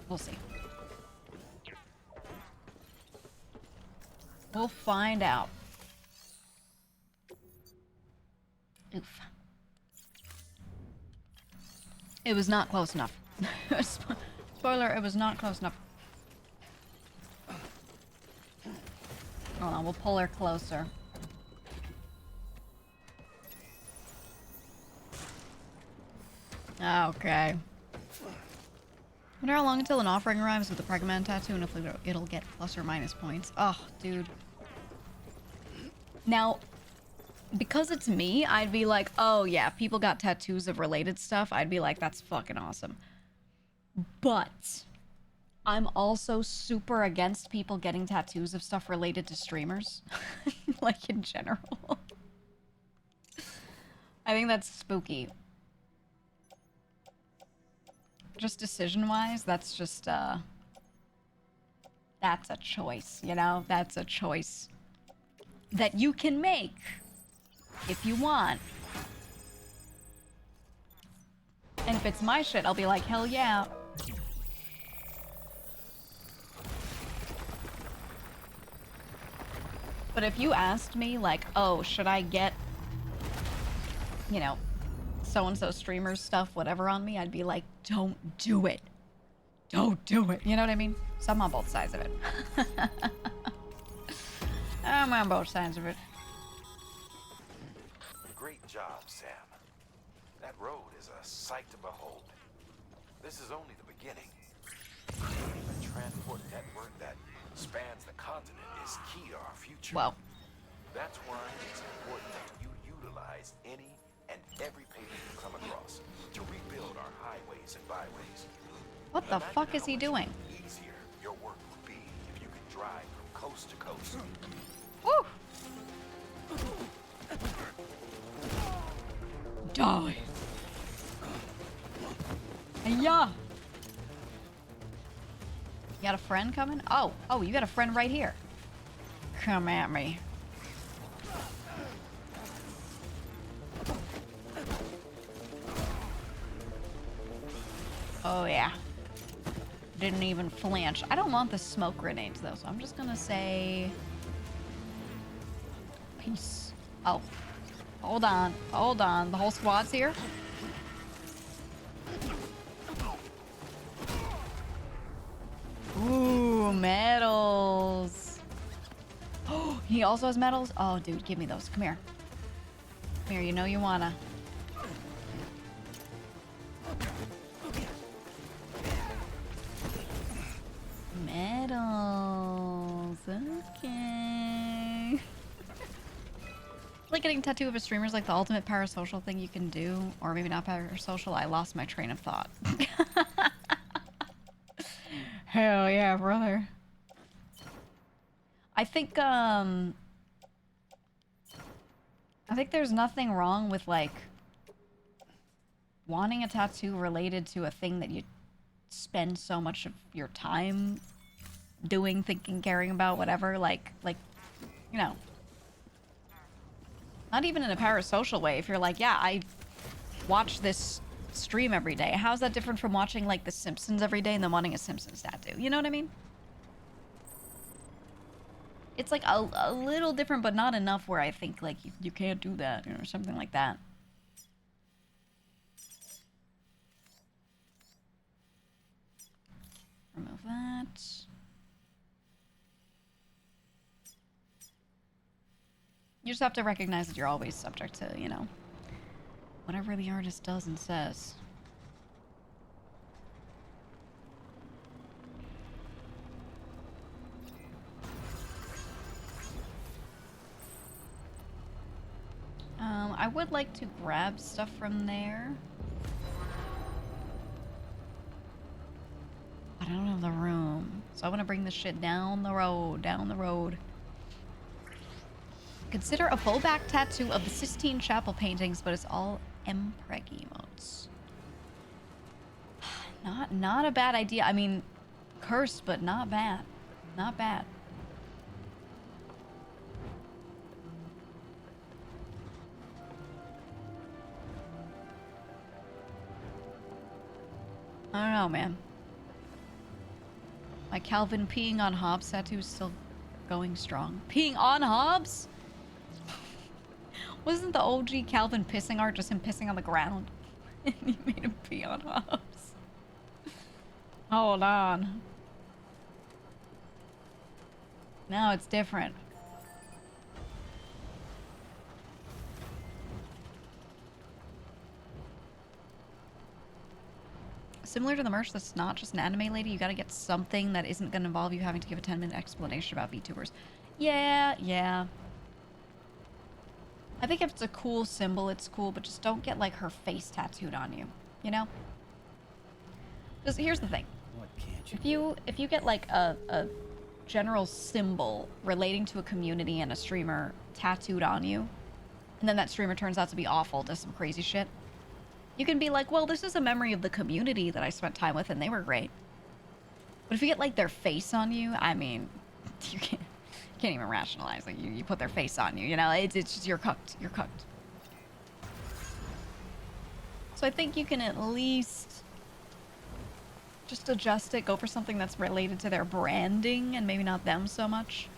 We'll see. We'll find out. Oof. It was not close enough. Spoiler, it was not close enough. Hold on, we'll pull her closer. Okay. Wonder how long until an offering arrives with the Pregnant tattoo, and if it'll get plus or minus points. Oh, dude. Now, because it's me, I'd be like, oh yeah, people got tattoos of related stuff. I'd be like, that's fucking awesome. But I'm also super against people getting tattoos of stuff related to streamers. Like, in general. I think that's spooky. Just decision-wise, that's just, that's a choice, you know? That's a choice that you can make if you want. And if it's my shit, I'll be like, hell yeah. But if you asked me, like, oh, should I get, you know, so-and-so streamer's stuff, whatever on me, I'd be like, don't do it. Don't do it. You know what I mean? So I'm on both sides of it. I'm on both sides of it.
Great job, Sam. That road is a sight to behold. This is only the beginning. Creating a transport network that spans the continent is key to our future.
Well.
That's why it's important that you utilize any and every pavement you come across to rebuild our highways and byways.
What the fuck is he doing?
Easier your work would be if you could drive from coast to coast.
Woo! Die. Yeah. You got a friend coming? Oh, you got a friend right here. Come at me. Oh yeah. Didn't even flinch. I don't want the smoke grenades though, so I'm just gonna say peace. Oh. Hold on. Hold on. The whole squad's here? Ooh, medals. Oh, he also has medals? Oh, dude, give me those. Come here. Come here, you know you wanna. Medals. Okay. Like getting a tattoo of a streamer is like the ultimate parasocial thing you can do. Or maybe not parasocial. I lost my train of thought. Hell yeah, brother. I think there's nothing wrong with, like, wanting a tattoo related to a thing that you spend so much of your time doing, thinking, caring about, whatever. Like, you know. Not even in a parasocial way. If you're like, yeah, I watch this stream every day. How's that different from watching, like, The Simpsons every day and then wanting a Simpsons tattoo? You know what I mean? It's, like, a little different, but not enough where I think, like, you can't do that, or something like that. Remove that. You just have to recognize that you're always subject to, you know, whatever the artist does and says. I would like to grab stuff from there. But I don't have the room. So I want to bring this shit down the road. Consider a full back tattoo of the Sistine Chapel paintings, but it's all Mpreg emotes. Not a bad idea. I mean, cursed, but not bad. Not bad. I don't know, man. My Calvin peeing on Hobbes tattoo is still going strong. Peeing on Hobbes? Wasn't the OG Calvin pissing art just him pissing on the ground? And you made him pee on Hobbes. Hold on. Now it's different. Similar to the merch that's not just an anime lady, you gotta get something that isn't gonna involve you having to give a 10-minute explanation about VTubers. Yeah. I think if it's a cool symbol, it's cool, but just don't get, like, her face tattooed on you, you know? Because here's the thing.
What can't you
If you get, like, a general symbol relating to a community and a streamer tattooed on you, and then that streamer turns out to be awful, does some crazy shit, you can be like, well, this is a memory of the community that I spent time with, and they were great. But if you get, like, their face on you, I mean, you can't even rationalize. Like, you put their face on you, you know? It's just, you're cooked. You're cooked. So I think you can at least just adjust it, go for something that's related to their branding, and maybe not them so much.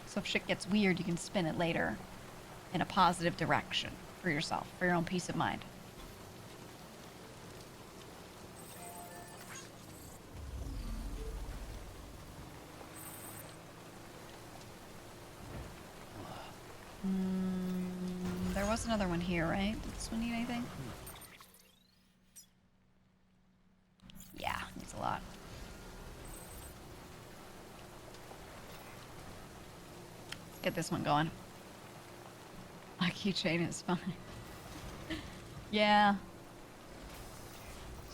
So if shit gets weird, you can spin it later in a positive direction for yourself, for your own peace of mind. There was another one here, right? Did this one need anything? Yeah, needs a lot. Let's get this one going. My keychain is fine. Yeah.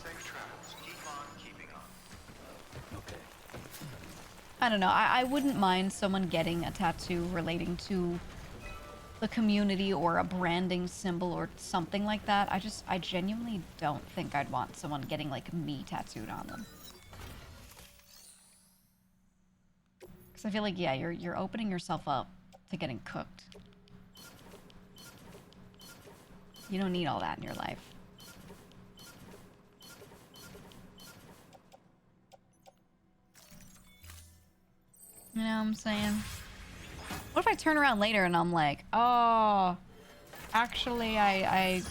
Safe travels. Keep on keeping on.
Okay.
I don't know. I wouldn't mind someone getting a tattoo relating to the community or a branding symbol or something like that. I genuinely don't think I'd want someone getting, like, me tattooed on them. Because I feel like, yeah, you're opening yourself up to getting cooked. You don't need all that in your life. You know what I'm saying? What if I turn around later and I'm like, oh, actually I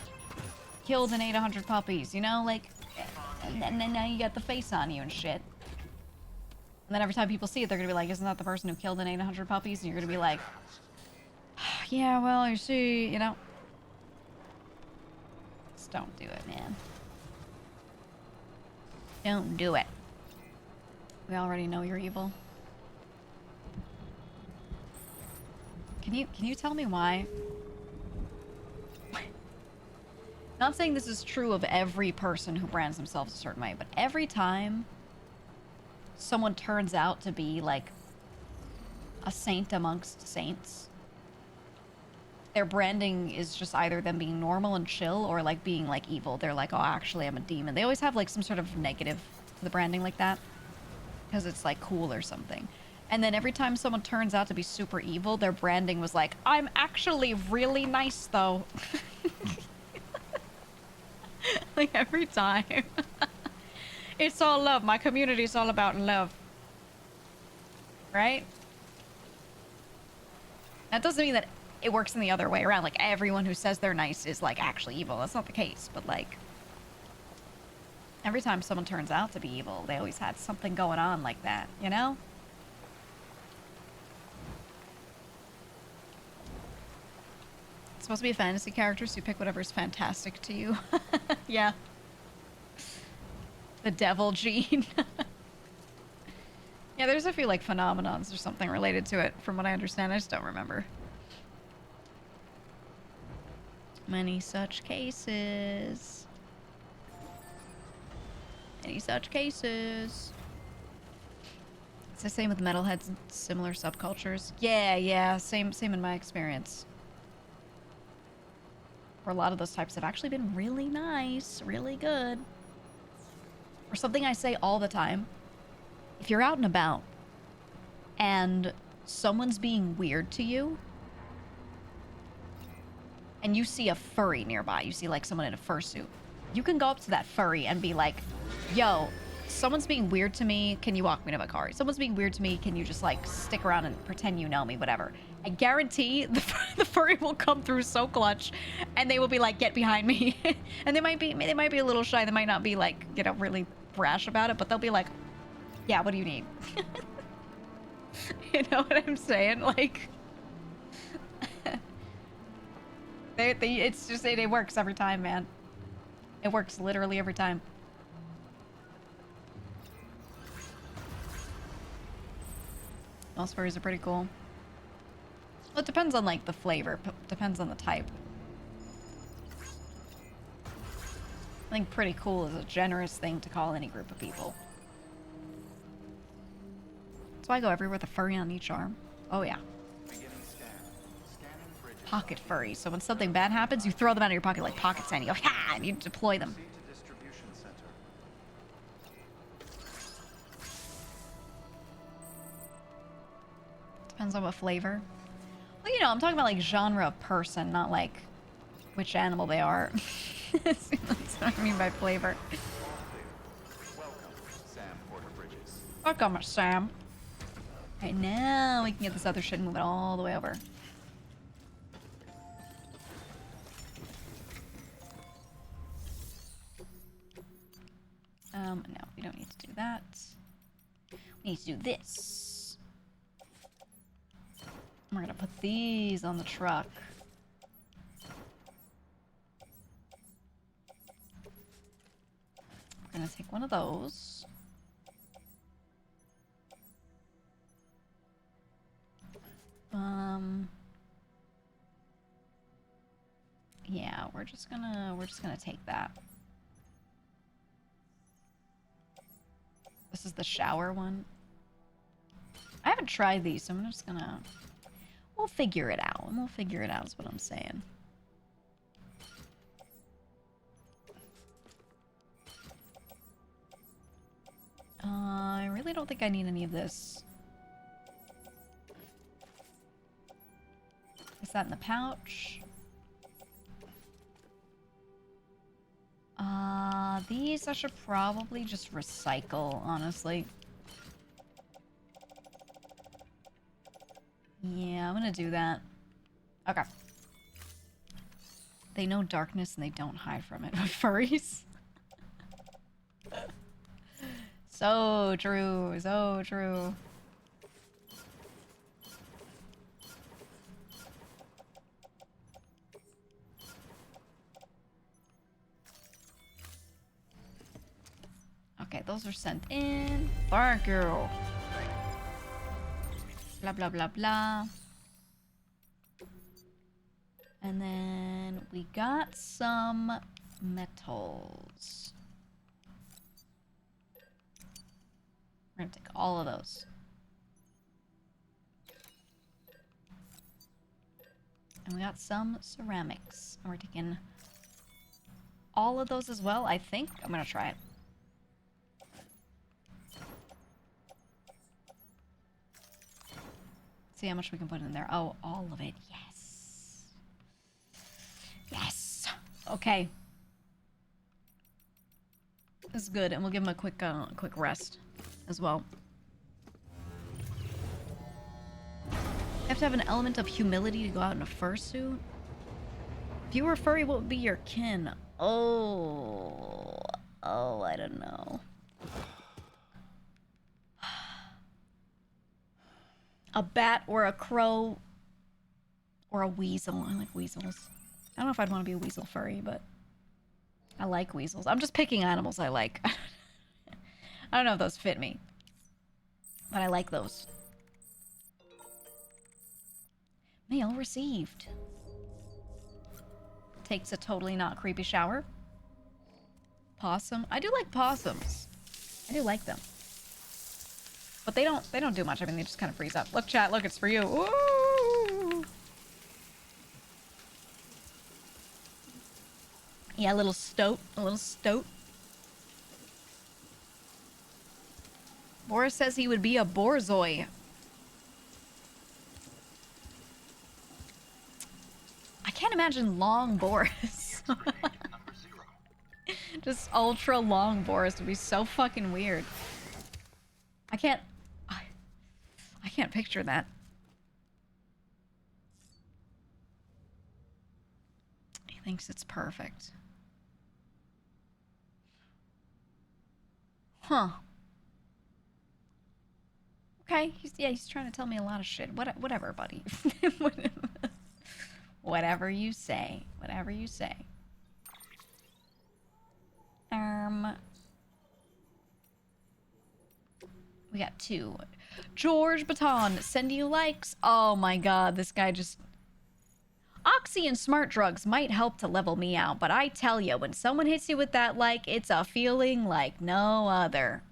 killed and ate 100 puppies, you know? Like, and then now you got the face on you and shit. And then every time people see it, they're gonna be like, isn't that the person who killed and ate 100 puppies? And you're gonna be like, yeah, well, you see, you know? Just don't do it, man. Don't do it. We already know you're evil. Can you tell me why? Not saying this is true of every person who brands themselves a certain way, but every time someone turns out to be like a saint amongst saints, their branding is just either them being normal and chill or like being like evil. They're like, oh, actually I'm a demon. They always have like some sort of negative to the branding like that because it's like cool or something. And then every time someone turns out to be super evil, their branding was like, I'm actually really nice though. Like every time. It's all love. My community is all about love. Right? That doesn't mean that it works in the other way around. Like everyone who says they're nice is like actually evil. That's not the case. But like every time someone turns out to be evil, they always had something going on like that, you know? It's supposed to be a fantasy character, so you pick whatever's fantastic to you. Yeah. The devil gene. Yeah, there's a few like phenomenons or something related to it, from what I understand. I just don't remember. Many such cases. Many such cases. It's the same with metalheads and similar subcultures. Yeah, same in my experience. Where a lot of those types have actually been really nice, really good. Or something I say all the time. If you're out and about and someone's being weird to you and you see a furry nearby, you see like someone in a fursuit, you can go up to that furry and be like, yo, someone's being weird to me, can you walk me to my car? Someone's being weird to me, can you just like stick around and pretend you know me, whatever. I guarantee the furry will come through so clutch and they will be like, get behind me. And they might be a little shy, they might not be like, you know, really brash about it, but they'll be like, yeah, what do you need? You know what I'm saying? Like, it's just, it works every time, man. It works literally every time. Most furries are pretty cool. Well, it depends on, like, the flavor. Depends on the type. I think pretty cool is a generous thing to call any group of people. So I go everywhere with a furry on each arm. Oh, yeah. Pocket furry. So when something bad happens, you throw them out of your pocket like pocket sand. You go, ha! And you deploy them. Depends on what flavor. Well, you know, I'm talking about like genre of person, not like which animal they are. That's what I mean by flavor. Welcome, Sam. Right now, we can get this other shit and move it all the way over. No, we don't need to do that. We need to do this. We're gonna put these on the truck. We're gonna take one of those. Yeah, we're just gonna take that. This is the shower one. I haven't tried these, so I'm just gonna... We'll figure it out. We'll figure it out is what I'm saying. I really don't think I need any of this. Is that in the pouch? These I should probably just recycle, honestly. Yeah, I'm gonna do that. Okay. They know darkness and they don't hide from it. Furries. So true, so true. Okay, those are sent in. Thank you. Blah, blah, blah, blah. And then we got some metals. We're gonna take all of those. And we got some ceramics. And we're taking all of those as well, I think. I'm gonna try it. See how much we can put in there. Oh, all of it. Yes. Yes. Okay. This is good, and we'll give him a quick rest as well. You have to have an element of humility to go out in a fursuit. If you were a furry, what would be your kin? Oh, I don't know. A bat or a crow or a weasel. I like weasels. I don't know if I'd want to be a weasel furry, but I like weasels. I'm just picking animals I like. I don't know if those fit me, but I like those. Mail received. Takes a totally not creepy shower. Possum. I do like possums. I do like them. But they don't do much. I mean, they just kind of freeze up. Look, chat, look, it's for you. Ooh. Yeah, a little stoat. A little stoat. Boris says he would be a borzoi. I can't imagine long Boris. Just ultra long Boris would be so fucking weird. I can't picture that. He thinks it's perfect. Huh. Okay, he's trying to tell me a lot of shit. Whatever, buddy. Whatever you say. Whatever you say. We got 2. George Baton, sending you likes. Oh my god, this guy just... Oxy and smart drugs might help to level me out, but I tell you, when someone hits you with that like, it's a feeling like no other.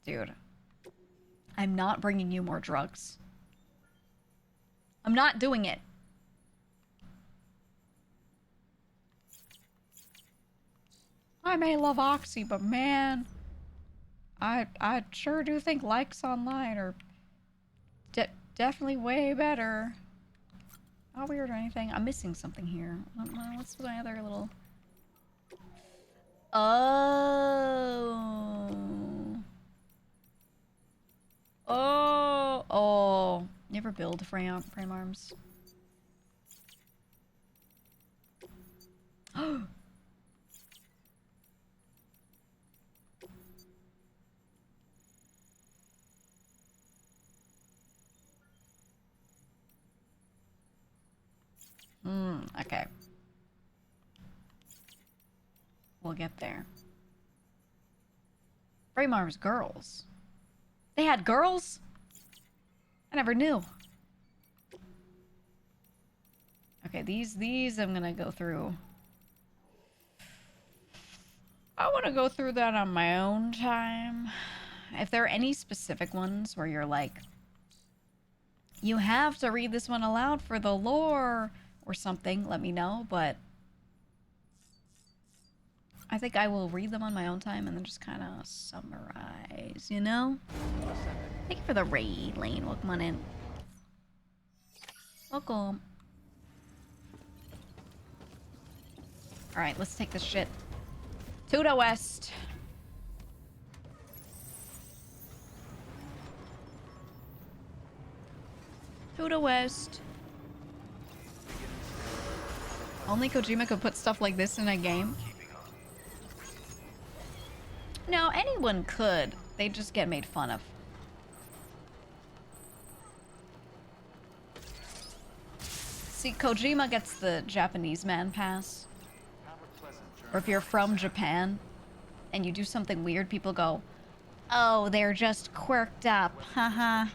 Dude. I'm not bringing you more drugs. I'm not doing it. I may love Oxy, but man... I sure do think likes online are definitely way better. Not weird or anything. I'm missing something here. What's my other little... Oh. Oh. You ever build frame arms? Oh. Okay. We'll get there. Frame arms girls. They had girls? I never knew. Okay, these I'm gonna go through. I want to go through that on my own time. If there are any specific ones where you're like, you have to read this one aloud for the lore or something, let me know, but I think I will read them on my own time and then just kind of summarize, you know? Thank you for the raid, Lane. Welcome on in. Welcome. Alright, let's take this shit to the west. To the west. Only Kojima could put stuff like this in a game. No, anyone could. They just get made fun of. See, Kojima gets the Japanese man pass. Or if you're from Japan and you do something weird, people go, oh, they're just quirked up, haha.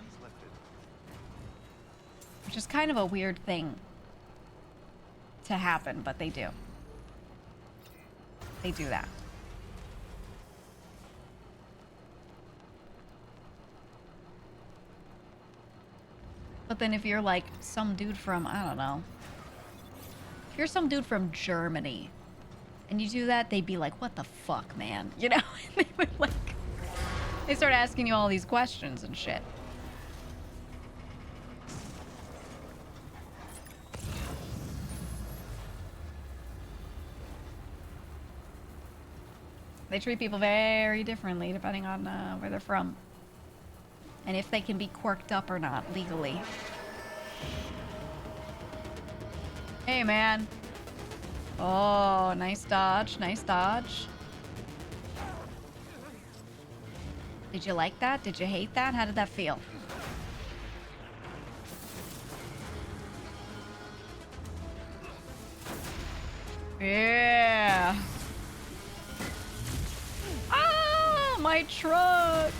Which is kind of a weird thing to happen, but they do. They do that. But then if you're like some dude from, I don't know. If you're some dude from Germany and you do that, they'd be like, what the fuck, man? You know? They would like... They start asking you all these questions and shit. They treat people very differently depending on where they're from. And if they can be quirked up or not, legally. Hey, man. Oh, nice dodge. Nice dodge. Did you like that? Did you hate that? How did that feel? Yeah. Ah, my truck.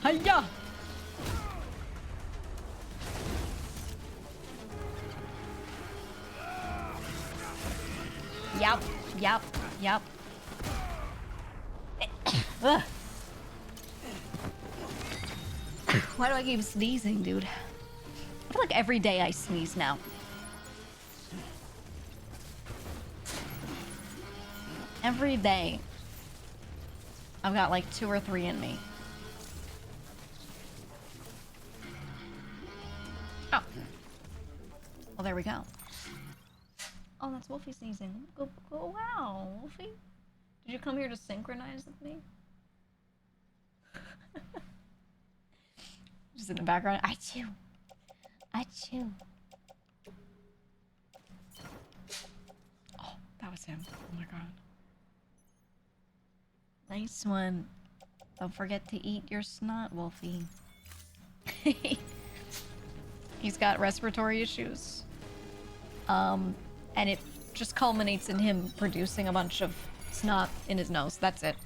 Hiya! Yup, yup, yup. Ugh. Why do I keep sneezing, dude? I feel like every day I sneeze now. Every day. I've got like 2 or 3 in me. Oh. Well, there we go. Oh, that's Wolfie sneezing. Go, wow, Wolfie. Did you come here to synchronize with me? Just in the background. Achoo. Achoo. Oh, that was him. Oh my god. Nice one. Don't forget to eat your snot, Wolfie. He's got respiratory issues. And it just culminates in him producing a bunch of snot in his nose. That's it.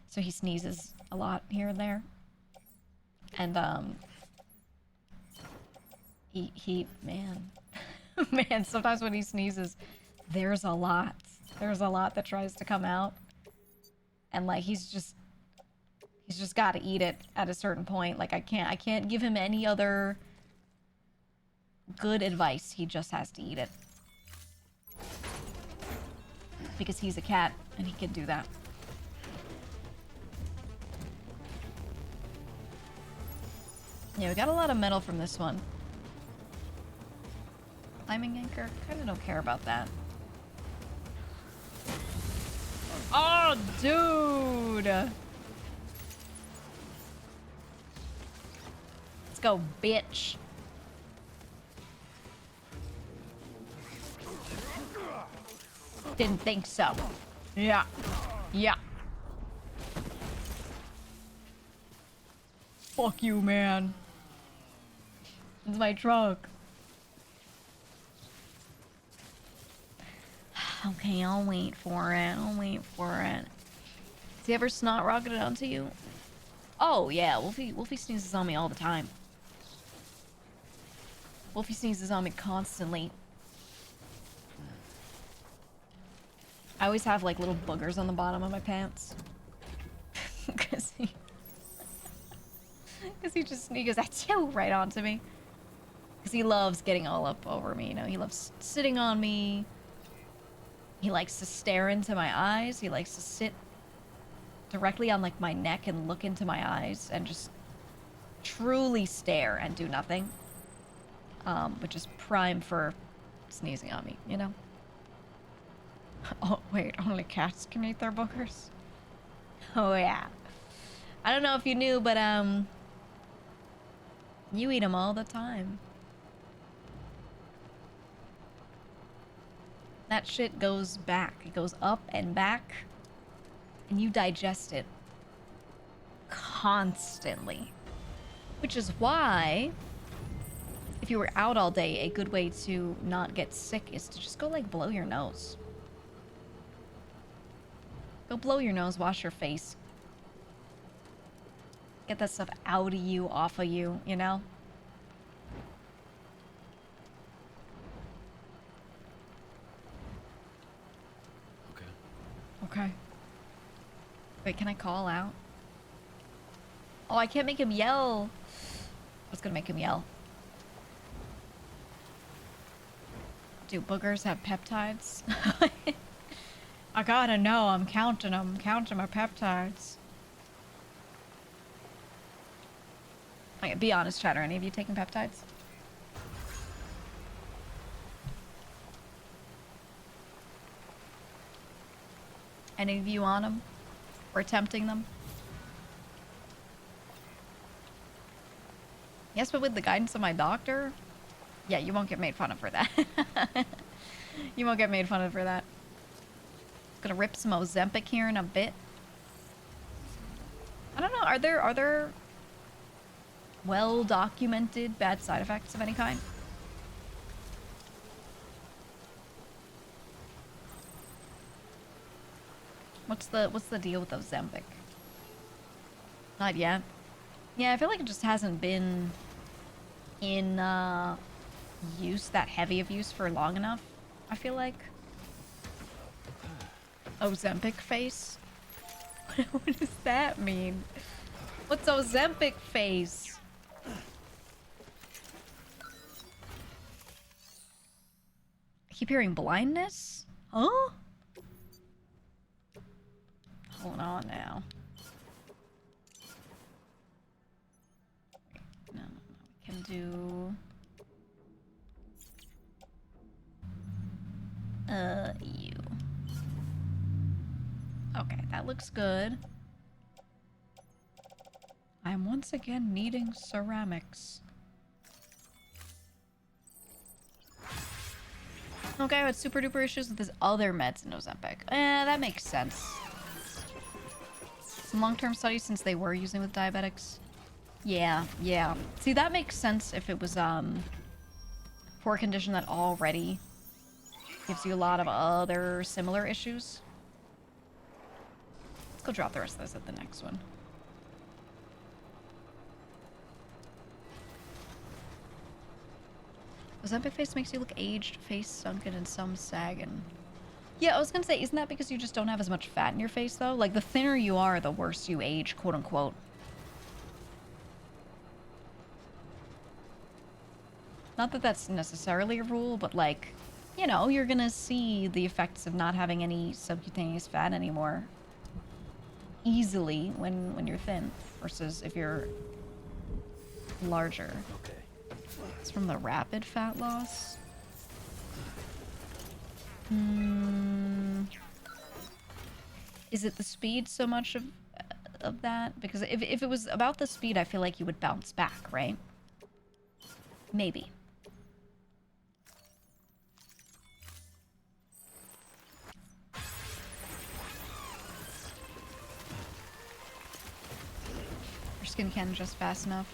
So he sneezes a lot here and there. And, man. Man, sometimes when he sneezes, there's a lot. There's a lot that tries to come out. And, like, he's just got to eat it at a certain point. Like, I can't give him any other good advice. He just has to eat it. Because he's a cat, and he can do that. Yeah, we got a lot of metal from this one. Climbing anchor? Kinda don't care about that. Oh, dude! Let's go, bitch. Didn't think so. Yeah. Yeah. Fuck you, man. It's my truck. Okay, I'll wait for it. I'll wait for it. Has he ever snot rocketed onto you? Oh, yeah. Wolfie sneezes on me all the time. Wolfie sneezes on me constantly. I always have, like, little boogers on the bottom of my pants. Because he just goes, achoo, right onto me. Because he loves getting all up over me, you know? He loves sitting on me. He likes to stare into my eyes. He likes to sit directly on, like, my neck and look into my eyes and just truly stare and do nothing. which is prime for sneezing on me, you know? Oh, wait, only cats can eat their boogers? Oh, yeah. I don't know if you knew, but, you eat them all the time. That shit goes back. It goes up and back, and you digest it constantly. Which is why, if you were out all day, a good way to not get sick is to just go, like, blow your nose. Go blow your nose, wash your face. Get that stuff out of you, off of you, you know? Okay. Wait, can I call out? Oh, I can't make him yell. I was gonna make him yell. Do boogers have peptides? I gotta know. I'm counting them. Counting my peptides. Okay, be honest, chat. Are any of you taking peptides? Any of you on them? Or attempting them? Yes, but with the guidance of my doctor? Yeah, you won't get made fun of for that. You won't get made fun of for that. Gonna rip some Ozempic here in a bit. I don't know, are there well-documented bad side effects of any kind? What's the deal with Ozempic? Not yet. Yeah, I feel like it just hasn't been in use, that heavy of use, for long enough. I feel like. Ozempic face? What does that mean? What's Ozempic face? I keep hearing blindness? Huh? Hold on now. No, we can do... you. Okay, that looks good. I am once again needing ceramics. Okay, I had super duper issues with his other meds in Ozempic. That makes sense. Some long-term studies since they were using with diabetics. Yeah. See, that makes sense if it was, for a condition that already gives you a lot of other similar issues. Let's go drop the rest of this at the next one. Ozempic face makes you look aged, face sunken, and some sagging. Yeah, I was gonna say, isn't that because you just don't have as much fat in your face, though? Like, the thinner you are, the worse you age, quote-unquote. Not that that's necessarily a rule, but, like, you know, you're gonna see the effects of not having any subcutaneous fat anymore easily when you're thin, versus if you're larger.
Okay.
It's from the rapid fat loss. Is it the speed so much of that? Because if it was about the speed, I feel like you would bounce back, right? Maybe. Your skin can adjust fast enough.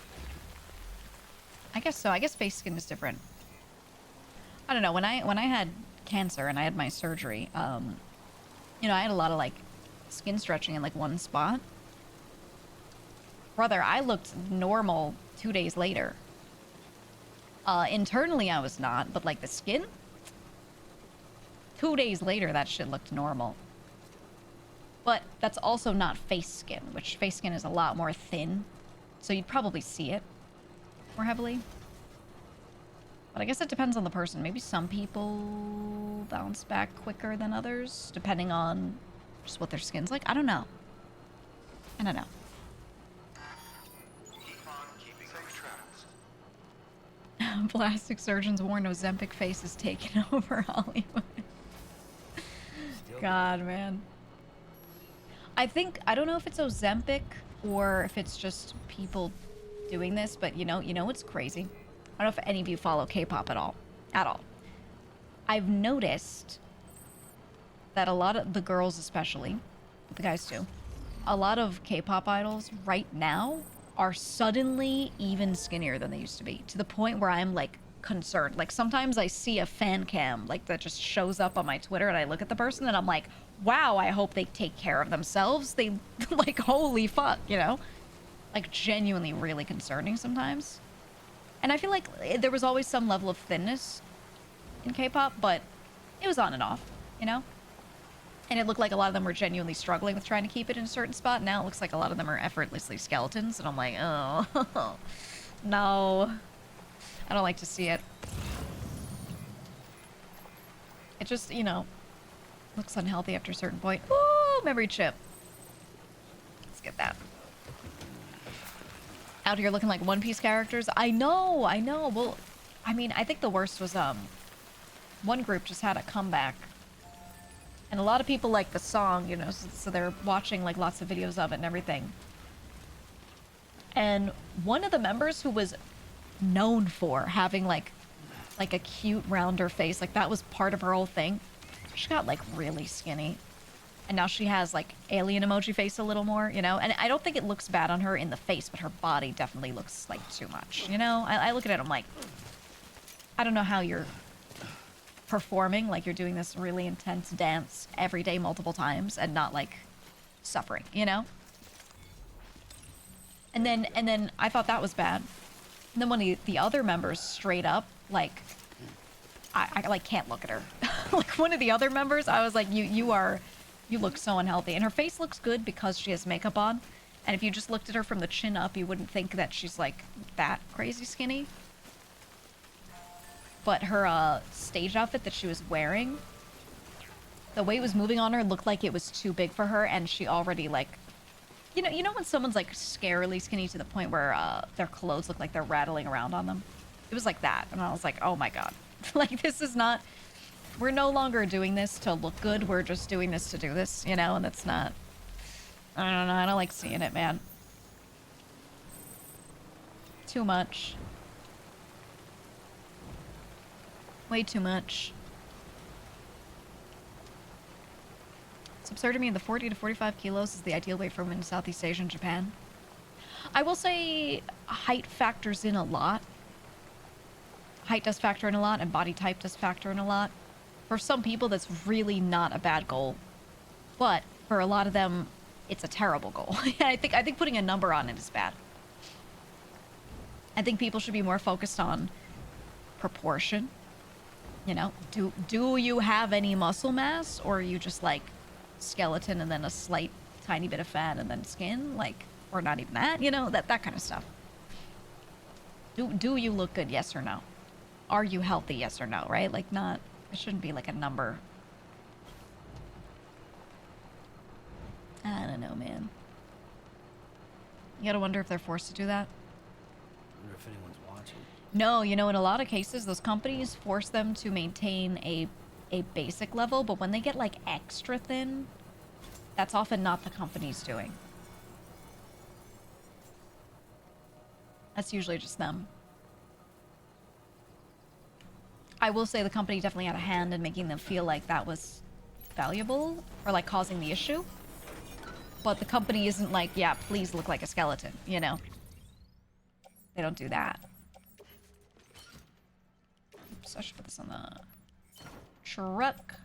I guess so. I guess face skin is different. I don't know. When I had cancer and I had my surgery, you know, I had a lot of, like, skin stretching in, like, one spot. Brother, I looked normal 2 days later. Internally I was not, but, like, the skin? 2 days later, that shit looked normal. But that's also not face skin, which face skin is a lot more thin. So you'd probably see it more heavily. But I guess it depends on the person. Maybe some people bounce back quicker than others, depending on just what their skin's like. I don't know. I don't know.
Keep on keeping safe
Plastic surgeons warn Ozempic face is taking over Hollywood. God, man. I don't know if it's Ozempic or if it's just people doing this, but you know what's crazy? I don't know if any of you follow K-pop at all. At all. I've noticed that a lot of the girls especially, but the guys too, a lot of K-pop idols right now are suddenly even skinnier than they used to be, to the point where I'm like concerned. Like sometimes I see a fan cam like that just shows up on my Twitter and I look at the person and I'm like, wow, I hope they take care of themselves. They like, holy fuck, you know? Like genuinely really concerning sometimes. And I feel like there was always some level of thinness in K-pop, but it was on and off, you know? And it looked like a lot of them were genuinely struggling with trying to keep it in a certain spot. Now it looks like a lot of them are effortlessly skeletons. And I'm like, oh, no. I don't like to see it. It just, you know, looks unhealthy after a certain point. Ooh, memory chip. Let's get that. Out here looking like One Piece characters. I know. Well, I mean, I think the worst was, one group just had a comeback. And a lot of people like the song, you know, so they're watching like lots of videos of it and everything. And one of the members who was known for having like a cute rounder face, like that was part of her whole thing, she got like really skinny. And now she has like alien emoji face a little more, you know? And I don't think it looks bad on her in the face, but her body definitely looks like too much, you know? I look at it, I'm like, I don't know how you're performing, like you're doing this really intense dance every day multiple times and not like suffering, you know? And then I thought that was bad. And then one of the other members straight up, like, I like can't look at her. Like one of the other members, I was like, you look so unhealthy. And her face looks good because she has makeup on. And if you just looked at her from the chin up, you wouldn't think that she's like that crazy skinny. But her stage outfit that she was wearing, the way it was moving on her looked like it was too big for her, and she already like, you know when someone's like scarily skinny to the point where their clothes look like they're rattling around on them? It was like that, and I was like, oh my god. Like this is not, we're no longer doing this to look good, we're just doing this to do this, you know, and that's not, I don't know, I don't like seeing it, man. Too much. Way too much. It's absurd to me the 40 to 45 kilos is the ideal weight for women in Southeast Asia and Japan. I will say height factors in a lot. Height does factor in a lot, and body type does factor in a lot. For some people, that's really not a bad goal. But for a lot of them, it's a terrible goal. I think putting a number on it is bad. I think people should be more focused on proportion. You know, do you have any muscle mass, or are you just like skeleton and then a slight tiny bit of fat and then skin, like, or not even that, you know, that kind of stuff. Do you look good, yes or no? Are you healthy, yes or no, right? Like not, it shouldn't be like a number. I don't know, man. You gotta wonder if they're forced to do that.
I wonder if anyone's watching.
No, you know, in a lot of cases, those companies force them to maintain a basic level, but when they get, like, extra thin, that's often not the company's doing. That's usually just them. I will say the company definitely had a hand in making them feel like that was valuable, or, like, causing the issue. But the company isn't like, yeah, please look like a skeleton, you know? They don't do that. Oops, I should put this on the truck.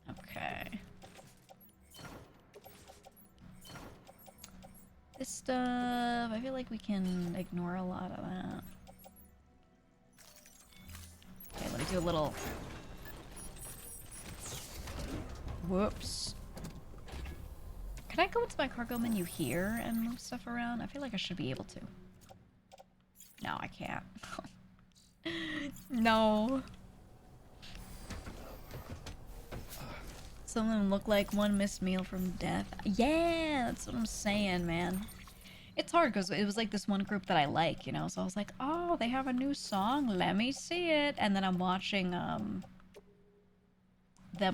Okay. This stuff, I feel like we can ignore a lot of that. Okay, let me do a little... Whoops. Can I go into my cargo menu here and move stuff around? I feel like I should be able to. No, I can't. No. Some of them look like one missed meal from death. Yeah, that's what I'm saying, man. It's hard because it was like this one group that I like, you know. So I was like, oh, they have a new song. Let me see it. And then I'm watching them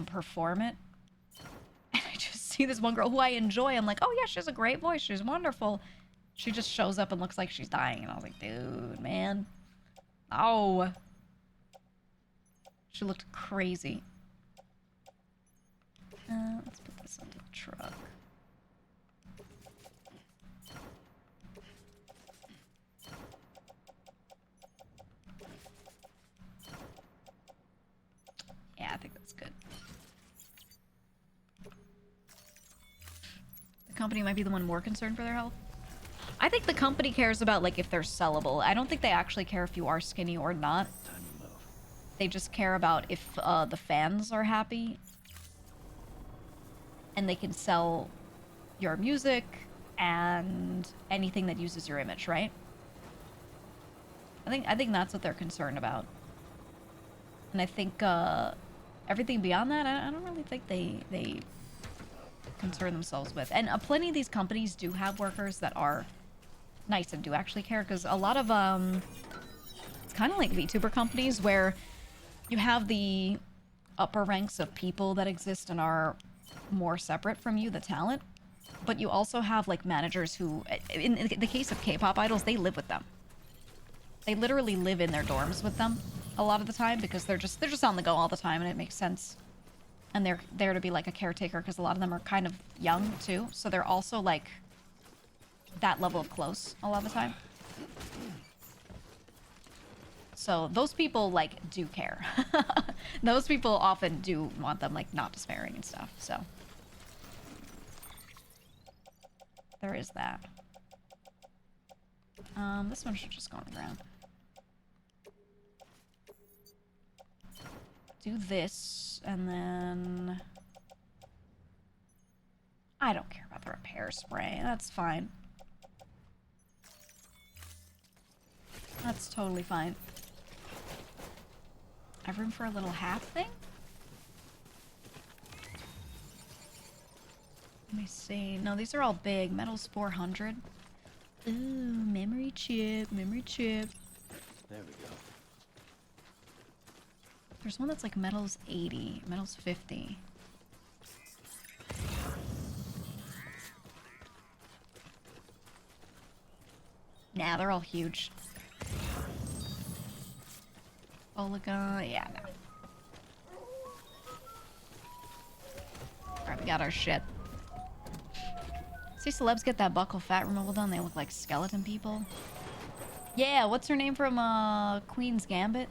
perform it. And I just see this one girl who I enjoy. I'm like, oh yeah, she has a great voice. She's wonderful. She just shows up and looks like she's dying. And I was like, dude, man. Oh. She looked crazy. Let's put this into the truck. Yeah, I think that's good. The company might be the one more concerned for their health. I think the company cares about, like, if they're sellable. I don't think they actually care if you are skinny or not.
Time to move.
They just care about if the fans are happy. And they can sell your music and anything that uses your image, right? I think that's what they're concerned about. And I think everything beyond that, I don't really think they concern themselves with. And plenty of these companies do have workers that are nice and do actually care, because a lot of it's kind of like VTuber companies where you have the upper ranks of people that exist and are more separate from you, the talent, but you also have like managers who, in the case of K-pop idols, they live with them. They literally live in their dorms with them a lot of the time because they're just on the go all the time, and it makes sense. And they're there to be like a caretaker because a lot of them are kind of young too, so they're also like that level of close a lot of the time. So those people like do care. Those people often do want them like not despairing and stuff. So there is that. This one should just go on the ground. Do this, and then I don't care about the repair spray. That's fine. That's totally fine. I have room for a little half thing? Let me see. No, these are all big. Metal's 400. Ooh, memory chip, memory chip.
There we go.
There's one that's like metal's 80, metal's 50. Nah, they're all huge. Oliga, yeah, no. Alright, we got our shit. See celebs get that buccal fat removal done, they look like skeleton people. Yeah, what's her name from Queen's Gambit?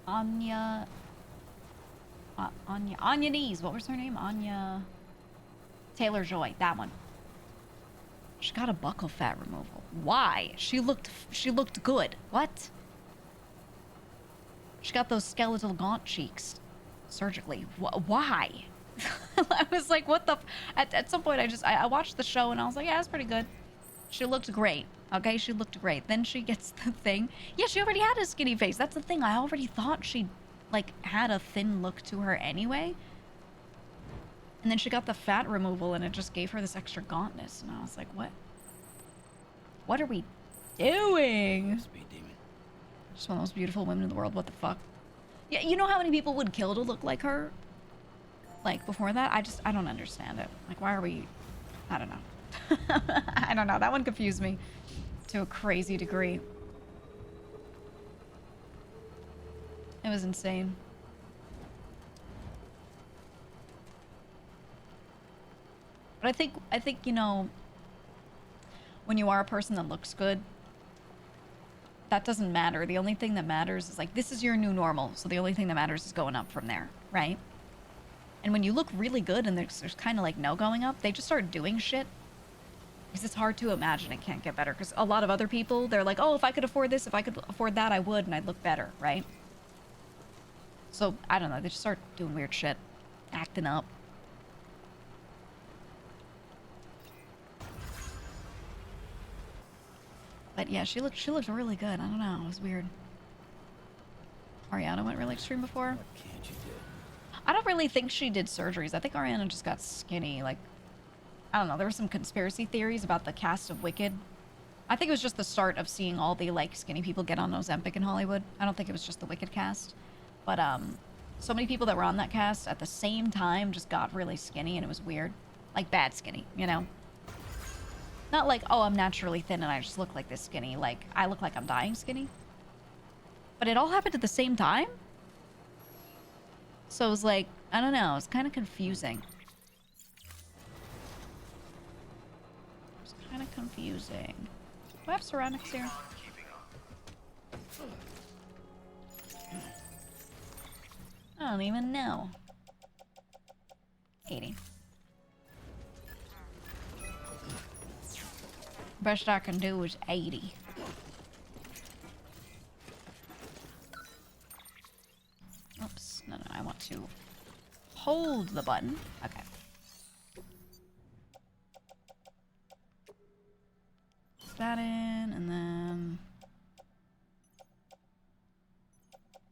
Anya Knees. What was her name? Anya Taylor-Joy. That one. She got a buccal fat removal. Why? She looked good. What? She got those skeletal gaunt cheeks surgically. Why? I was like, what the? At some point, I watched the show and I was like, yeah, that's pretty good. She looked great. Okay, she looked great. Then she gets the thing. Yeah, she already had a skinny face. That's the thing. I already thought she, like, had a thin look to her anyway. And then she got the fat removal and it just gave her this extra gauntness. And I was like, what? What are we doing?
Speed demon.
Just one of the most beautiful women in the world. What the fuck? Yeah, you know how many people would kill to look like her? Like, before that? I don't understand it. Like, why are we... I don't know. I don't know. That one confused me to a crazy degree. It was insane. But I think, you know, when you are a person that looks good, that doesn't matter. The only thing that matters is, like, this is your new normal. So the only thing that matters is going up from there, right? And when you look really good and there's kind of, like, no going up, they just start doing shit. Because it's hard to imagine it can't get better. Because a lot of other people, they're like, oh, if I could afford this, if I could afford that, I would, and I'd look better, right? So, I don't know. They just start doing weird shit. Acting up. But yeah, she looked really good. I don't know. It was weird. Ariana went really extreme before.
What can't you do?
I don't really think she did surgeries. I think Ariana just got skinny. Like, I don't know, there were some conspiracy theories about the cast of Wicked. I think it was just the start of seeing all the, like, skinny people get on Ozempic in Hollywood. I don't think it was just the Wicked cast. But, so many people that were on that cast at the same time just got really skinny, and it was weird. Like, bad skinny, you know? Not like, oh, I'm naturally thin and I just look like this skinny. Like, I look like I'm dying skinny. But it all happened at the same time? So it was like, I don't know, it's kind of confusing. It's kind of confusing. Do I have ceramics here? I don't even know. 80. Best I can do is 80. Oops. No, I want to hold the button. Okay. Put that in, and then...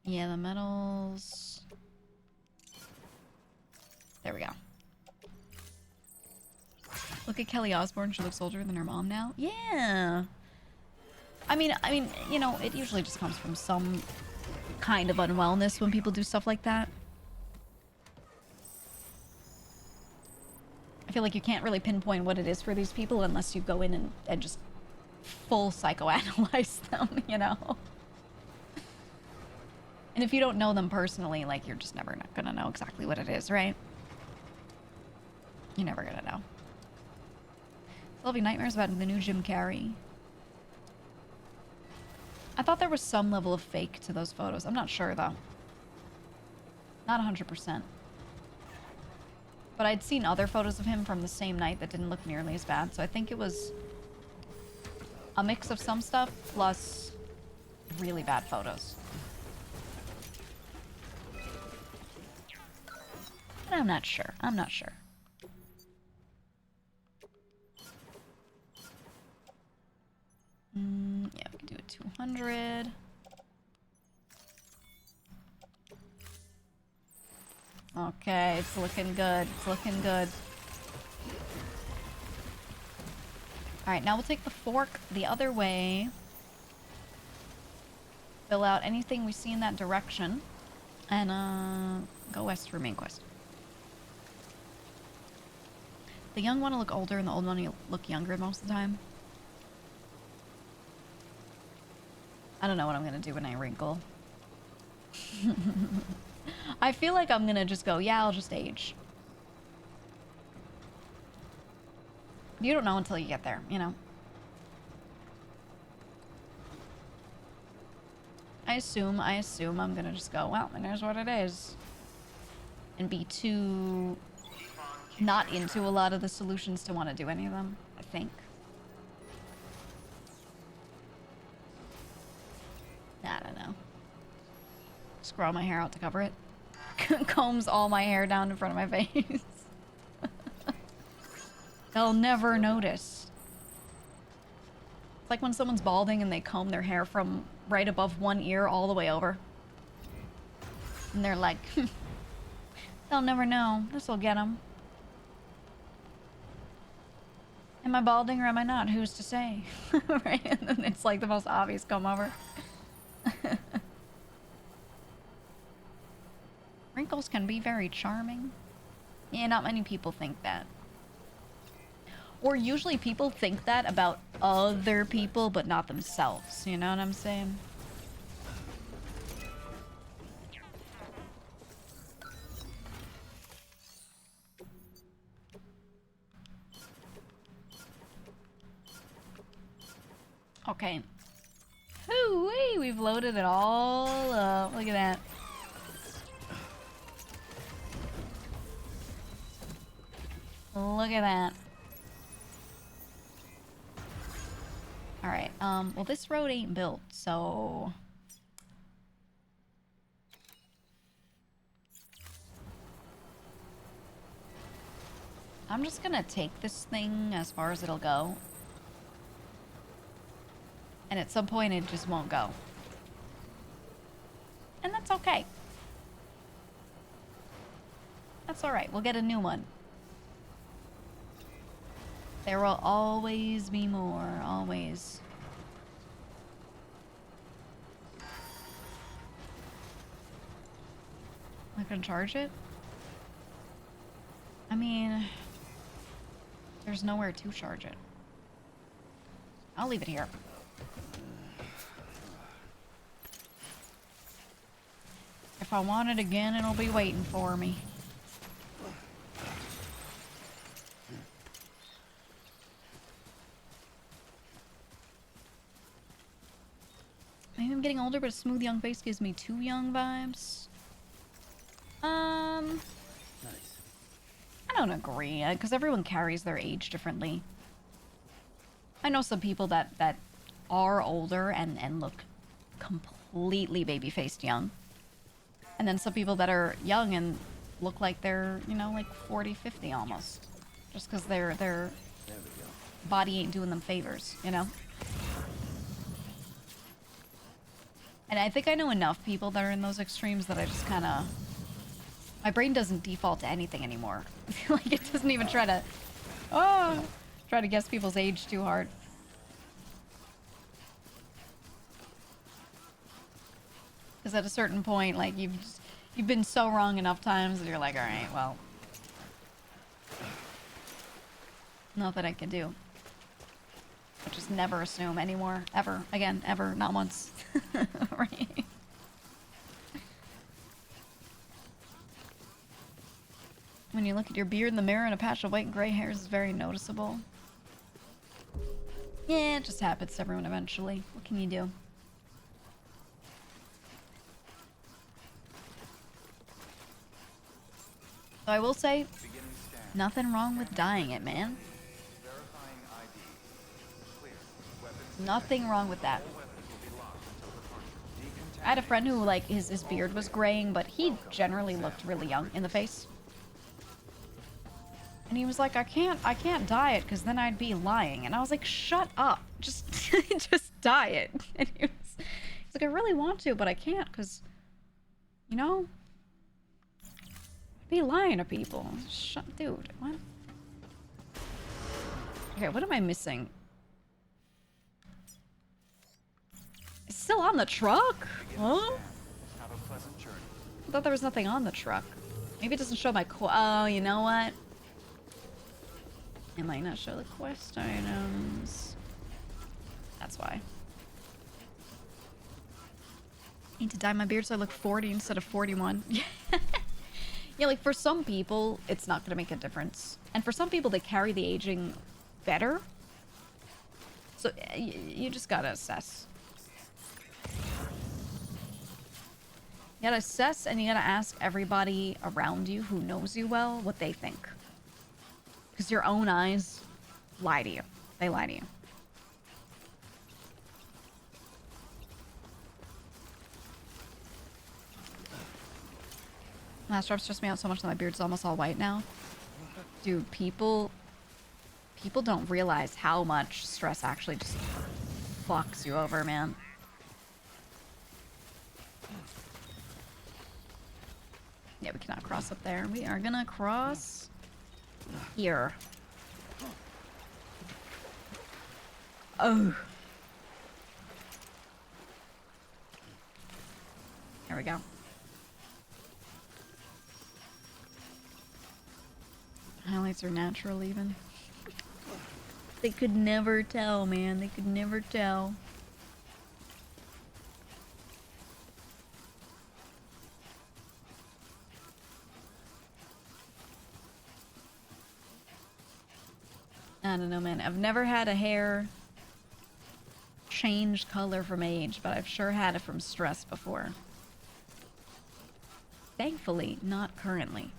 yeah, the metals... there we go. Look at Kelly Osbourne. She looks older than her mom now. Yeah. I mean, you know, it usually just comes from some kind of unwellness when people do stuff like that. I feel like you can't really pinpoint what it is for these people unless you go in and just full psychoanalyze them, you know? And if you don't know them personally, like, you're just never gonna know exactly what it is, right? You're never gonna know. Still having nightmares about the new Jim Carrey. I thought there was some level of fake to those photos. I'm not sure, though. Not 100%. But I'd seen other photos of him from the same night that didn't look nearly as bad, so I think it was a mix of some stuff plus really bad photos. But I'm not sure. I'm not sure. Yeah, we can do it 200. Okay, it's looking good. It's looking good. Alright, now we'll take the fork the other way. Fill out anything we see in that direction. And, go west for main quest. The young want to look older and the old one look younger most of the time. I don't know what I'm gonna do when I wrinkle. I feel like I'm gonna just go, yeah, I'll just age. You don't know until you get there, you know? I assume I'm gonna just go, well, and there's what it is. And be too not into a lot of the solutions to want to do any of them, I think. I don't know. Just grow my hair out to cover it. Combs all my hair down in front of my face. They'll never notice. It's like when someone's balding and they comb their hair from right above one ear all the way over. And they're like, they'll never know. This'll get them. Am I balding or am I not? Who's to say? Right? And then it's like the most obvious comb over. Wrinkles can be very charming. Yeah, not many people think that. Or usually people think that about other people, but not themselves. You know what I'm saying? Okay. Hoo-wee! We've loaded it all up. Look at that. Look at that. Alright, well this road ain't built, so... I'm just gonna take this thing as far as it'll go. And at some point it just won't go. And that's okay. That's alright, we'll get a new one. There will always be more. Always. I can charge it? I mean, there's nowhere to charge it. I'll leave it here. If I want it again, it'll be waiting for me. Maybe I'm getting older, but a smooth young face gives me too young vibes.
Nice.
I don't agree, because everyone carries their age differently. I know some people that are older and look completely baby-faced young. And then some people that are young and look like they're, you know, like 40, 50 almost. Just because their
There we go.
body ain't doing them favors, you know? And I think I know enough people that are in those extremes that I just kind of... My brain doesn't default to anything anymore. Like, it doesn't even try to... Oh! Try to guess people's age too hard. Because at a certain point, like, you've been so wrong enough times that you're like, alright, well... Nothing I can do. I just never assume anymore. Ever. Again, ever. Not once. Right? When you look at your beard in the mirror and a patch of white and gray hairs is very noticeable. Yeah, it just happens to everyone eventually. What can you do? So I will say, nothing wrong with dyeing it, man.
Verifying ID. Clear. Weapons.
Nothing wrong with that.
Weapons will be locked until departure.
I had a friend who, like, his beard was graying, but he generally looked really young in the face. And he was like, I can't dye it because then I'd be lying. And I was like, shut up. Just, just dye it. And he's like, I really want to, but I can't because, you know, I'd be lying to people. Shut, dude, what? Okay, what am I missing? It's still on the truck? Huh?
Have a pleasant journey.
I thought there was nothing on the truck. Maybe it doesn't show my oh, you know what? It might not show the quest items. That's why. I need to dye my beard so I look 40 instead of 41. Yeah, like for some people, it's not gonna make a difference. And for some people, they carry the aging better. So you just gotta assess. You gotta assess and you gotta ask everybody around you who knows you well what they think. Because your own eyes lie to you. They lie to you. Last drop stressed me out so much that my beard's almost all white now. Dude, people don't realize how much stress actually just fucks you over, man. Yeah, we cannot cross up there. We are gonna cross here. Oh. There we go. Highlights are natural even. They could never tell, man. They could never tell. I don't know, man. I've never had a hair change color from age, but I've sure had it from stress before. Thankfully, not currently.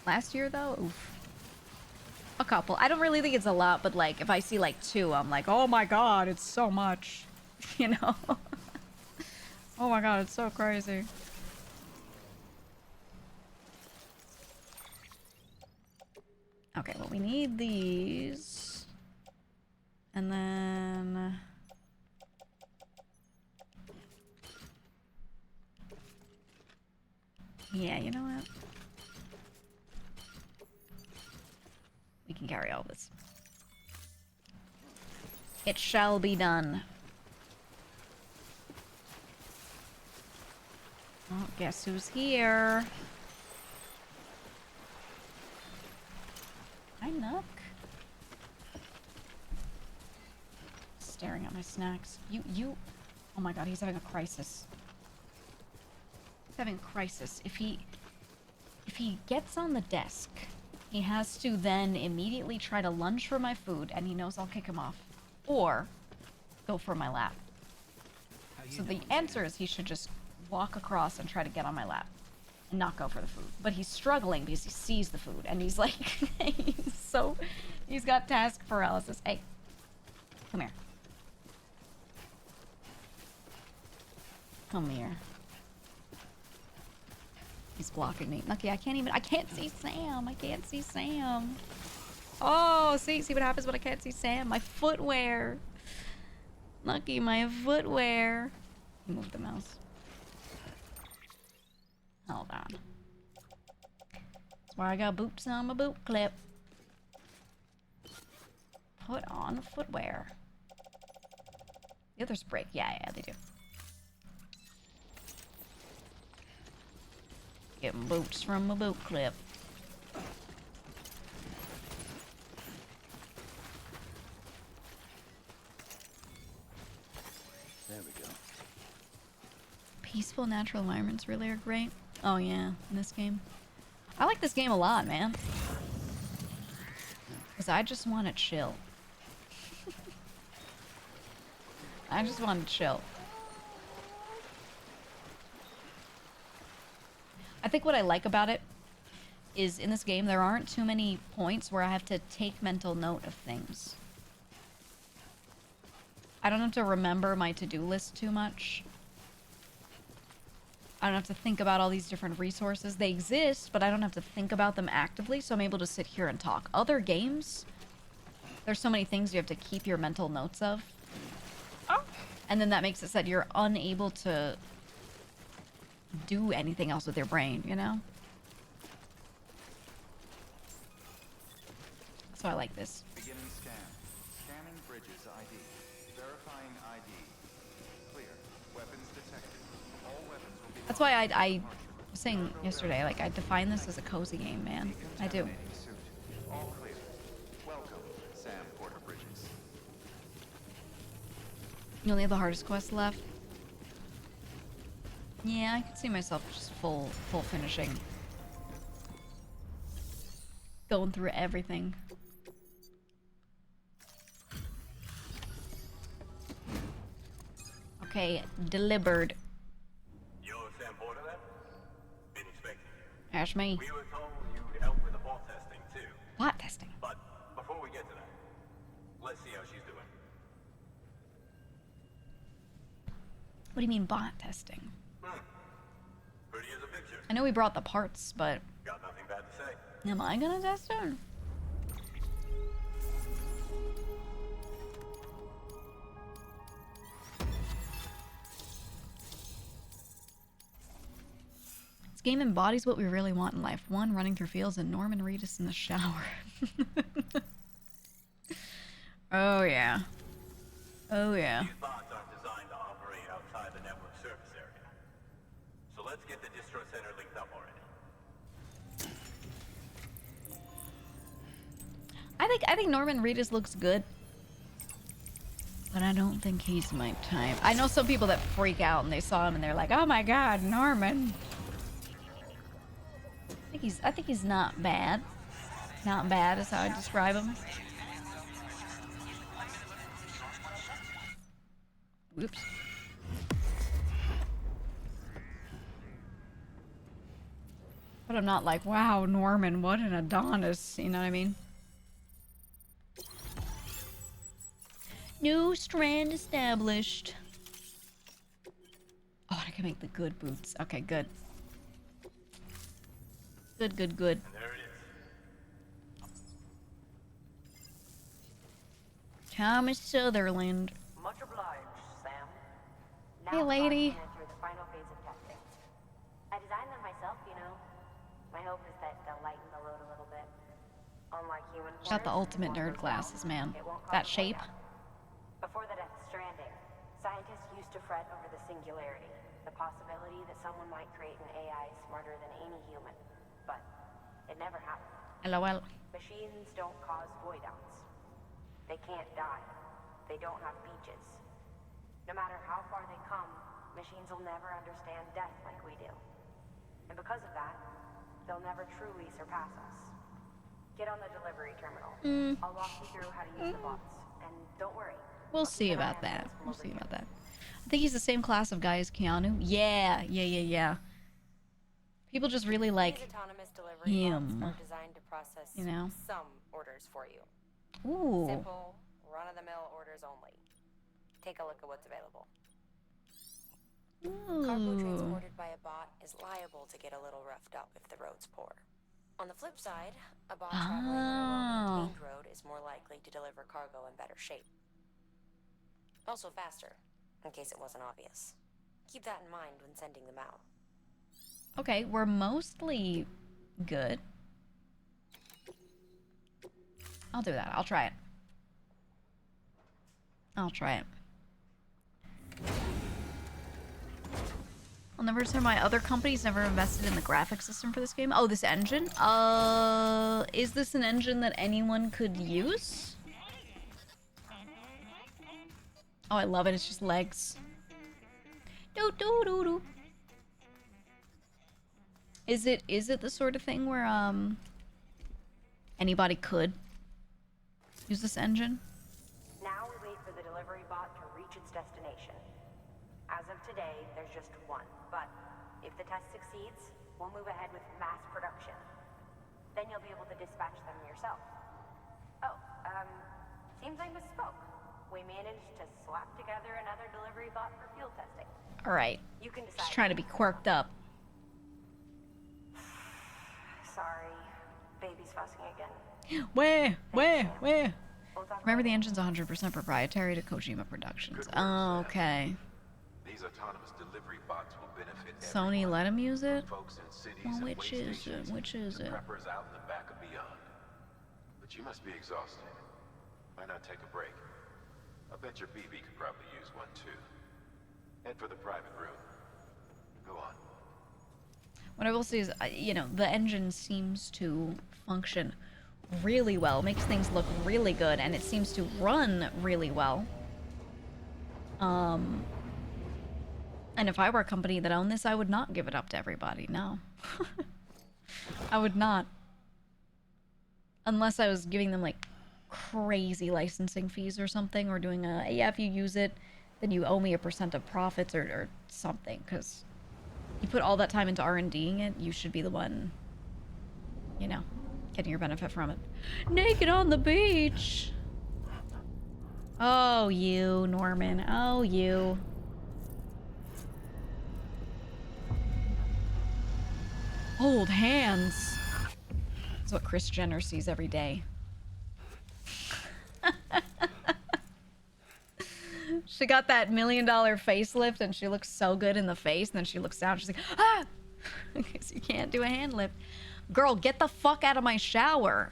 Last year, though, oof. A couple. I don't really think it's a lot, but like, if I see like 2, I'm like, oh my god, it's so much. You know? Oh my god, it's so crazy. Okay, well, we need these. And then... Yeah, you know what? We can carry all this. It shall be done. Oh, guess who's here? Hi, Nook. Staring at my snacks. You. Oh my god, he's having a crisis. He's having a crisis. If he gets on the desk, he has to then immediately try to lunge for my food, and he knows I'll kick him off. Or go for my lap. So the answer is he should just walk across and try to get on my lap and not go for the food. But he's struggling because he sees the food, and he's like, he's got task paralysis. Hey, come here. Come here. He's blocking me. Lucky, I can't see Sam. I can't see Sam. Oh, see what happens when I can't see Sam? My footwear. Lucky, my footwear. Move the mouse. Hold on. That's why I got boots on my boot clip. Put on footwear. The others break. Yeah, they do. Getting boots from my boot clip.
There we go.
Peaceful natural environments really are great. Oh yeah, in this game. I like this game a lot, man. Because I just want to chill. I just want to chill. I think what I like about it is in this game there aren't too many points where I have to take mental note of things. I don't have to remember my to-do list too much. I don't have to think about all these different resources. They exist, but I don't have to think about them actively, so I'm able to sit here and talk. Other games, there's so many things you have to keep your mental notes of. Oh. And then that makes it so that you're unable to do anything else with your brain, you know? So I like this.
Beginning scan. Scanning bridges ID. Verifying ID. Clear. Weapons detected. All weapons will be...
That's why I was saying yesterday, like, I define this as a cozy game, man. I do.
Suit. All clear. Welcome, Sam Porter Bridges.
You only have the hardest quest left? Yeah, I could see myself just full finishing. Going through everything. Okay, delivered.
You're Sam Porter then? Been expecting you.
Ash me.
We were told you'd help with the bot testing too.
Bot testing.
But before we get to that, let's see how she's doing.
What do you mean bot testing?
Pretty as a picture.
I know we brought the parts, but
Got nothing bad to say.
am I gonna test it? This game embodies what we really want in life. One running through fields and Norman Reedus in the shower. Oh yeah. Oh yeah.
These bots aren't designed to operate outside the network service area. So let's get the distro center linked up already.
I think Norman Reedus looks good. But I don't think he's my type. I know some people that freak out and they saw him and they're like, "Oh my god, Norman." I think he's not bad. Not bad is how I describe him. Whoops. But I'm not like, wow, Norman, what an Adonis. You know what I mean? New strand established. Oh, I can make the good boots. Okay, good. Good, good, good.
And there it is.
Thomas Sutherland.
Much obliged, Sam.
Hey, lady.
Now through the final phase of testing. I designed them myself, you know,
She's got the ultimate nerd glasses, man. That shape.
Before the death Stranding, scientists used to fret over the singularity, the possibility that someone might create an AI smarter than any human. But it never happened.
LOL.
Machines don't cause voidouts. They can't die. They don't have beaches. No matter how far they come, machines will never understand death like we do. And because of that, they'll never truly surpass us. Get on the delivery terminal. I'll walk you through how to use the bots. And don't worry.
We'll see about that. We'll see about that. I think he's the same class of guy as Keanu. Yeah. People just really like
These autonomous delivery
him.
bots are designed to process
You know?
some orders for you.
Ooh.
Simple, run-of-the-mill orders only. Take a look at what's available. Cargo
Ooh.
transported by a bot is liable to get a little roughed up if the road's poor. On the flip side, a bot traveling on a well-maintained road is more likely to deliver cargo in better shape. Also faster, in case it wasn't obvious. Keep that in mind when sending them out.
Okay, we're mostly good. I'll do that. I'll try it. I'll never say my other companies never invested in the graphics system for this game. Oh, this engine? Is this an engine that anyone could use? Oh, I love it. It's just legs. Do do do do. Is it the sort of thing where anybody could use this engine?
Now we wait for the delivery bot to reach its destination. As of today, there's just one, but if the test succeeds, we'll move ahead with mass production. Then you'll be able to dispatch them yourself. Oh, seems I misspoke. We managed to slap together another delivery bot for field testing.
All right.
You can decide.
Just trying to be quirked up.
Sorry, baby's fussing again.
Where?
We'll talk
Remember, the
later.
engine's 100% proprietary to Kojima Productions.
Good work,
Oh,
Sam.
okay.
These autonomous delivery bots will benefit
Sony
everyone,
let him use it?
from folks in cities
Well,
and
which
way
is it?
stations
Which is
to
it?
preppers out in the back and beyond. But you must be exhausted. Why not take a break? I bet your BB could probably use one too. Head for the private room. Go on.
What I will say is, you know, the engine seems to function really well. Makes things look really good, and it seems to run really well. And if I were a company that owned this, I would not give it up to everybody. No. I would not. Unless I was giving them, like, crazy licensing fees or something, or doing a, yeah, if you use it, then you owe me a % of profits or something, because you put all that time into R&Ding it, you should be the one, you know, getting your benefit from it. Naked on the beach! Oh, you, Norman. Oh, you. Hold hands. That's what Kris Jenner sees every day. She got that $1 million facelift and she looks so good in the face, and then she looks down, she's like, ah! Because you can't do a hand lift. Girl, get the fuck out of my shower.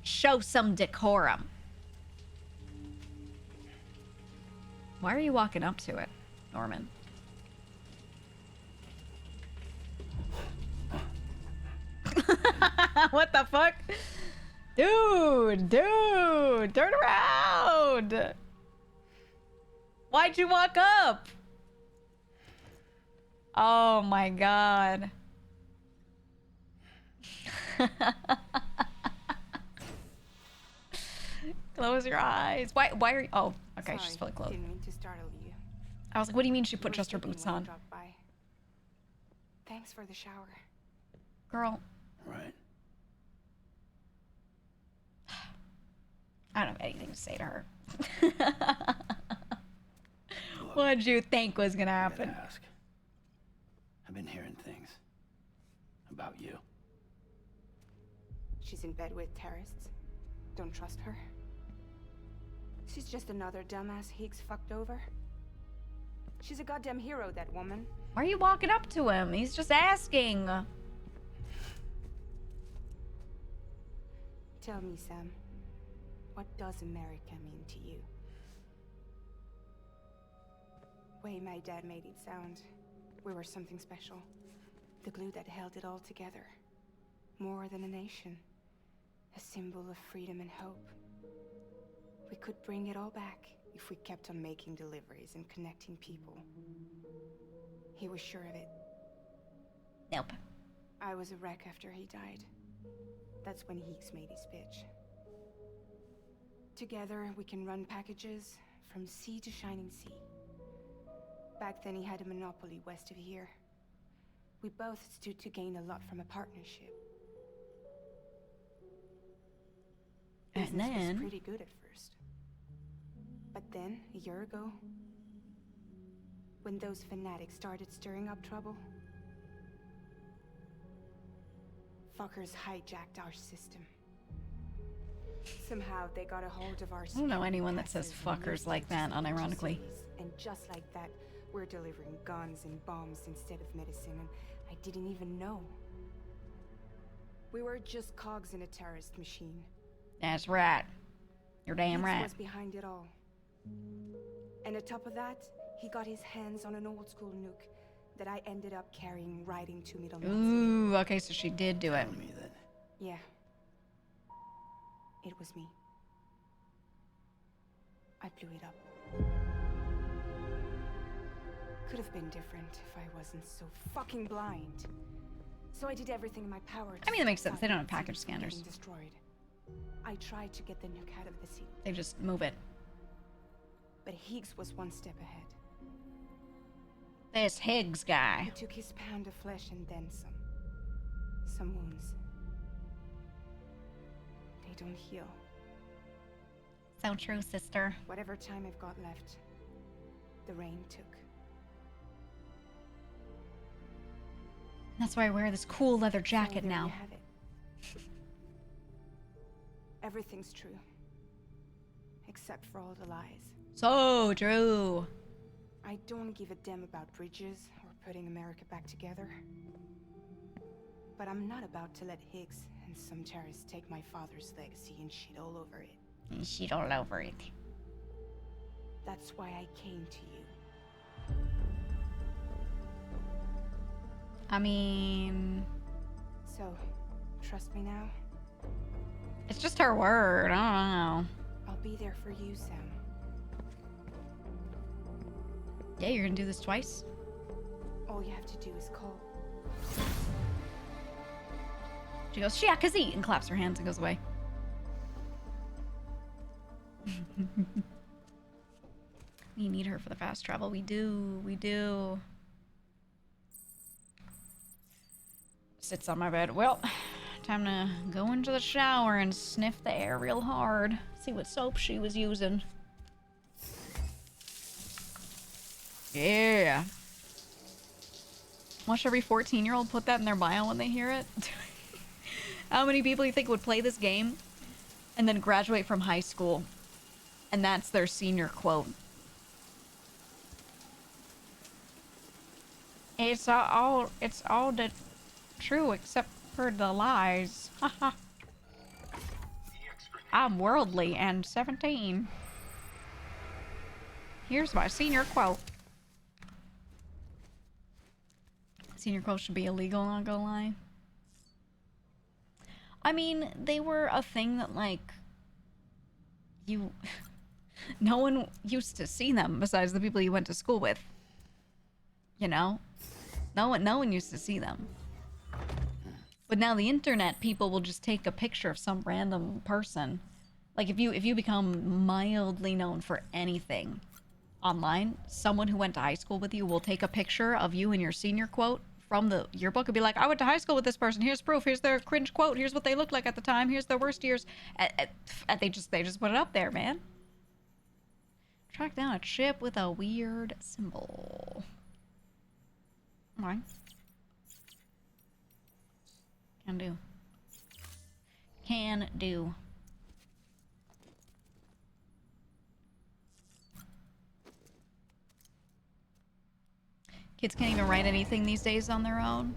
Show some decorum. Why are you walking up to it, Norman? What the fuck? Dude, turn around. Why'd you walk up? Oh my god. Close your eyes. Why are you? Oh, okay, she's fully clothed.
Didn't mean to startle you.
I was like, what do you mean she put
You were
just her
sleeping
boots
when I
on?
dropped by. Thanks for the shower.
Girl,
Right.
I don't have anything to say to her. What'd you think was gonna
I gotta
happen?
ask. I've been hearing things about you.
She's in bed with terrorists. Don't trust her. She's just another dumbass Higgs fucked over. She's a goddamn hero, that woman.
Why are you walking up to him? He's just asking.
Tell me, Sam, what does America mean to you? Way my dad made it sound, we were something special. The glue that held it all together. More than a nation. A symbol of freedom and hope. We could bring it all back if we kept on making deliveries and connecting people. He was sure of it.
Nope.
I was a wreck after he died. That's when Heeks made his pitch. Together, we can run packages from sea to shining sea. Back then, he had a monopoly west of here. We both stood to gain a lot from a partnership.
And
Business was
then...
pretty good at first. But then, a year ago, when those fanatics started stirring up trouble, fuckers hijacked our system. Somehow they got a hold of our...
I don't know anyone that says fuckers like that, unironically.
And just like that, we're delivering guns and bombs instead of medicine, and I didn't even know. We were just cogs in a terrorist machine.
That's right. You're damn
Heeks
right.
was behind it all. And on top of that, he got his hands on an old school nuke that I ended up carrying right into Middle City.
Ooh, okay, so she did do it.
Tell me then.
Yeah. It was me. I blew it up. Could have been different if I wasn't so fucking blind. So I did everything in my power to
I mean, that makes
stop
sense. They don't have
the city
package
from getting
scanners.
destroyed. I tried to get the nuke out of the city,
They just move it.
but Higgs was one step ahead.
This Higgs guy.
He took his pound of flesh and then some. Some wounds. They don't heal.
So true, sister.
Whatever time I've got left, the rain took.
That's why I wear this cool leather
So
jacket
there
now.
you have it. Everything's true. Except for all the lies.
So true.
I don't give a damn about bridges or putting America back together. But I'm not about to let Higgs and some terrorists take my father's legacy and shit all over it.
And shit all over it.
That's why I came to you.
I mean...
So, trust me now?
It's just her word. I don't know.
I'll be there for you, Sam.
Yeah, you're gonna do this twice?
All you have to do is call.
She goes, Shiakazi, and claps her hands and goes away. We need her for the fast travel. We do. We do. Sits on my bed. Well, time to go into the shower and sniff the air real hard. See what soap she was using. Yeah. Watch every 14-year-old put that in their bio when they hear it. How many people you think would play this game and then graduate from high school and that's their senior quote? It's all the true except for the lies. Haha. I'm worldly and 17. Here's my senior quote. Senior quote should be illegal, not gonna lie. I mean, they were a thing that, like, you... no one used to see them besides the people you went to school with. You know? No one used to see them. But now the internet, people will just take a picture of some random person. Like, if you become mildly known for anything online, someone who went to high school with you will take a picture of you and your senior quote from the yearbook and be like, I went to high school with this person. Here's proof. Here's their cringe quote. Here's what they looked like at the time. Here's their worst years. And they just put it up there, man. Track down a chip with a weird symbol. Alright. Can do. Can do. Kids can't even write anything these days on their own.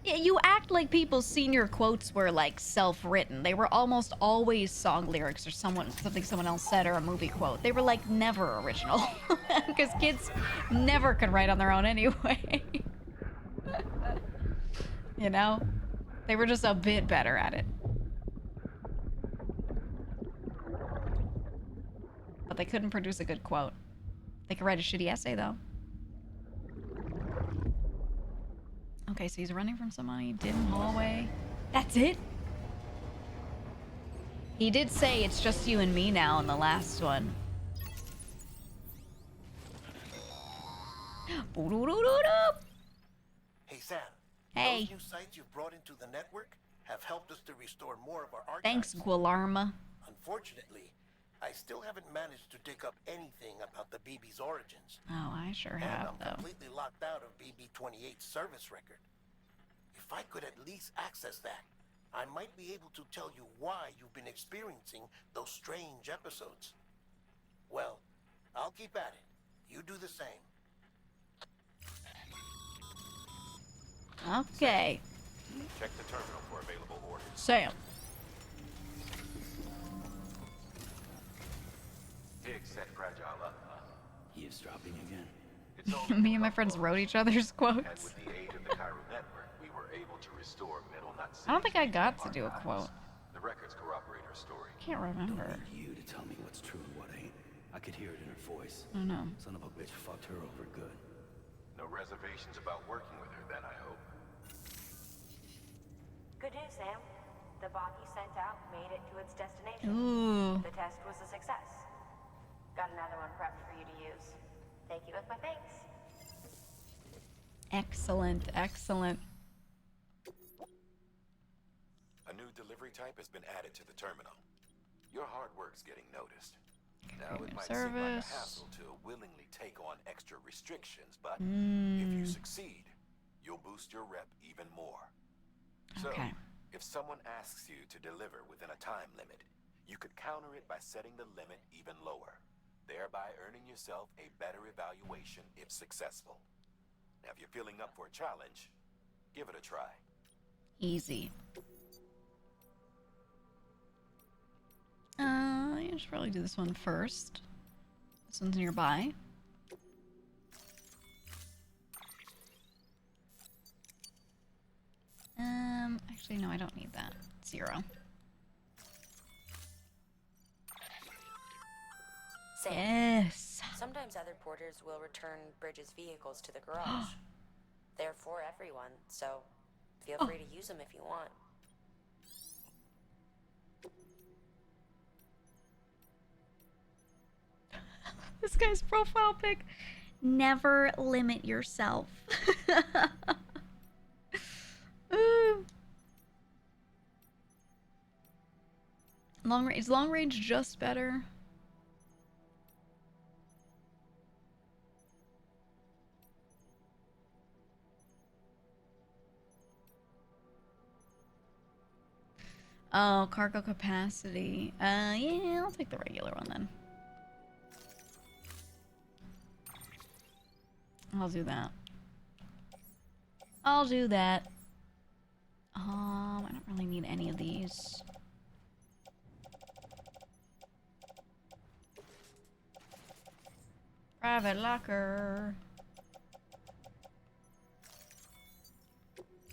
Yeah, you act like people's senior quotes were like self-written. They were almost always song lyrics or something someone else said or a movie quote. They were like never original because kids never could write on their own anyway. You know? They were just a bit better at it. But they couldn't produce a good quote. They could write a shitty essay though. Okay, so he's running from somebody, dim hallway. That's it? He did say it's just you and me now in the last one.
Hey, Sam.
Hey.
Those new sites you've brought into the network have helped us to restore more of our archives.
Thanks, Gualarma.
Unfortunately, I still haven't managed to dig up anything about the BB's origins.
Oh, I sure
And
have,
I'm
though.
completely locked out of BB-28's service record. If I could at least access that, I might be able to tell you why you've been experiencing those strange episodes. Well, I'll keep at it. You do the same.
Okay.
Check the terminal for available orders.
Sam.
Higgs set Fragile up.
Eavesdropping again.
It's only
Me and my friends wrote each other's
and
quotes.
with the aid of the Chiral network, we were able to restore Middle Nut City.
I don't think I got to do a quote.
The records corroborate her story.
Can't remember.
Don't need you to tell me what's true and what ain't. I could hear it in her voice.
I don't know.
Son of a bitch fucked her over good.
No reservations about working with her then, I hope.
Good news, Sam. The bot you sent out made it to its destination.
Ooh.
The test was a success. Got another one prepped for you to use. Thank you with my thanks.
Excellent, excellent.
A new delivery type has been added to the terminal. Your hard work's getting noticed. Now it might seem like a
Service.
hassle to willingly take on extra restrictions, but if you succeed, you'll boost your rep even more. So,
Okay.
if someone asks you to deliver within a time limit, you could counter it by setting the limit even lower, thereby earning yourself a better evaluation if successful. Now, if you're feeling up for a challenge, give it a try.
Easy. I should probably do this one first. This one's nearby. Actually, no, I don't need that. 0.
Sam,
Yes.
sometimes other porters will return Bridges' vehicles to the garage. They're for everyone, so feel free to use them if you want.
This guy's profile pic. Never limit yourself. Ooh. Is long range just better? Oh, cargo capacity. Yeah, I'll take the regular one then. I'll do that. I'll do that. I don't really need any of these. Private locker.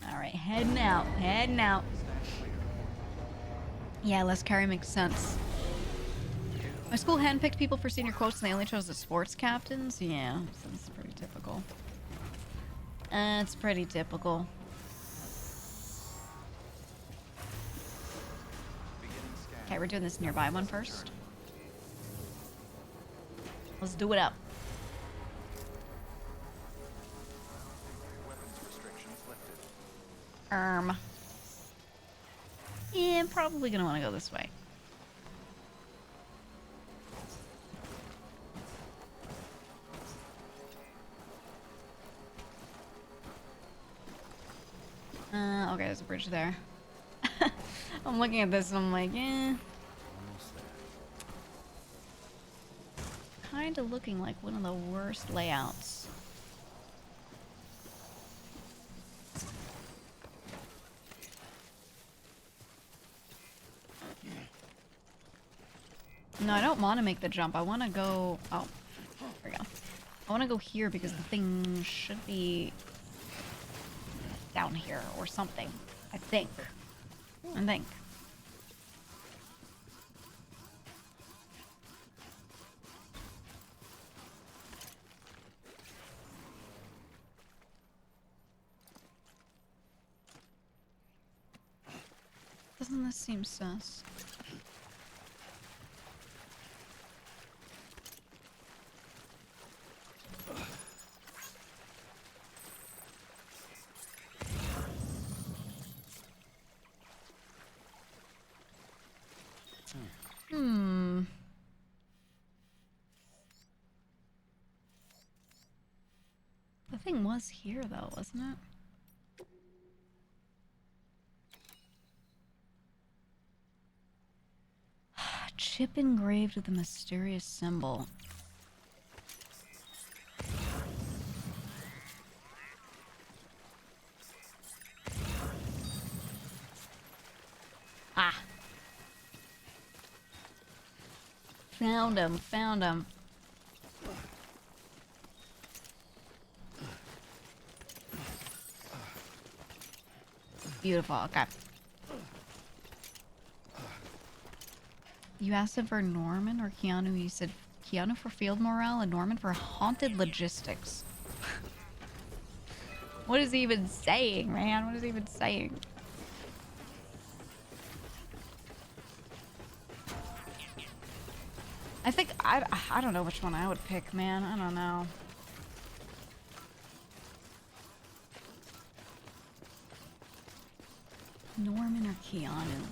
Alright, heading out. Heading out. Yeah, less carry makes sense. My school handpicked people for senior quotes and they only chose the sports captains? Yeah, that's pretty typical. It's pretty typical. Okay, we're doing this nearby one first. Let's do it up.
Weapons restrictions lifted.
Yeah, I'm probably gonna want to go this way. Okay, there's a bridge there. I'm looking at this and I'm like, eh. Kind of looking like one of the worst layouts. No, I don't want to make the jump. I want to go... Oh, there we go. I want to go here because the thing should be down here or something. I think. I think. Doesn't this seem sus? The thing was here though, wasn't it? Chip engraved with a mysterious symbol. Ah. Found him, found him. Beautiful, okay. You asked him for Norman or Keanu. You said Keanu for field morale and Norman for haunted logistics. What is he even saying, man? What is he even saying? I think I don't know which one I would pick, man. I don't know. Norman or Keanu?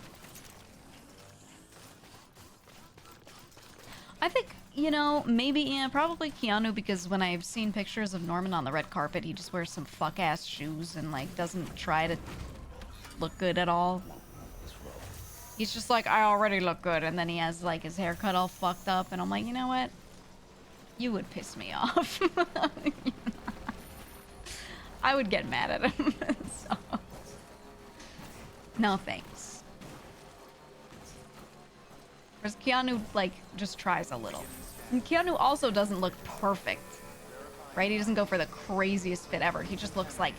I think, you know, maybe, yeah, probably Keanu, because when I've seen pictures of Norman on the red carpet, he just wears some fuck-ass shoes and, like, doesn't try to look good at all. He's just like, I already look good, and then he has, like, his haircut all fucked up, and I'm like, you know what? You would piss me off. I would get mad at him, so... No thanks. Whereas Keanu, like, just tries a little. And Keanu also doesn't look perfect, right? He doesn't go for the craziest fit ever. He just looks, like,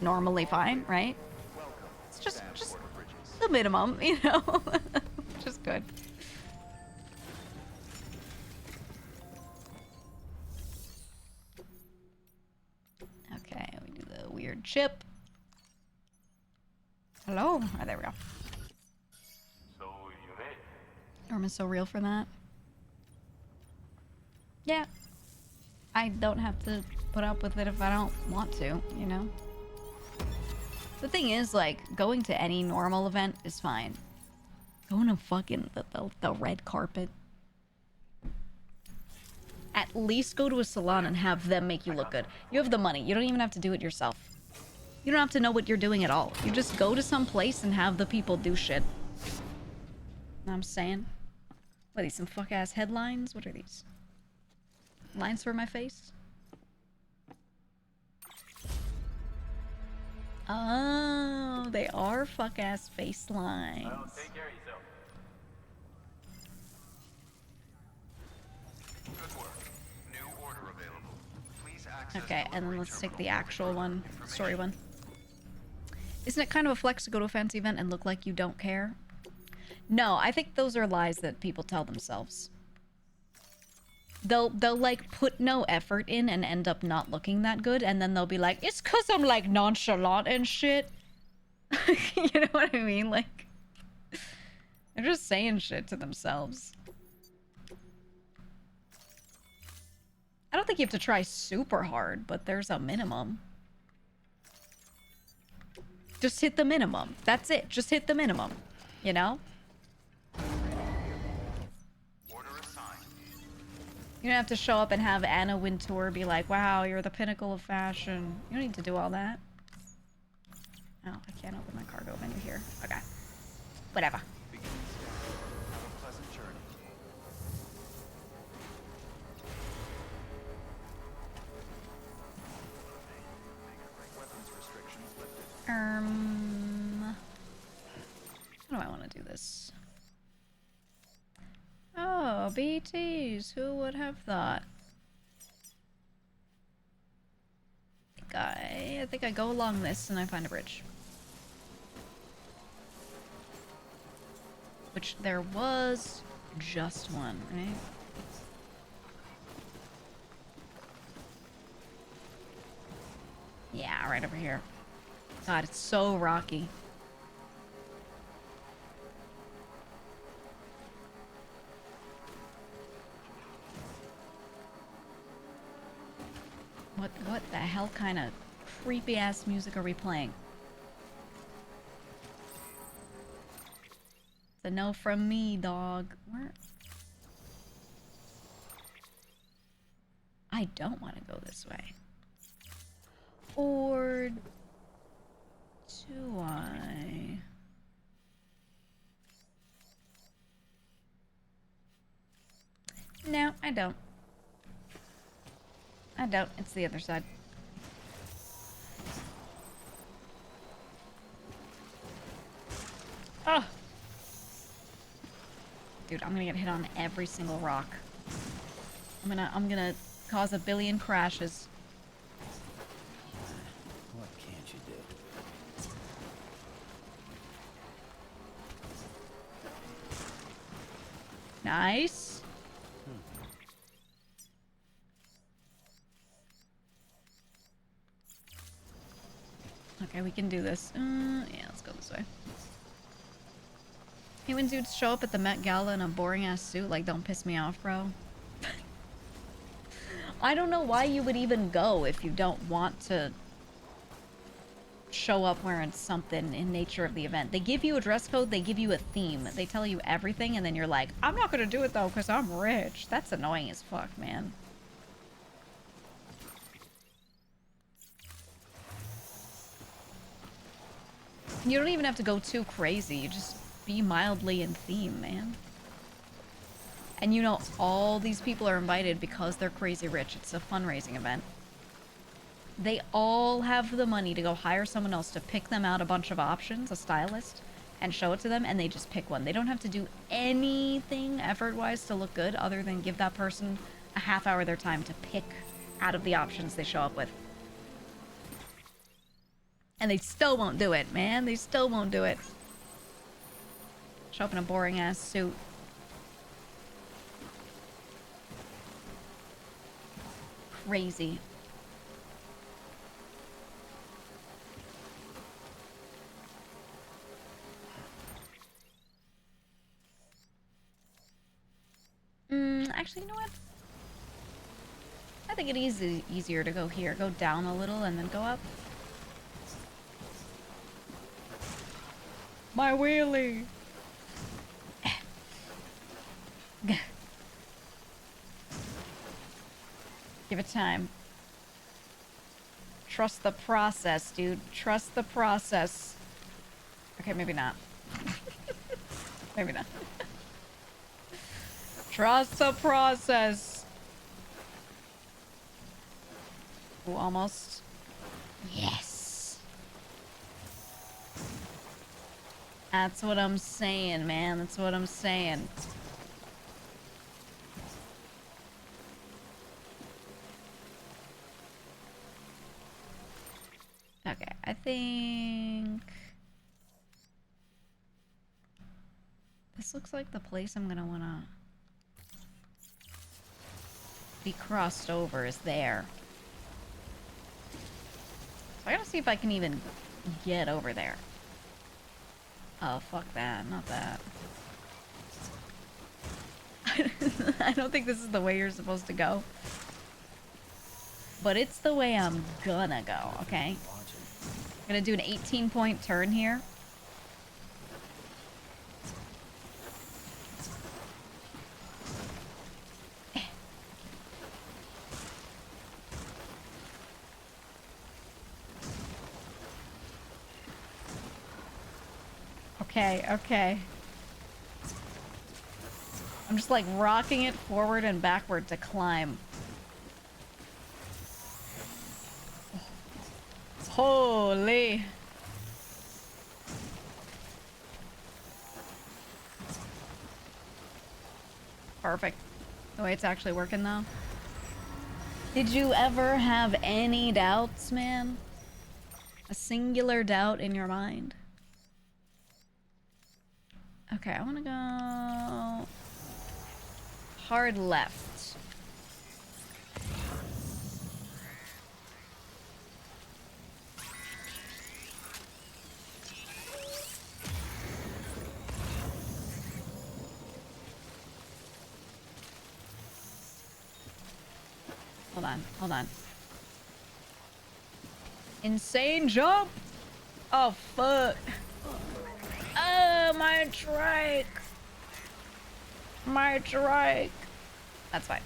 normally fine, right? It's just the minimum, you know? Which is good. Okay, we do the weird chip. Hello. Oh, there we go.
So you made.
Norman's so real for that. Yeah. I don't have to put up with it if I don't want to, you know? The thing is, like, going to any normal event is fine. Going to fucking the red carpet. At least go to a salon and have them make you look good. You have the money. You don't even have to do it yourself. You don't have to know what you're doing at all. You just go to some place and have the people do shit. Know what I'm saying? What are these, some fuck-ass headlines? What are these? Lines for my face? Oh, they are fuck-ass face lines.
Well, take care of yourself.
Good work. New order available. Please access
Okay, and then
delivery
let's take the
terminal
actual
for
one,
information.
story one. Isn't it kind of a flex to go to a fancy event and look like you don't care? No, I think those are lies that people tell themselves. They'll like put no effort in and end up not looking that good, and then they'll be like, it's cause I'm like nonchalant and shit. You know what I mean? Like, they're just saying shit to themselves. I don't think you have to try super hard, but there's a minimum. Just hit the minimum. That's it. Just hit the minimum. You know?
Order assigned.
You don't have to show up and have Anna Wintour be like, wow, you're the pinnacle of fashion. You don't need to do all that. Oh, I can't open my cargo menu here. Okay. Whatever.
Begin scanning. Have a pleasant journey. Weapons restrictions lifted.
How do I want to do this? Oh, BTs. Who would have thought? I think I go along this and I find a bridge. Which there was just one, right? Yeah, right over here. God, it's so rocky. What the hell kind of creepy ass music are we playing? It's a no from me, dog. Where? I don't want to go this way. Or do I? No, I don't. I don't. It's the other side. Oh! Dude, I'm gonna get hit on every single rock. I'm gonna cause a billion crashes.
What can't you do?
Nice. Okay, we can do this. Yeah, let's go this way. Hey, when dudes show up at the Met Gala in a boring-ass suit, like, don't piss me off, bro. I don't know why you would even go if you don't want to show up wearing something in nature of the event. They give you a dress code, they give you a theme. They tell you everything, and then you're like, I'm not gonna do it, though, because I'm rich. That's annoying as fuck, man. You don't even have to go too crazy. You just be mildly in theme, man. And you know, all these people are invited because they're crazy rich. It's a fundraising event. They all have the money to go hire someone else to pick them out a bunch of options, a stylist, and show it to them, and they just pick one. They don't have to do anything effort-wise to look good other than give that person a half hour of their time to pick out of the options they show up with. And they still won't do it, man. They still won't do it. Show up in a boring-ass suit. Crazy. Actually, you know what? I think it is easier to go here. Go down a little and then go up. My wheelie! Give it time. Trust the process, dude. Trust the process. Okay, maybe not. Maybe not. Trust the process. Ooh, almost. Yes. That's what I'm saying, man. That's what I'm saying. Okay, I think this looks like the place I'm gonna wanna be crossed over is there. So I gotta see if I can even get over there. Oh, fuck that. Not that. I don't think this is the way you're supposed to go. But it's the way I'm gonna go, okay? I'm gonna do an 18-point turn here. Okay, okay. I'm just like rocking it forward and backward to climb. Holy. Perfect. The way it's actually working, though. Did you ever have any doubts, man? A singular doubt in your mind? Okay, I want to go... hard left. Hold on, hold on. Insane jump! Oh, fuck. Oh, my trike! My trike! That's fine.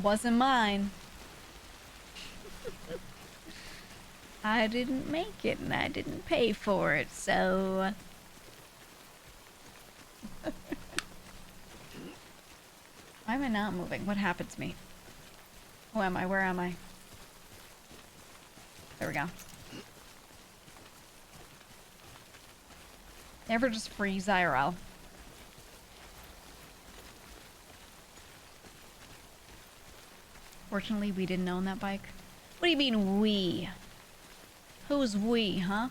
Wasn't mine. I didn't make it and I didn't pay for it, so... Why am I not moving? What happened to me? Who am I? Where am I? There we go. Never just freeze IRL. Fortunately, we didn't own that bike. What do you mean, we? Who's we, huh?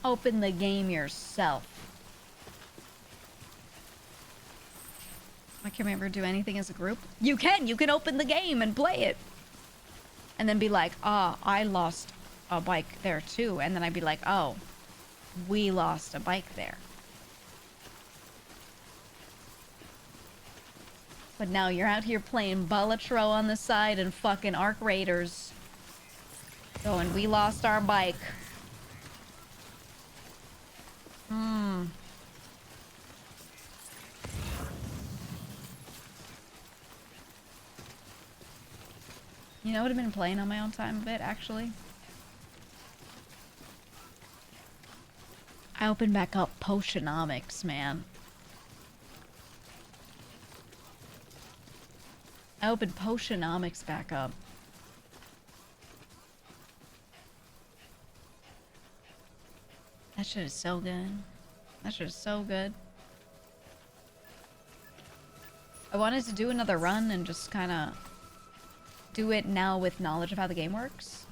Open the game yourself. Why can't we ever do anything as a group? You can! You can open the game and play it! And then be like, ah, I lost a bike there too. And then I'd be like, oh, we lost a bike there. But now you're out here playing Balatro on the side and fucking Arc Raiders. Going, we lost our bike. You know what I've been playing on my own time a bit, actually? I opened back up Potionomics, man. I opened Potionomics back up. That shit is so good. That shit is so good. I wanted to do another run and just kind of do it now with knowledge of how the game works.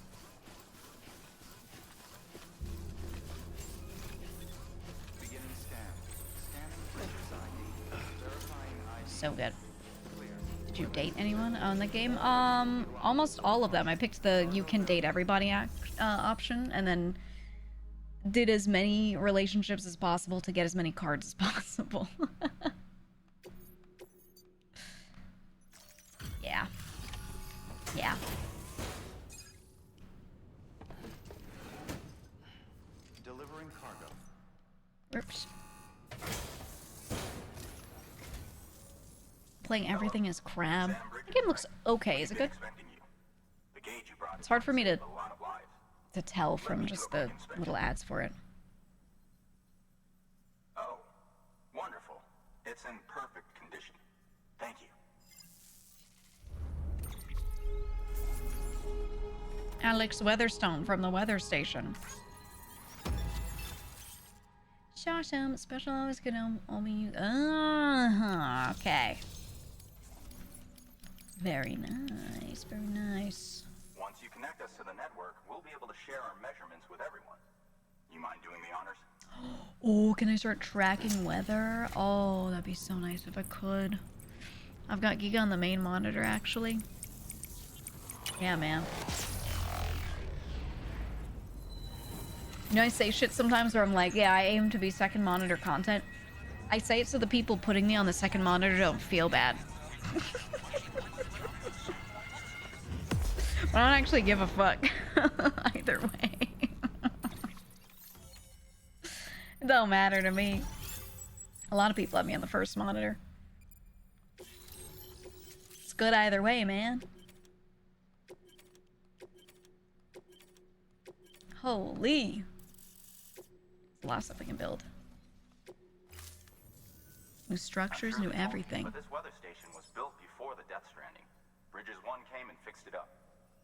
Beginning scan. Scanning bridges ID. Verifying ID.
So good.
Clear.
Did you date anyone on the game? Almost all of them. I picked the you can date everybody option and then did as many relationships as possible to get as many cards as possible. Yeah. Yeah.
Delivering cargo.
Oops. Playing everything as crab. The game looks okay. Is it good? It's hard for me to tell from just the little ads for it.
Oh, wonderful. It's in perfect condition. Thank you.
Alex Weatherstone from the weather station. Shawsham, special always gonna only use. Okay. Very nice, very nice.
Once you connect us to the network, we'll be able to share our measurements with everyone. You mind doing the honors?
Oh, can I start tracking weather? Oh, that'd be so nice if I could. I've got Geega on the main monitor, actually. Yeah, man. You know, I say shit sometimes where I'm like, yeah, I aim to be second monitor content. I say it so the people putting me on the second monitor don't feel bad. I don't actually give a fuck. Either way. It don't matter to me. A lot of people have me on the first monitor. It's good either way, man. Holy. There's a lot of stuff I can build. New structures,
I'm
new
sure they told you,
everything.
But this weather station was built before the Death Stranding. Bridges 1 came and fixed it up.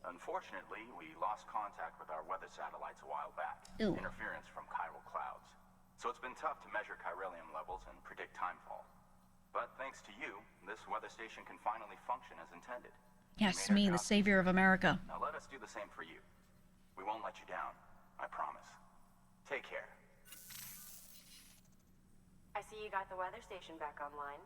Unfortunately, we lost contact with our weather satellites a while back.
Ew.
Interference from chiral clouds. So it's been tough to measure chiralium levels and predict timefall. But thanks to you, this weather station can finally function as intended.
Yes,
You
me,
made our
the
jobs
savior
easier.
of America.
Now let us do the same for you. We won't let you down. I promise. Take care.
I see you got the weather station back online.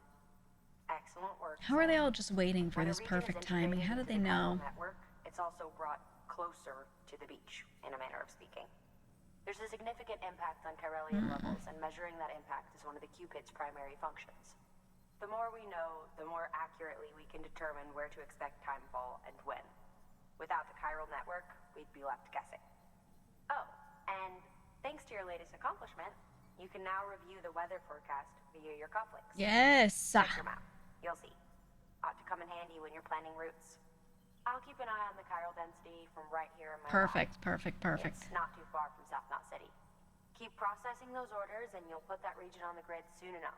Excellent work.
How are they all just waiting for
When a
this
region is
perfect timing? How did
integrated
they
into the chiral
know?
network, it's also brought closer to the beach, in a manner of speaking. There's a significant impact on chiralium levels, and measuring that impact is one of the Cupid's primary functions. The more we know, the more accurately we can determine where to expect timefall and when. Without the chiral network, we'd be left guessing. Oh, and thanks to your latest accomplishment, you can now review the weather forecast via your cufflinks.
Yes.
Check your map. You'll see. Ought to come in handy when you're planning routes. I'll keep an eye on the chiral density from right here in my
Perfect,
lab.
perfect, perfect.
It's not too far from South Knot City. Keep processing those orders and you'll put that region on the grid soon enough.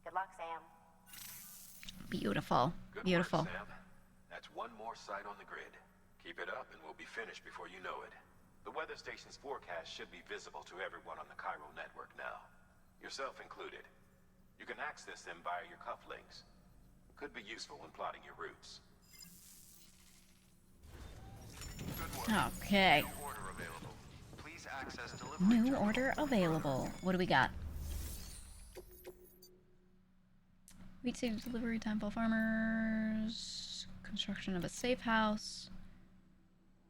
Good luck, Sam.
Beautiful.
Good
Beautiful.
work, Sam. That's one more site on the grid. Keep it up and we'll be finished before you know it. The weather station's forecast should be visible to everyone on the chiral network now. Yourself included. You can access them via your cufflinks. Could be useful when plotting your routes.
Good work.
Okay.
New order available. Please access delivery
New
terminal
order
for
available. What do we got? Wheat seed delivery, timefall farmers, construction of a safe house,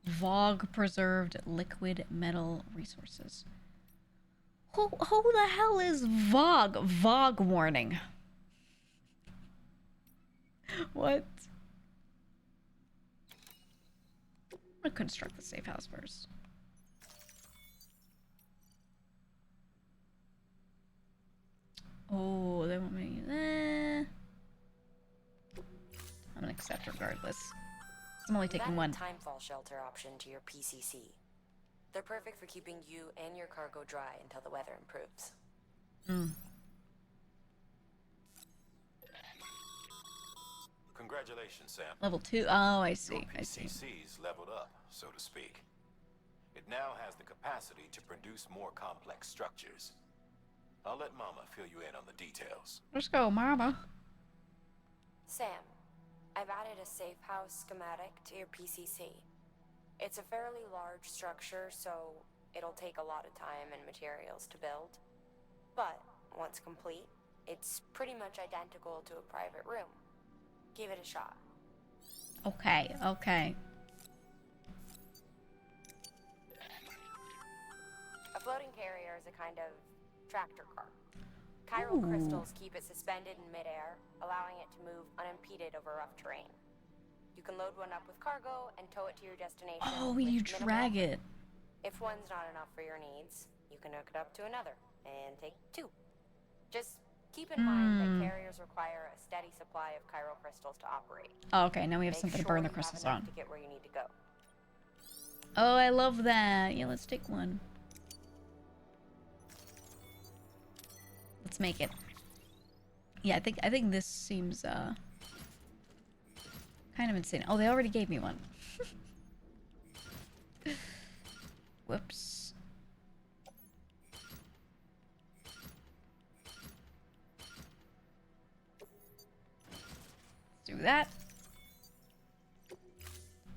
VOG preserved liquid metal resources. Who the hell is VOG? VOG warning. What? I'm gonna construct the safe house first. Oh, they want me to use that. I'm gonna accept regardless. I'm only taking one.
Timefall shelter option to your PCC. They're perfect for keeping you and your cargo dry until the weather improves.
Congratulations, Sam.
Level 2. Oh, I see.
Your
I see.
PCC's leveled up, so to speak. It now has the capacity to produce more complex structures. I'll let Mama fill you in on the details.
Let's go, Mama.
Sam, I've added a safe house schematic to your PCC. It's a fairly large structure, so it'll take a lot of time and materials to build. But once complete, it's pretty much identical to a private room. Give it a shot.
Okay, okay.
A floating carrier is a kind of tractor car. Chiral crystals keep it suspended in midair, allowing it to move unimpeded over rough terrain. You can load one up with cargo and tow it to your destination.
Oh,
with
you
minimal
drag
effort.
it.
If one's not enough for your needs, you can hook it up to another and take two. Just keep in mind that carriers require a steady supply of chiral crystals to operate.
Oh, okay, now we have
Make
something to
sure
burn the
you have
crystals
enough
on.
to get where you need to go.
Oh, I love that. Yeah, let's take one. Let's make it. Yeah, I think this seems kind of insane. Oh, they already gave me one. Whoops. Let's do that.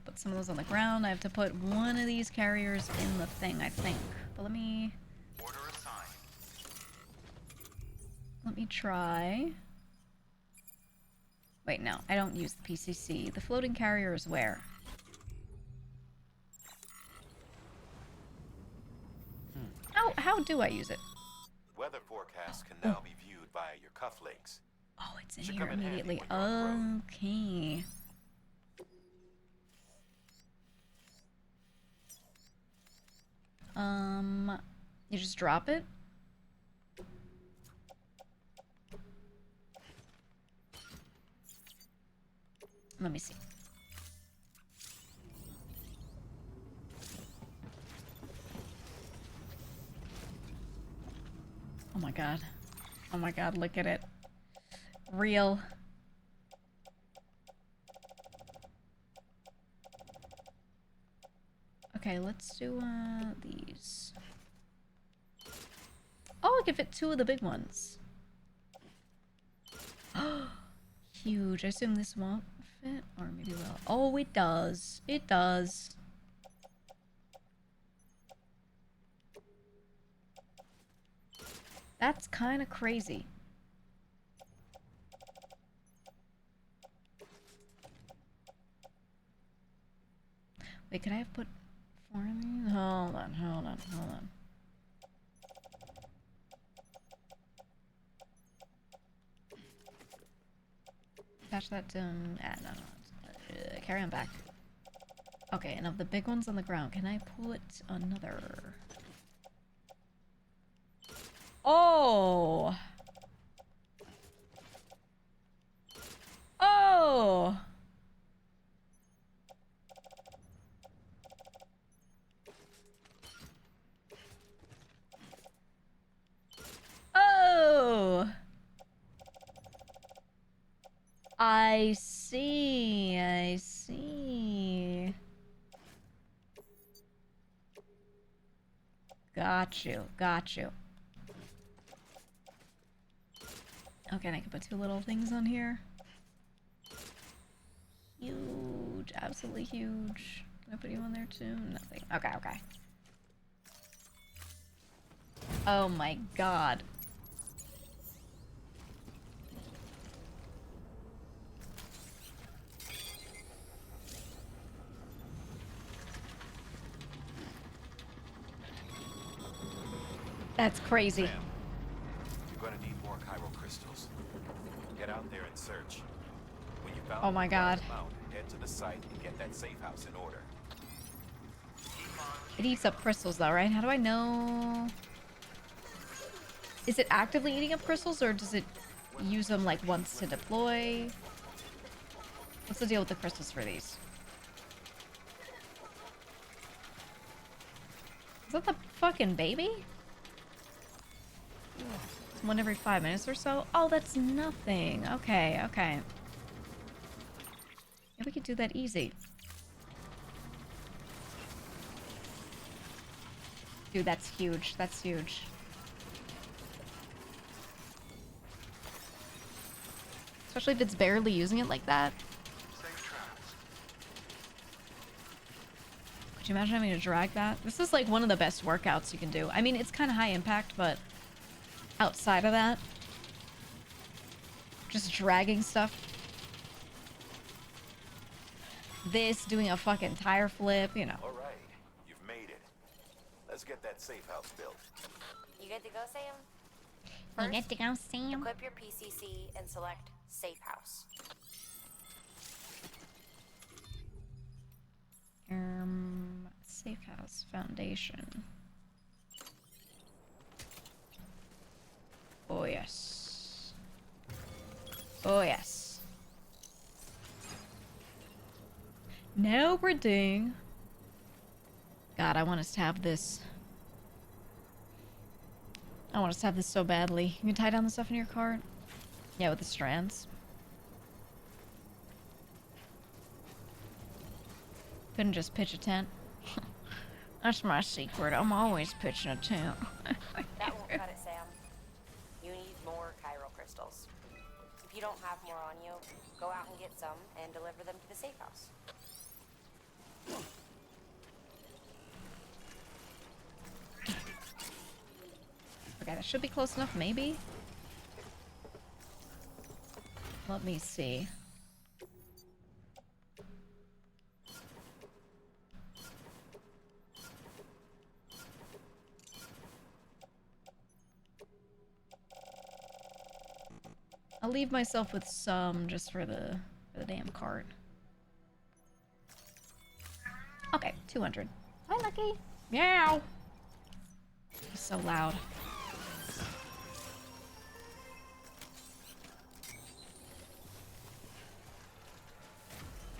Put some of those on the ground. I have to put one of these carriers in the thing, I think. But let me try. Wait, no, I don't use the PCC. The floating carrier is where? How do I use it?
Weather forecasts can now be viewed via your cufflinks.
Oh, it's in
Should
here
come in handy
immediately.
when you're on the road.
Okay. You just drop it? Let me see. Oh my god. Oh my god, look at it. Real. Okay, let's do these. Oh, I can fit 2 of the big ones. Huge. I assume this won't fit, or maybe will. Oh, it does. It does. That's kind of crazy. Wait, could I have put 4 in these? Hold on, hold on, hold on. Attach that to... no. Carry on back. Okay, and of the big ones on the ground, can I put another... Oh! Oh! Oh! I see, I see. Got you, got you. Okay, and I can put 2 little things on here. Huge, absolutely huge. Can I put you on there too? Nothing. Okay, okay. Oh my god. That's crazy.
Sam, you're gonna need more chiral crystals. Get out there and search. When you found
Oh my god.
them out, head to the site and get that safe house in order.
It eats up crystals though, right? How do I know? Is it actively eating up crystals, or does it use them like once to deploy? What's the deal with the crystals for these? Is that the fucking baby? It's 1 every 5 minutes or so? Oh, that's nothing. Okay, okay. Yeah, we could do that easy. Dude, that's huge. That's huge. Especially if it's barely using it like that. Could you imagine having to drag that? This is like one of the best workouts you can do. I mean, it's kind of high impact, but outside of that, just dragging stuff. This, doing a fucking tire flip, you know.
All right, you've made it. Let's get that safe house built.
You good to go, Sam?
You get to go, Sam?
Equip your PCC and select Safe House.
Safe house foundation. Oh yes. Oh yes. No breeding. God, I want us to have this. I want us to have this so badly. You can tie down the stuff in your cart? Yeah, with the strands. Couldn't just pitch a tent. That's my secret. I'm always pitching a tent.
That won't cut it, Sam. You need more chiral crystals. If you don't have more on you, go out and get some and deliver them to the safe house.
Okay, that should be close enough, maybe? Let me see. I'll leave myself with some just for the damn cart. Okay, 200. Hi, Lucky. Meow. He's so loud.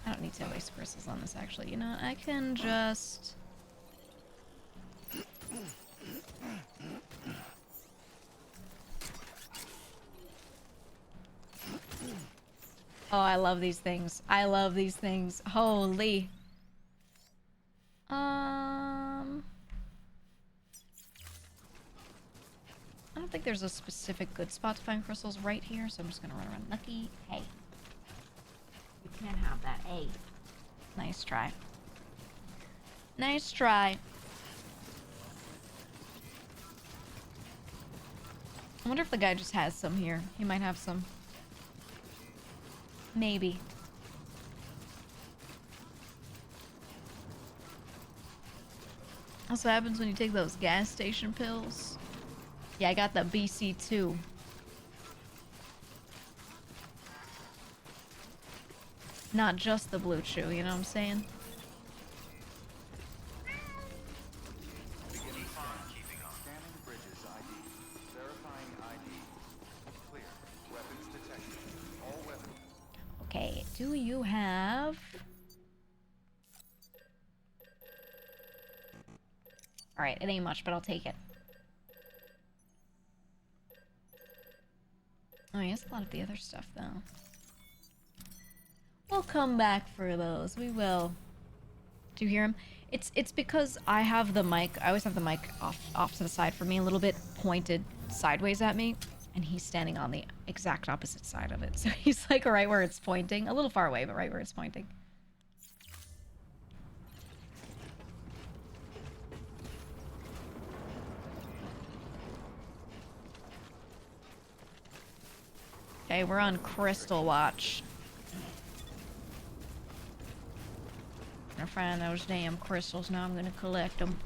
I don't need to waste crystals on this, actually. You know, I can just... Oh, I love these things. I love these things. Holy. I don't think there's a specific good spot to find crystals right here, so I'm just gonna run around. Lucky. Hey. You can't have that. Hey. Nice try. Nice try. I wonder if the guy just has some here. He might have some. Maybe. That's what happens when you take those gas station pills. Yeah, I got the BC2. Not just the blue chew, you know what I'm saying?
Beginning scanning bridges ID. Verifying ID. Clear. Weapons detected. All weapons.
Okay, do you have... Alright, it ain't much, but I'll take it. Oh, he has a lot of the other stuff, though. We'll come back for those. We will. Do you hear him? It's because I have the mic. I always have the mic off to the side for me, a little bit pointed sideways at me. And he's standing on the exact opposite side of it. So he's like right where it's pointing. A little far away, but right where it's pointing. Okay, we're on Crystal Watch. I'm gonna find those damn crystals. Now I'm gonna collect them.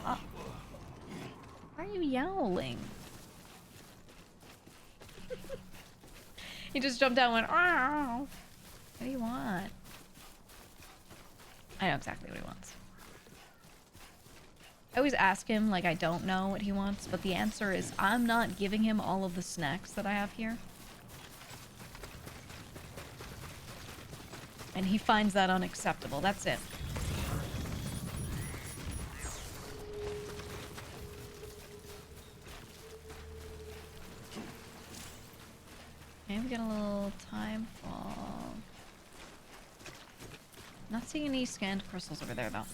Why are you yowling? He just jumped out and went, "Ow!" What do you want? I know exactly what he wants. I always ask him like I don't know what he wants, but the answer is I'm not giving him all of the snacks that I have here. And he finds that unacceptable. That's it. Okay, we got a little time fall. Not seeing any scanned crystals over there though.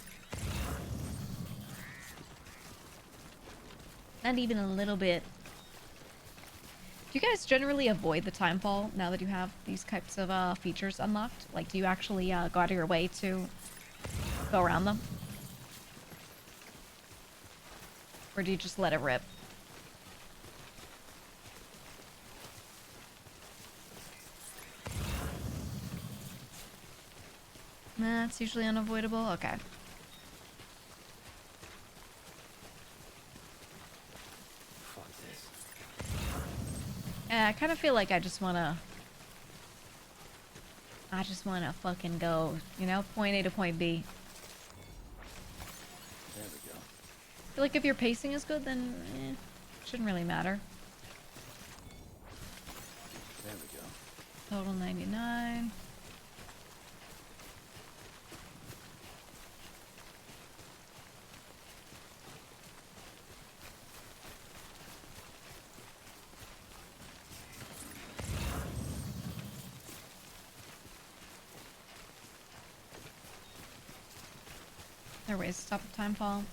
Not even a little bit. Do you guys generally avoid the timefall now that you have these types of features unlocked? Like, do you actually go out of your way to go around them? Or do you just let it rip? Nah, it's usually unavoidable? Okay. Yeah, I kind of feel like I just wanna fucking go, you know, point A to point B.
There we go.
I feel like if your pacing is good, then it shouldn't really matter.
There we go.
Total 99. There are ways to stop the timefall.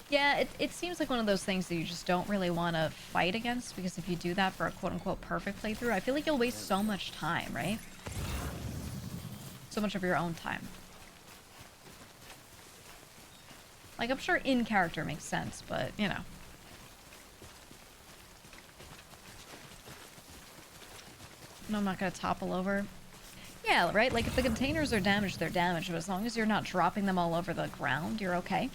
Yeah, it seems like one of those things that you just don't really want to fight against, because if you do that for a quote-unquote perfect playthrough, I feel like you'll waste so much time, right? So much of your own time. Like, I'm sure in character makes sense, but, you know. No, I'm not gonna topple over. Yeah, right? Like, if the containers are damaged, they're damaged, but as long as you're not dropping them all over the ground, you're okay.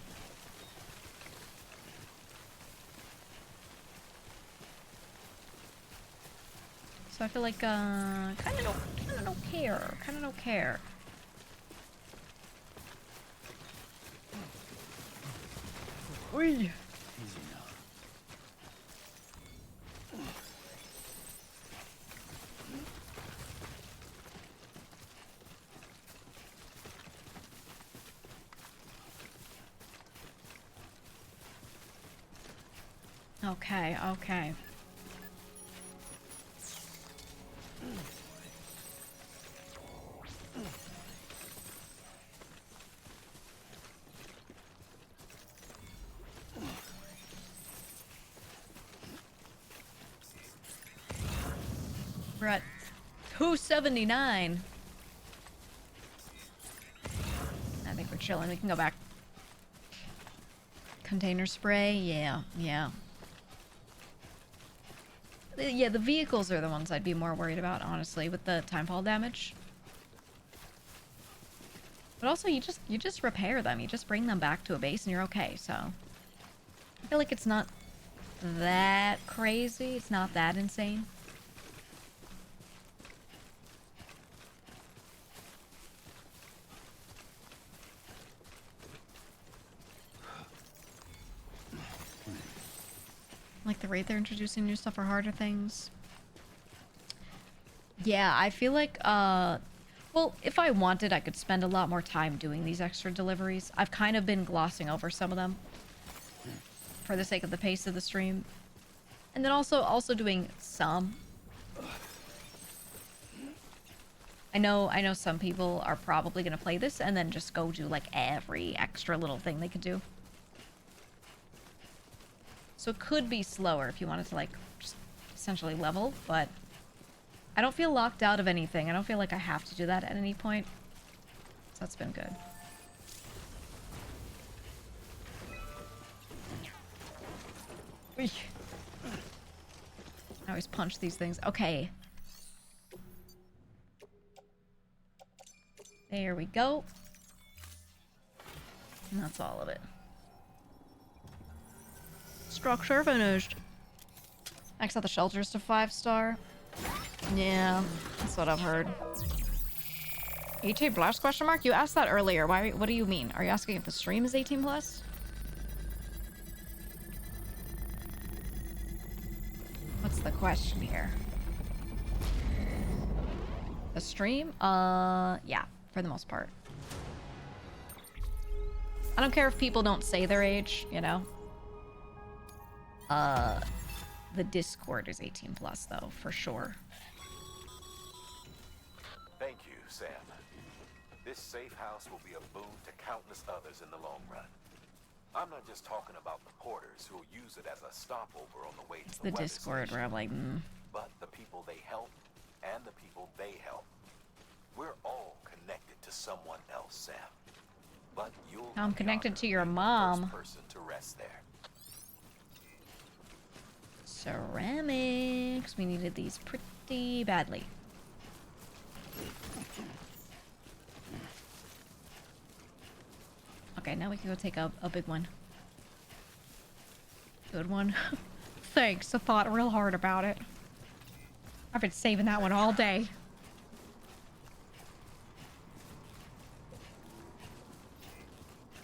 So I feel like, kinda don't care. Kinda don't care. Oi!
Easy now.
Okay, okay. We're at 279. I think we're chilling. We can go back. Container spray? Yeah, yeah. Yeah, the vehicles are the ones I'd be more worried about, honestly, with the timefall damage. But also, you just repair them. You just bring them back to a base and you're okay, so... I feel like it's not that crazy. It's not that insane. Like the rate they're introducing new stuff or harder things. Yeah, I feel like, well, if I wanted, I could spend a lot more time doing these extra deliveries. I've kind of been glossing over some of them for the sake of the pace of the stream. And then also doing some. I know some people are probably going to play this and then just go do like every extra little thing they could do. So it could be slower if you wanted to, like, just essentially level, but I don't feel locked out of anything. I don't feel like I have to do that at any point. So that's been good. I always punch these things. Okay. There we go. And that's all of it. Structure finished. Max out the shelters to 5-star. Yeah, that's what I've heard. HA Blast question mark? You asked that earlier. Why? What do you mean? Are you asking if the stream is 18 plus? What's the question here? The stream? Yeah, for the most part. I don't care if people don't say their age, you know? The Discord is 18 plus, though, for sure.
Thank you, Sam. This safe house will be a boon to countless others in the long run. I'm not just talking about the porters who will use it as a stopover on the way to
the Discord
station,
where I'm like,
but the people they help and the people they help. We're all connected to someone else, Sam. But you'll
I'm connected to your mom.
First person to rest there.
Ceramics. We needed these pretty badly. Okay, now we can go take a big one. Good one. Thanks. I thought real hard about it. I've been saving that one all day.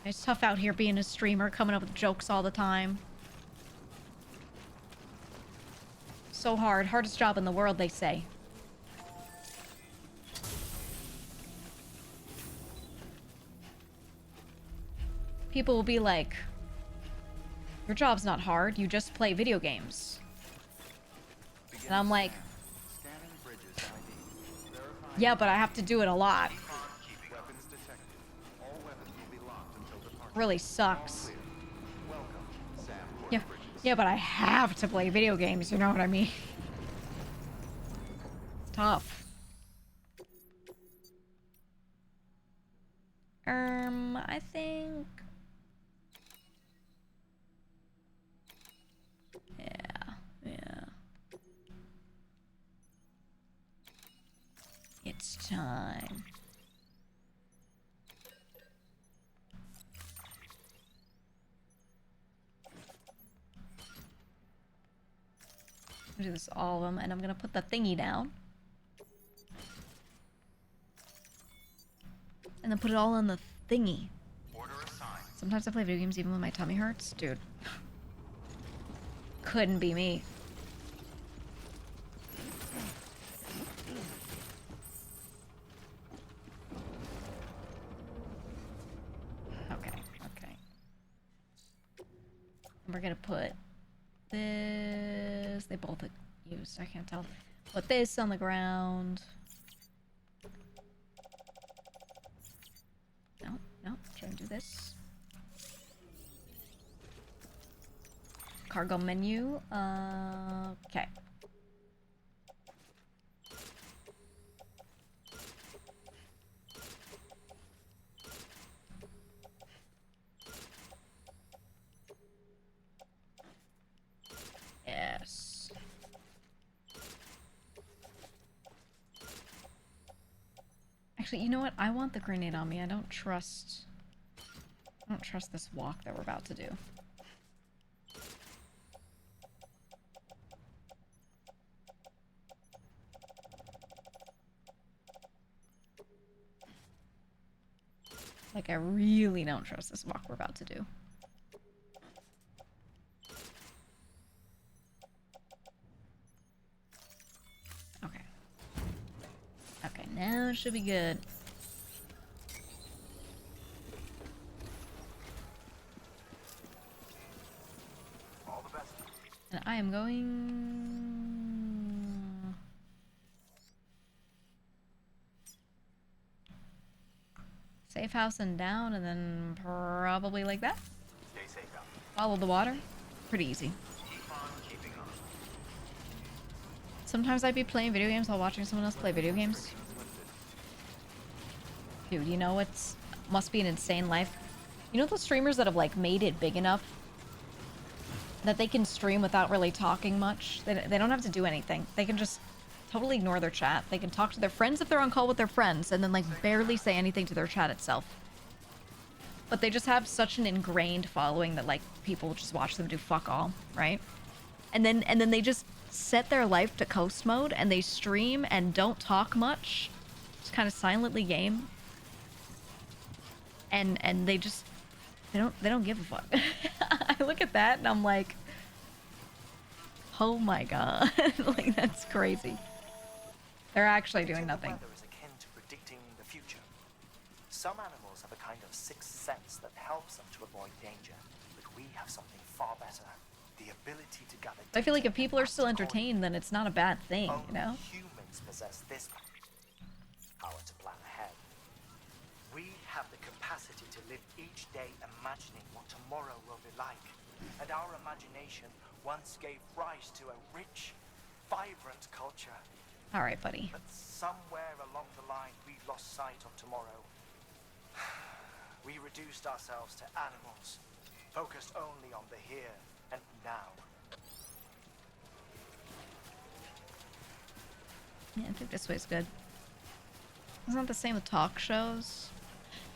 It's tough out here being a streamer, coming up with jokes all the time. So hard. Hardest job in the world, they say. People will be like, your job's not hard, you just play video games. And I'm like, yeah, but I have to do it a lot. Really sucks. Yeah, but I have to play video games, you know what I mean? It's tough. I think... Yeah. It's time. I'm gonna do this all of them, and I'm gonna put the thingy down. And then put it all on the thingy. Sometimes I play video games even when my tummy hurts. Dude. Couldn't be me. Okay. And we're gonna put this. They both used. I can't tell. Put this on the ground. No, no. Try and do this. Cargo menu. Okay. Yes. Actually, you know what? I want the grenade on me. I don't trust this walk that we're about to do. Like, I really don't trust this walk we're about to do. Okay. Okay, now it should be good.
All the best.
And I am going... Safe house and down, and then probably like that.
Stay safe out.
Follow the water. Pretty easy.
Keep on keeping on.
Sometimes I'd be playing video games while watching someone else play video games. Dude, you know what's... must be an insane life? You know those streamers that have, like, made it big enough that they can stream without really talking much? They don't have to do anything. They can just totally ignore their chat. They can talk to their friends if they're on call with their friends, and then, like, barely say anything to their chat itself. But they just have such an ingrained following that, like, people just watch them do fuck all, right? And then they just set their life to coast mode, and they stream and don't talk much. Just kind of silently game. And they just... They don't give a fuck. I look at that, and I'm like... Oh my god. Like, that's crazy. They're actually doing nothing.
Weather is akin to predicting the future. Some animals have a kind of sixth sense that helps them to avoid danger, but we have something far better: the ability to gather.
I feel like if people are still entertained, then it's not a bad thing, you know?
Humans possess this power to plan ahead. We have the capacity to live each day imagining what tomorrow will be like, and our imagination once gave rise to a rich, vibrant culture.
All right, buddy.
But somewhere along the line, we lost sight of tomorrow. We reduced ourselves to animals, focused only on the here and now.
Yeah, I think this way's good. Isn't that the same with talk shows?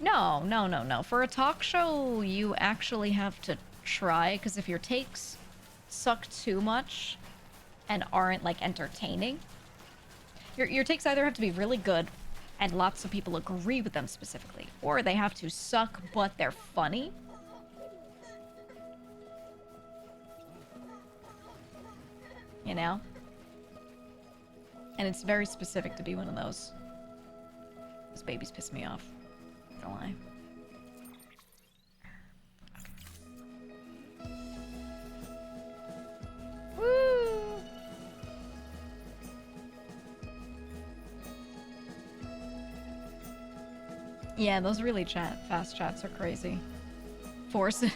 No. For a talk show, you actually have to try, because if your takes suck too much and aren't, like, entertaining, your takes either have to be really good and lots of people agree with them specifically, or they have to suck but they're funny. You know? And it's very specific to be one of those. Those babies piss me off. Not gonna lie. Woo! Yeah, those really fast chats are crazy. Force it.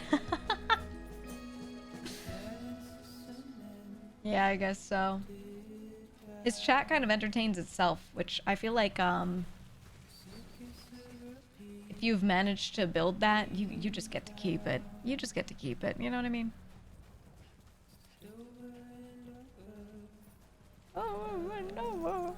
Yeah, I guess so. His chat kind of entertains itself, which I feel like, if you've managed to build that, you just get to keep it. You just get to keep it, you know what I mean? Over and over.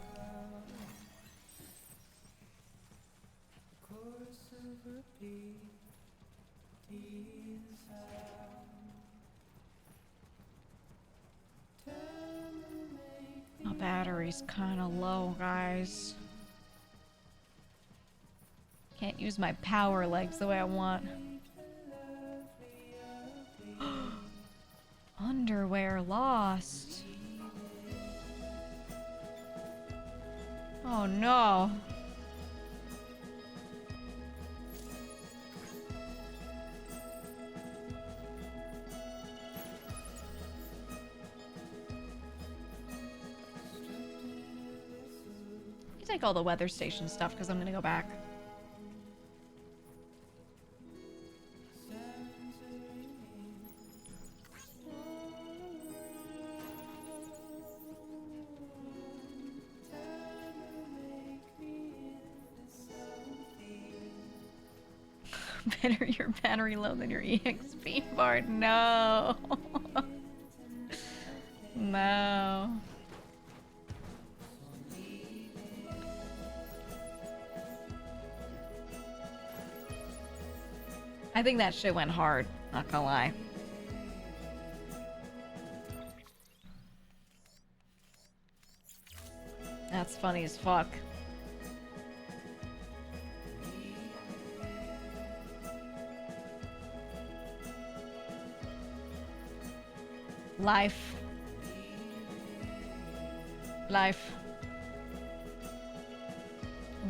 My battery's kind of low, guys. Can't use my power legs the way I want. Underwear lost. Oh no. take all the weather station stuff because I'm gonna go back. Better your battery low than your EXP bar. No. No. I think that shit went hard, not gonna lie. That's funny as fuck. Life. Life.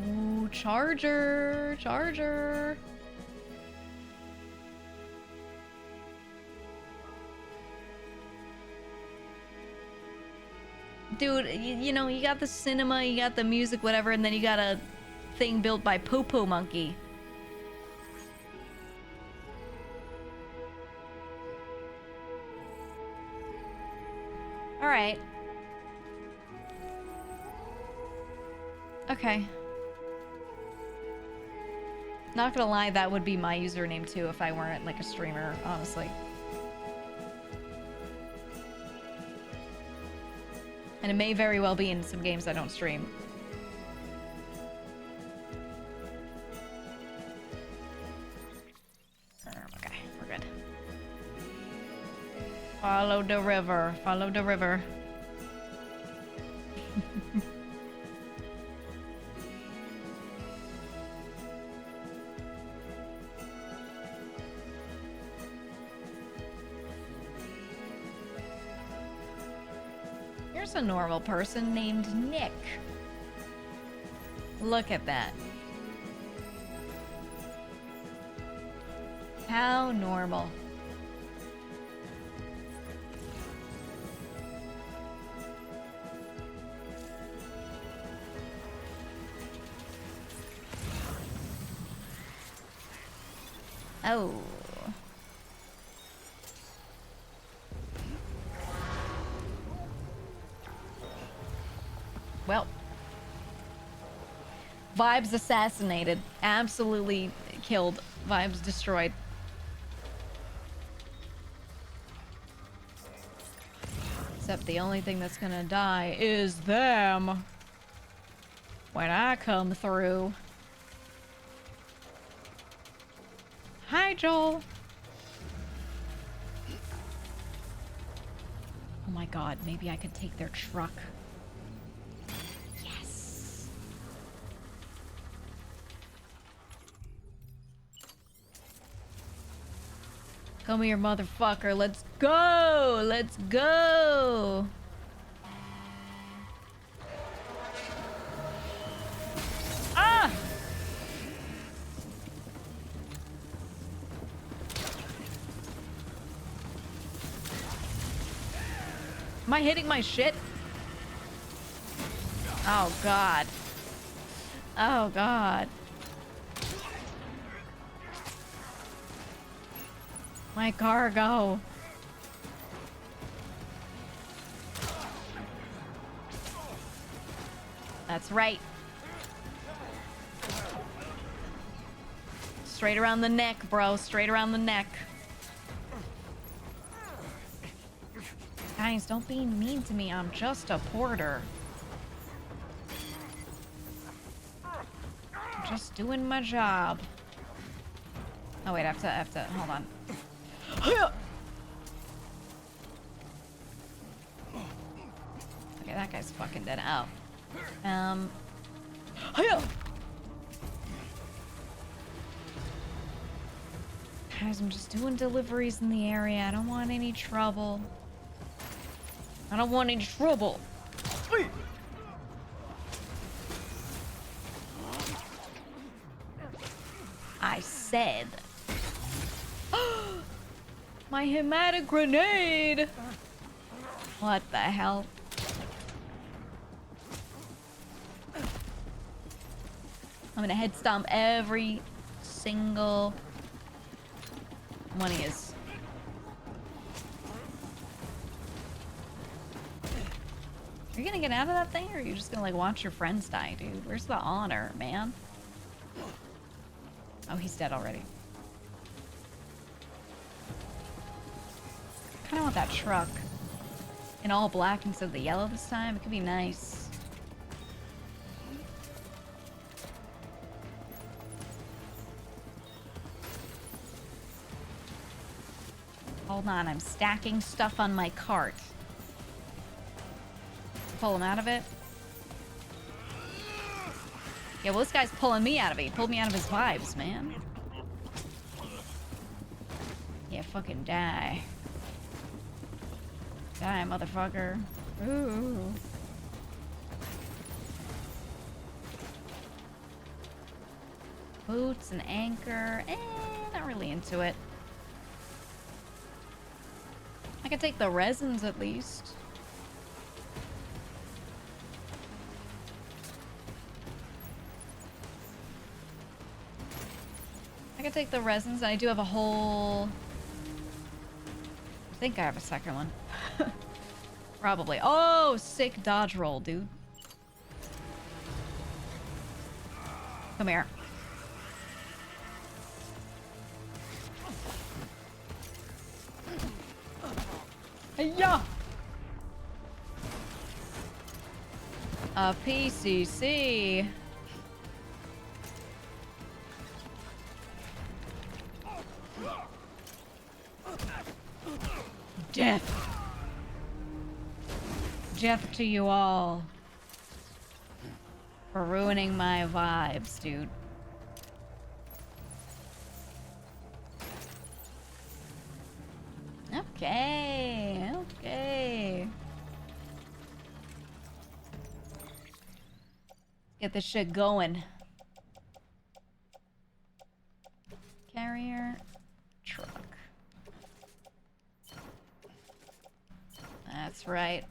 Ooh, charger. Charger. Dude, you know, you got the cinema, you got the music, whatever, and then you got a thing built by Popo Monkey. Alright. Okay. Not gonna lie, that would be my username too if I weren't like a streamer, honestly. And it may very well be in some games I don't stream. Okay, we're good. Follow the river. Follow the river. Here's a normal person named Nick. Look at that. How normal. Oh. Well. Vibes assassinated. Absolutely killed. Vibes destroyed. Except the only thing that's gonna die is them. When I come through. Hi, Joel. Oh my god, maybe I could take their truck. Yes. Come here, motherfucker. Let's go. Let's go. Ah! Am I hitting my shit? Oh, God. Oh, God. My cargo. That's right. Straight around the neck, bro. Straight around the neck. Guys, don't be mean to me. I'm just a porter. I'm just doing my job. Oh wait, I have to hold on. Okay, that guy's fucking dead. Oh. Guys, I'm just doing deliveries in the area. I don't want any trouble. I don't want any trouble. I said. My hematic grenade! What the hell? I'm gonna head stomp every single one of his. Are you gonna get out of that thing, or are you just gonna like watch your friends die, dude? Where's the honor, man? Oh, he's dead already. I kinda want that truck in all black instead of the yellow this time. It could be nice. Hold on, I'm stacking stuff on my cart. Pull him out of it. Yeah, well, this guy's pulling me out of it. He pulled me out of his vibes, man. Yeah, fucking die. Die, motherfucker. Ooh. Boots and anchor. Not really into it. I could take the resins at least. I could take the resins, and I do have a whole... I think I have a second one. Probably. Oh, sick dodge roll, dude. Come here. Hey-ya! A PCC. Death. Death to you all. For ruining my vibes, dude. Okay, okay. Get this shit going. Carrier, truck. That's right.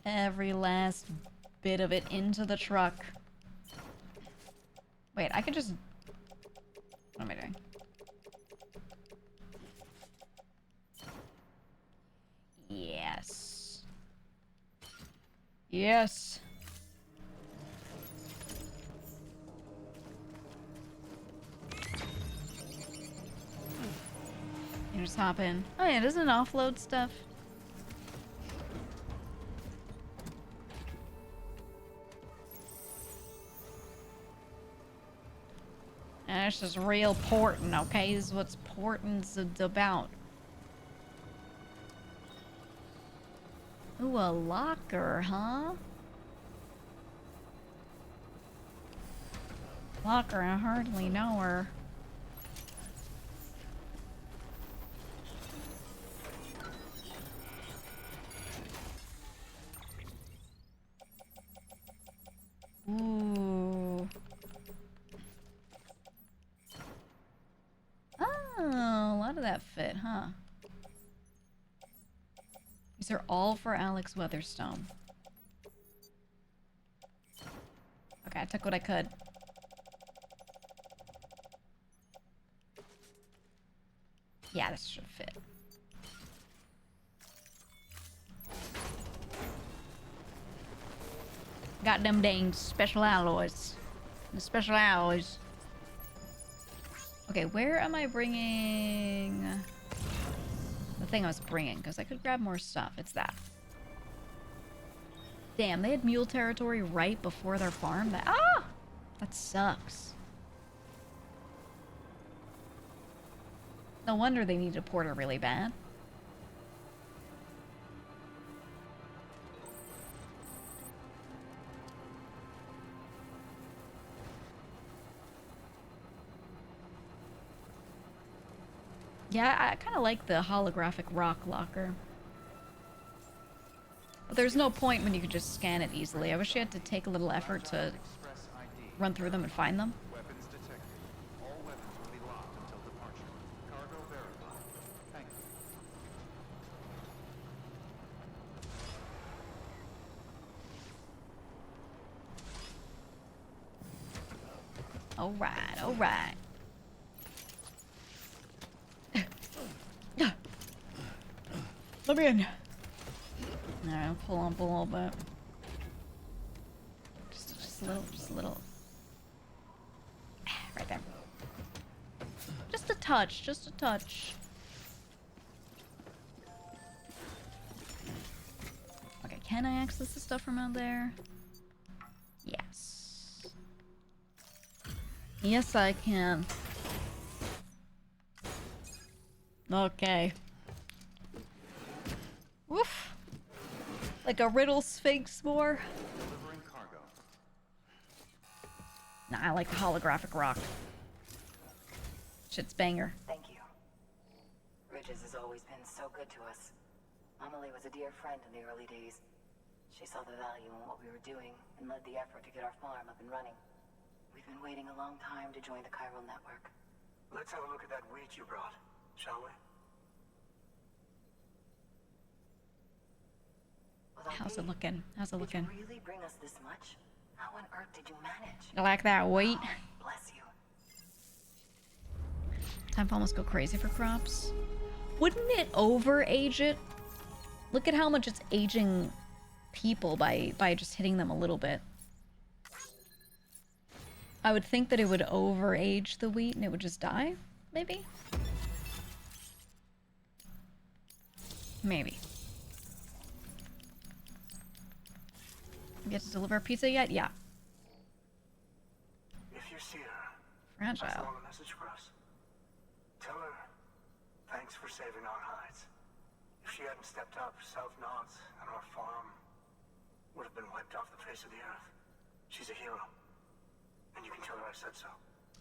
Every last bit of it into the truck. Wait, I could just... What am I doing? Yes. Yes. You just hop in. Oh yeah, doesn't it offload stuff? And it's just real portin', okay? This is what's portin's about. Ooh, a locker, huh? Locker, I hardly know her. Ooh. Oh, a lot of that fit, huh? These are all for Alex Weatherstone. Okay, I took what I could. Yeah, this should fit. Got them dang special alloys. The special alloys. Okay, where am I bringing... the thing I was bringing? Because I could grab more stuff. It's that. Damn, they had mule territory right before their farm? That sucks. No wonder they need a porter really bad. Yeah, I kind of like the holographic rock locker. But there's no point when you can just scan it easily. I wish you had to take a little effort to run through them and find them.
Weapons detected. All weapons will be locked until departure. Cargo verified. Thank you.
Alright, alright. Let me in. Alright, pull up a little bit. Just a little. Right there. Just a touch, just a touch. Okay, can I access the stuff from out there? Yes. Yes, I can. Okay. Woof. Like a riddle sphinx more.
Delivering cargo.
Nah, I like the holographic rock. Shit's banger.
Thank you. Ridges has always been so good to us. Amelie was a dear friend in the early days. She saw the value in what we were doing and led the effort to get our farm up and running. We've been waiting a long time to join the chiral network.
Let's have a look at that wheat you brought, shall we?
How's it looking? How's it looking?
Did you really bring us this much? How on earth did you manage?
I like that wheat.
Bless you.
Timefall must go crazy for crops. Wouldn't it over-age it? Look at how much it's aging people by just hitting them a little bit. I would think that it would over-age the wheat and it would just die, maybe? Maybe. You get to deliver a pizza yet? Yeah.
If you see her,
Fragile.
pass along a message for us. Tell her, thanks for saving our hides. If she hadn't stepped up, South Nods and our farm would have been wiped off the face of the earth. She's a hero. And you can tell her I said so.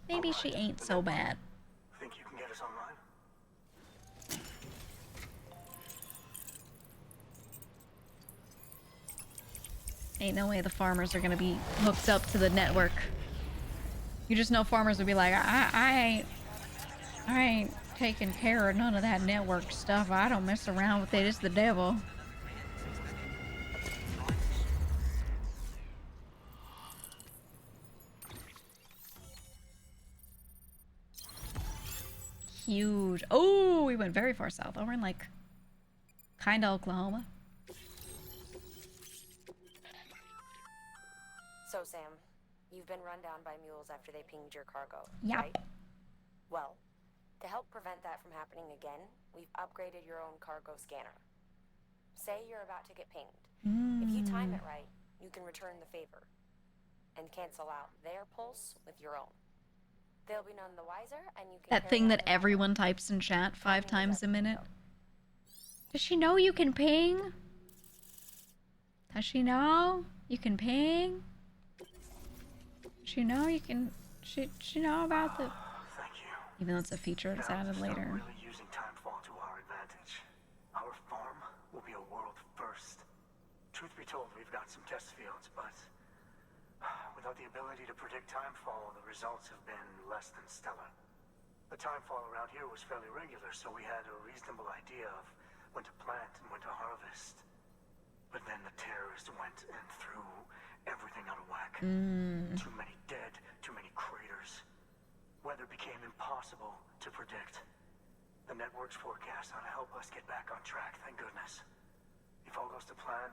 Maybe she ain't so bad.
Think you can get us online?
Ain't no way the farmers are gonna be hooked up to the network. You just know farmers would be like, I ain't taking care of none of that network stuff. I don't mess around with it. It's the devil. Huge. Oh, we went very far south. Oh, we're in like kind of Oklahoma.
So, Sam, you've been run down by mules after they pinged your cargo,
Yep.
right? Well, to help prevent that from happening again, we've upgraded your own cargo scanner. Say you're about to get pinged. If you time it right, you can return the favor and cancel out their pulse with your own. They'll be none the wiser, and you can
That
carry
thing
on
that
their
everyone types in chat 5 times a minute. Does she know you can ping? Does she know you can ping? Does she know you can... She know about the...
Thank you.
Even though it's a feature it's
Now
added
to start
later.
really using timefall to our advantage. Our farm will be a world first. Truth be told, we've got some test fields, but without the ability to predict timefall, the results have been less than stellar. The timefall around here was fairly regular, so we had a reasonable idea of when to plant and when to harvest. But then the terrorists went and threw everything out of whack. Too many dead, too many craters. Weather became impossible to predict. The network's forecast ought to help us get back on track, thank goodness. If all goes to plan,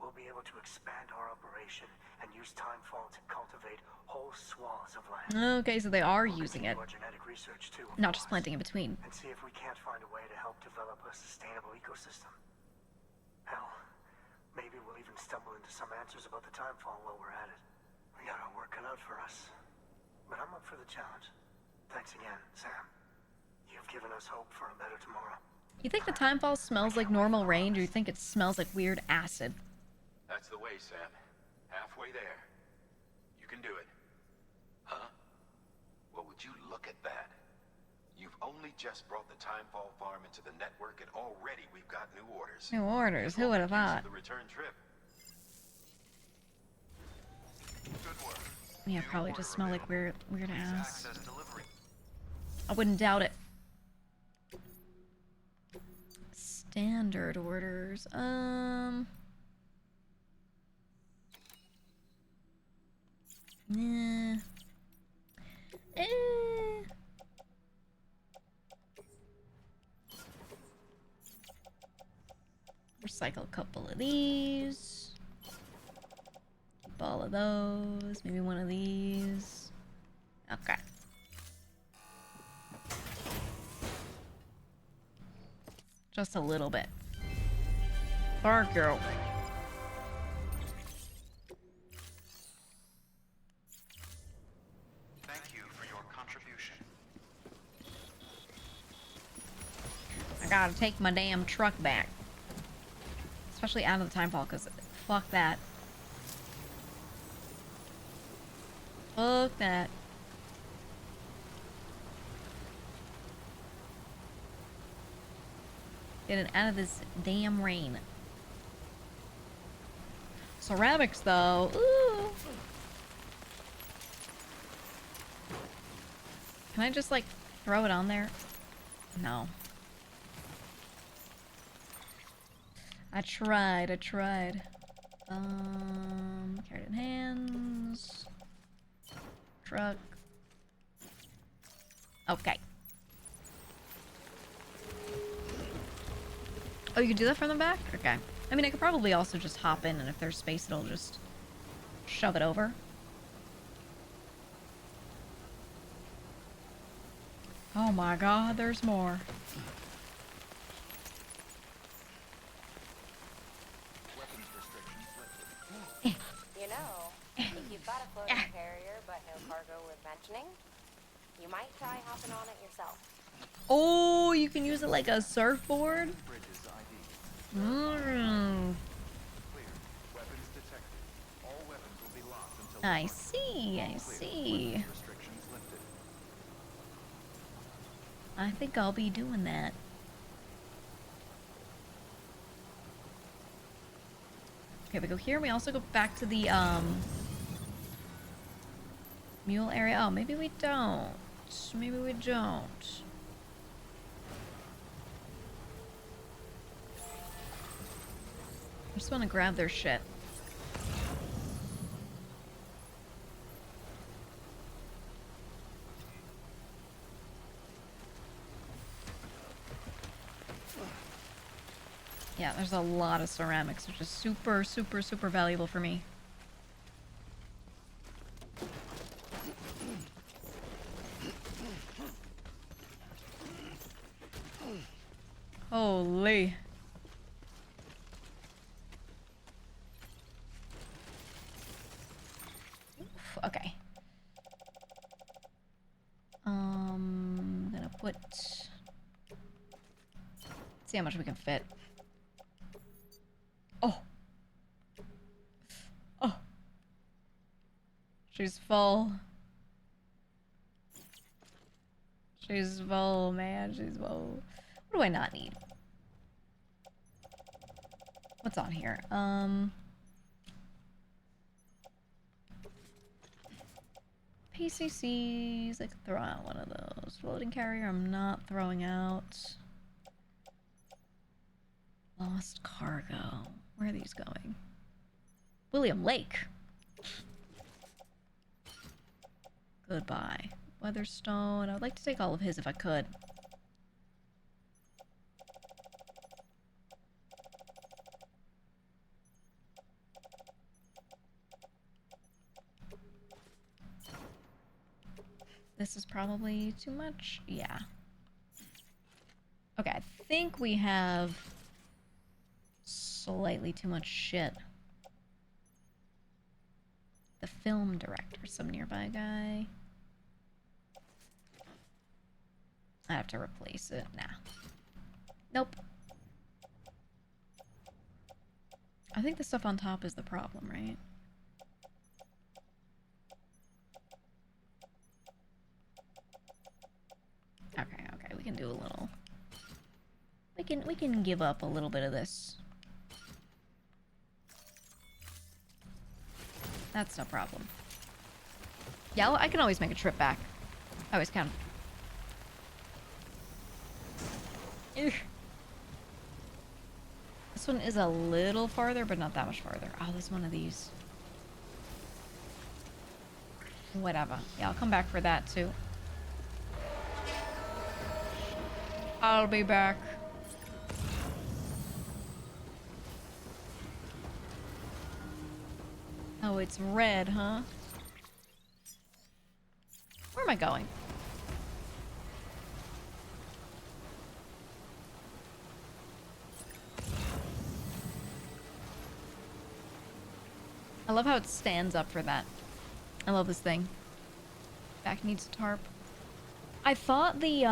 we'll be able to expand our operation and use timefall to cultivate whole swaths of land.
Okay, so they are using it.
Our genetic research too, of
Not just
course,
planting in between.
and see if we can't find a way to help develop a sustainable ecosystem. Hell, maybe we'll even stumble into some answers about the timefall while we're at it. We got our work cut out for us. But I'm up for the challenge. Thanks again, Sam. You've given us hope for a better tomorrow.
You think the timefall smells like normal rain, or you think it smells like weird acid?
That's the way, Sam. Halfway there. You can do it. Huh? Well, would you look at that? You've only just brought the Timefall farm into the network, and already we've got new orders.
New orders? Who would have thought?
The return trip. Good work.
Yeah, probably just smell like weird ass.
Access delivery.
I wouldn't doubt it. Standard orders. Nah. Eh. Recycle a couple of these. Keep all of those. Maybe one of these. Okay. Just a little bit. Thank you.
Thank you for your contribution.
I gotta take my damn truck back. Especially out of the timefall, because fuck that. Fuck that. Get it out of this damn rain. Ceramics, though. Ooh. Can I just, like, throw it on there? No. I tried. Carrot in hands. Truck. Okay. Oh, you can do that from the back? Okay. I mean, I could probably also just hop in, and if there's space, it'll just shove it over. Oh my god, there's more.
Weapons restrictions lifted.
You know, if you've got a floating carrier but no cargo worth mentioning, you might try hopping on it yourself.
Oh, you can use it like a surfboard?
Bridges ID.
Mmm.
Clear. Weapons detected. All weapons will be locked until
I see, I see.
Weapons restrictions lifted.
I think I'll be doing that. Okay, we go here. We also go back to the, mule area. Oh, maybe we don't. Maybe we don't. I just want to grab their shit. Yeah, there's a lot of ceramics, which is super, super, super valuable for me. Holy. Oof, okay. Gonna put... See how much we can fit. Oh. Oh. She's full. She's full, man. She's full. What do I not need? What's on here? PCCs. I could throw out one of those. Floating carrier, I'm not throwing out. Lost cargo. Where are these going? William Lake. Goodbye. Weatherstone. I would like to take all of his if I could. This is probably too much. Yeah. Okay, I think we have slightly too much shit. The film director, some nearby guy. I have to replace it. Nah. Nope. I think the stuff on top is the problem, right? Okay, okay, we can do a little. We can give up a little bit of this. That's no problem. Yeah, I can always make a trip back. I always can. Ugh. This one is a little farther, but not that much farther. Oh, there's one of these. Whatever. Yeah, I'll come back for that too. I'll be back. Oh, it's red, huh? Where am I going? I love how it stands up for that. I love this thing. Back needs a tarp. I thought the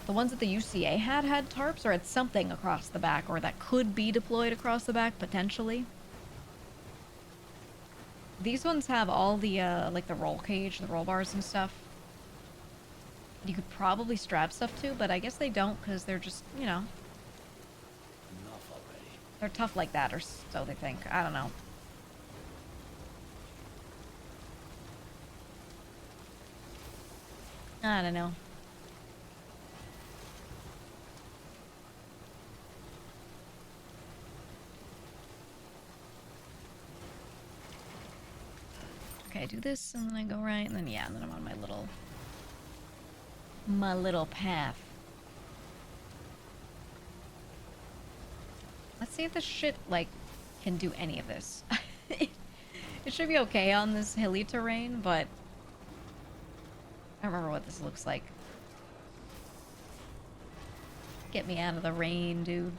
ones that the UCA had tarps or had something across the back or that could be deployed across the back potentially. These ones have all the like the roll cage, the roll bars and stuff. You could probably strap stuff to, but I guess they don't because they're just, you know,
Enough already.
they're tough like that, or so they think. I don't know. I don't know. Okay, I do this and then I go right and then yeah, and then I'm on my little path. Let's see if this shit like can do any of this. It should be okay on this hilly terrain, but I don't remember what this looks like. Get me out of the rain, dude.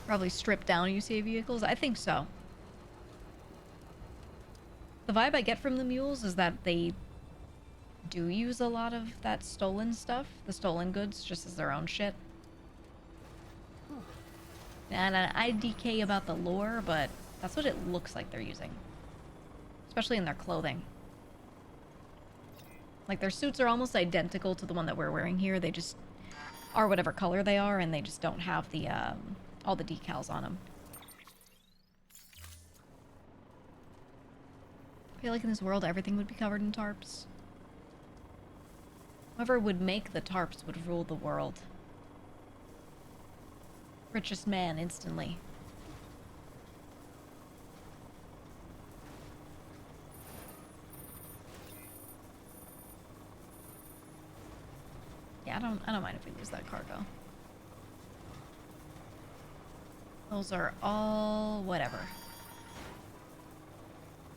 Probably stripped down UCA vehicles? I think so. The vibe I get from the mules is that they do use a lot of that stolen stuff, the stolen goods, just as their own shit. And I DK about the lore, but that's what it looks like they're using. Especially in their clothing. Like, their suits are almost identical to the one that we're wearing here. They just are whatever color they are, and they just don't have the, all the decals on them. I feel like in this world, everything would be covered in tarps. Whoever would make the tarps would rule the world. Richest man, instantly. Yeah, I don't mind if we lose that cargo. Those are all whatever.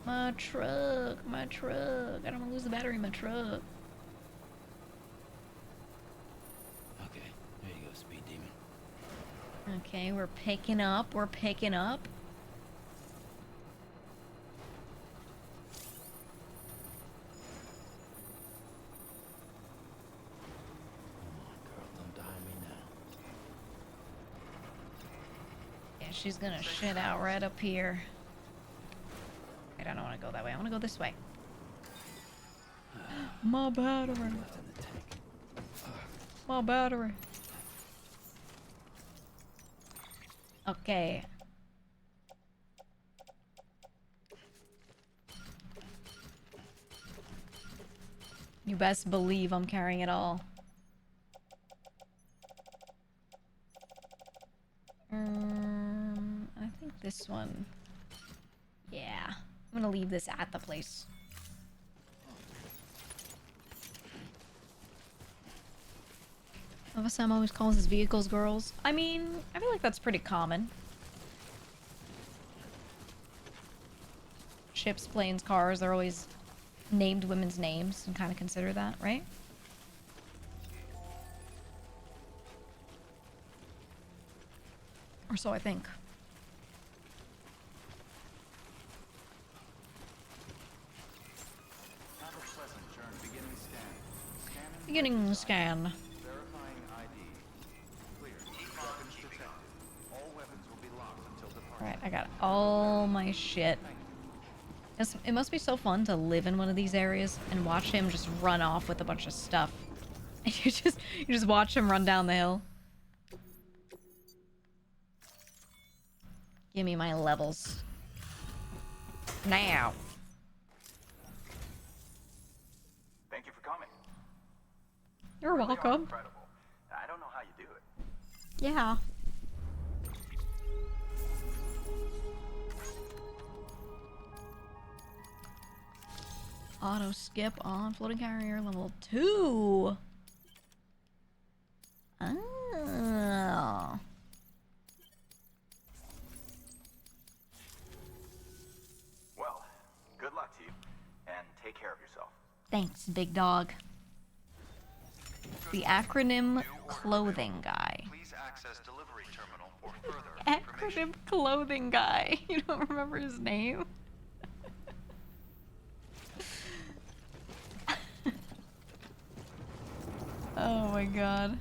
My truck. I don't want to lose the battery in my truck.
Okay, there you go, speed demon.
Okay, we're picking up.
Come on, girl, don't die on me now.
Yeah, she's gonna shit out right up here. Wait, I don't want to go that way. I want to go this way. My battery.
Left in the tank.
My battery. Okay. You best believe I'm carrying it all. I think this one. Yeah. I'm gonna leave this at the place. Sam always calls his vehicles girls. I mean, I feel like that's pretty common. Ships, planes, cars, they're always named women's names and kind of consider that, right? Or so I think.
Have a pleasant journey. Beginning scan. Scanning.
Beginning scan.
Verifying ID. Clear. Weapons detected. All weapons will be locked until departure.
Alright, I got all my shit. It must be so fun to live in one of these areas and watch him just run off with a bunch of stuff. And you just watch him run down the hill. Give me my levels. Now.
Thank you for coming.
You're
You are
welcome.
incredible. I don't know how you do it.
Yeah. Auto skip on floating carrier level 2. Oh.
Well, good luck to you, and take care of yourself.
Thanks, big dog. The acronym clothing guy.
Please access delivery terminal for further
Acronym clothing guy. You don't remember his name? Oh my god.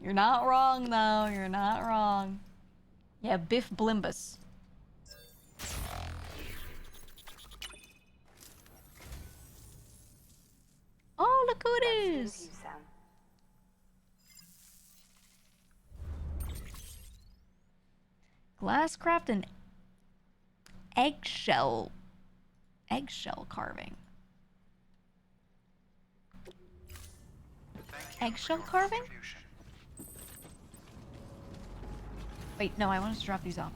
You're not wrong though, you're not wrong. Yeah, Biff Blimbus. Oh, look who it is! Glasscraft and eggshell carving. Eggshell carving? Wait, no, I wanted to drop these off.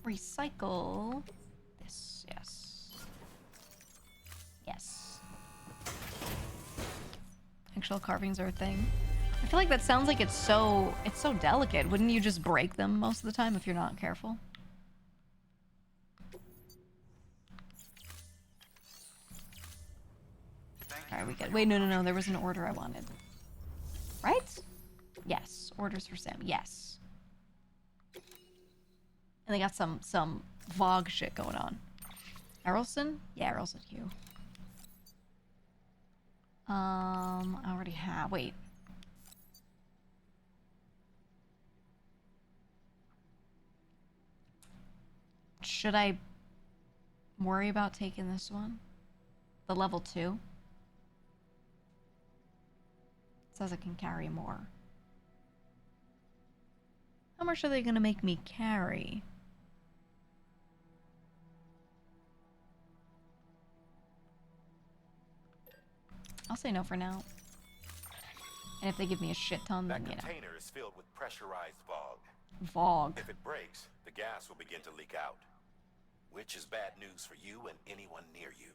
Recycle this, yes. Yes. Eggshell carvings are a thing. I feel like that sounds like it's so delicate. Wouldn't you just break them most of the time if you're not careful? Alright, we good. Wait, no, there was an order I wanted. Right? Yes. Orders for Sam. Yes. And they got some Vogue shit going on. Errolson? Yeah, Errolson, you. I already have. Wait. Should I worry about taking this one? The level 2? It says I can carry more. How much are they gonna make me carry? I'll say no for now. And if they give me a shit ton, then, you know.
That container is filled with pressurized Vogue.
Vogue.
If it breaks, the gas will begin to leak out, which is bad news for you and anyone near you.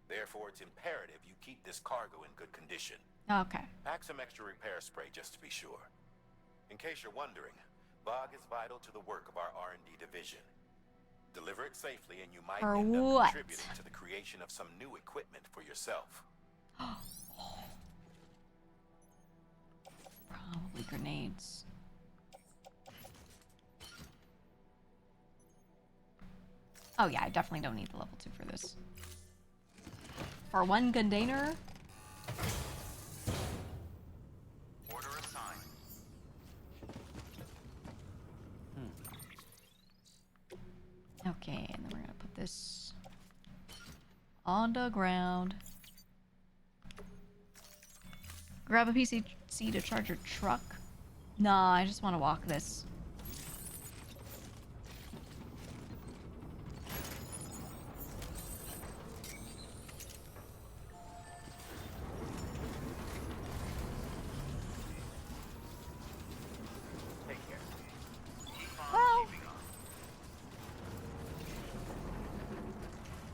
Therefore, it's imperative you keep this cargo in good condition.
Okay.
Pack some extra repair spray just to be sure. In case you're wondering, Vogue is vital to the work of our R&D division. Deliver it safely and you might end up contributing to the creation of some new equipment for yourself.
Probably grenades. Oh yeah, I definitely don't need the level 2 for this. For one container?
Order assigned.
Okay, and then we're gonna put this on the ground. Grab a PCC to charge your truck. Nah, I just want to walk this.
Take care.
Well,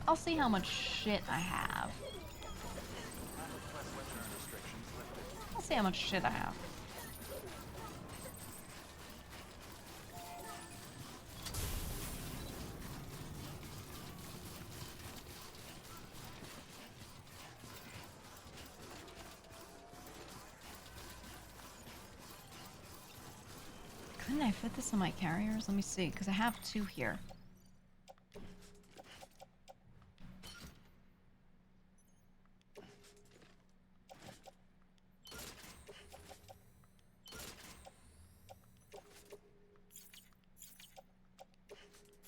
I'll see how much shit I have. I'll see how much shit I have. Couldn't I fit this in my carriers? Let me see, because I have 2 here.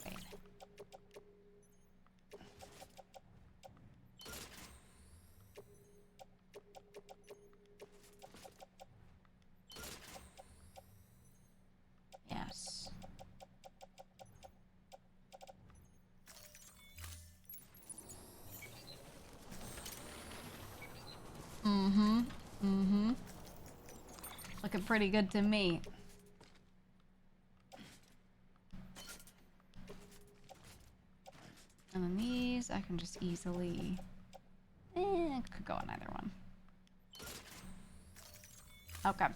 Wait. Yes. Mm-hmm. Mm-hmm. Looking pretty good to me. And then these, I can just easily... could go on either one. Okay.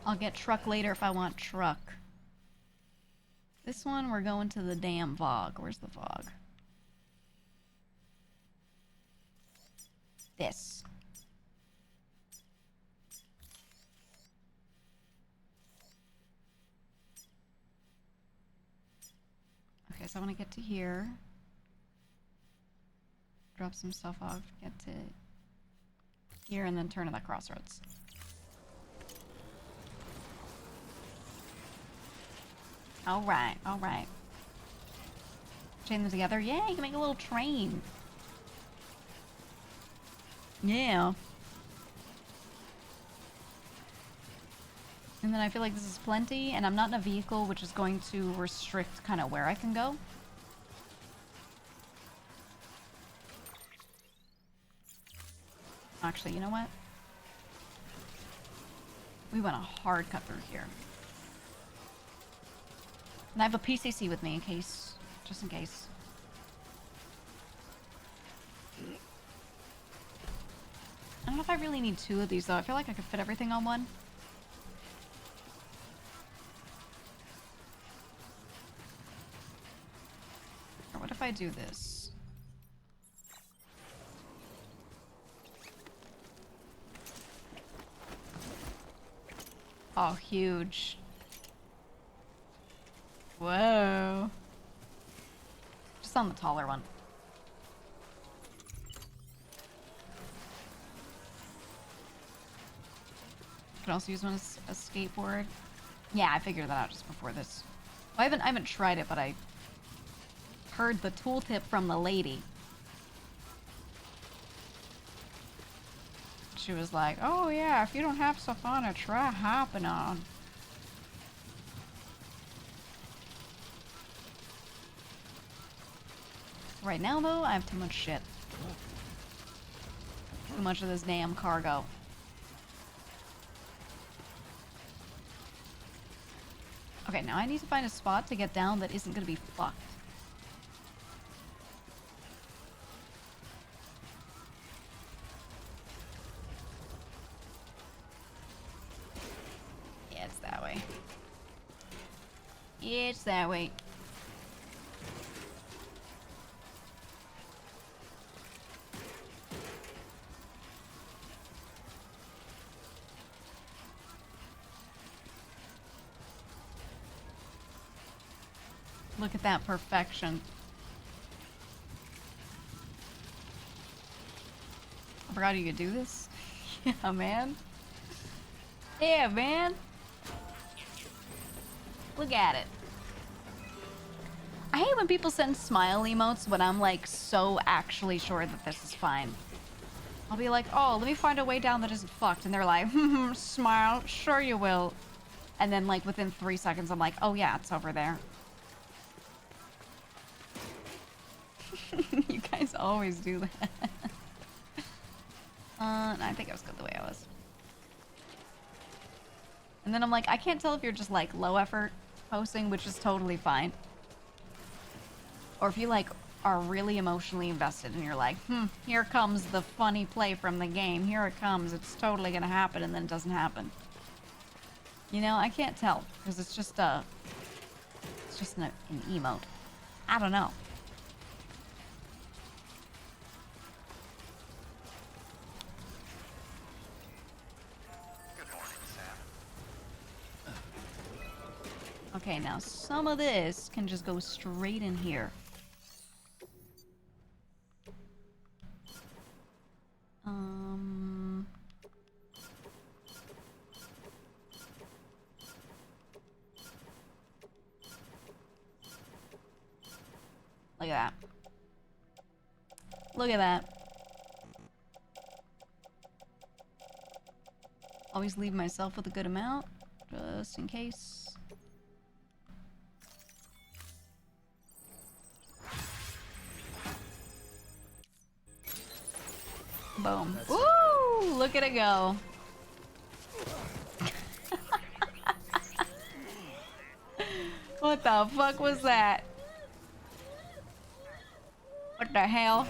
I'll get truck later if I want truck. This one, we're going to the damn Vogue. Where's the Vogue? This. Okay, so I want to get to here. Drop some stuff off, get to here, and then turn to that crossroads. Alright, alright. Chain them together? Yeah, you can make a little train. Yeah. And then I feel like this is plenty, and I'm not in a vehicle, which is going to restrict kind of where I can go. Actually, you know what? We went a hard cut through here. And I have a PCC with me in case, just in case. I don't know if I really need two of these though. I feel like I could fit everything on one. Or what if I do this? Oh, huge. Whoa. Just on the taller one. You can also use one as a skateboard. Yeah, I figured that out just before this. Well, I haven't tried it, but I heard the tooltip from the lady. She was like, oh yeah, if you don't have stuff on it, try hopping on. Right now, though, I have too much shit. Too much of this damn cargo. Okay, now I need to find a spot to get down that isn't gonna be fucked. Yeah, it's that way. Yeah, it's that way. Look at that perfection. I forgot you could do this. Yeah, man. Yeah, man. Look at it. I hate when people send smile emotes when I'm like so actually sure that this is fine. I'll be like, oh, let me find a way down that isn't fucked. And they're like, smile, sure you will. And then like within 3 seconds, I'm like, oh yeah, it's over there. You guys always do that. I think I was good the way I was. And then I'm like, I can't tell if you're just like low effort posting, which is totally fine. Or if you like are really emotionally invested and you're like, here comes the funny play from the game. Here it comes. It's totally gonna happen, and then it doesn't happen. You know, I can't tell because it's just an emote. I don't know. Okay, now some of this can just go straight in here. Look at that. Look at that. Always leave myself with a good amount, just in case. Boom. Woo! Look at it go. What the fuck was that? What the hell?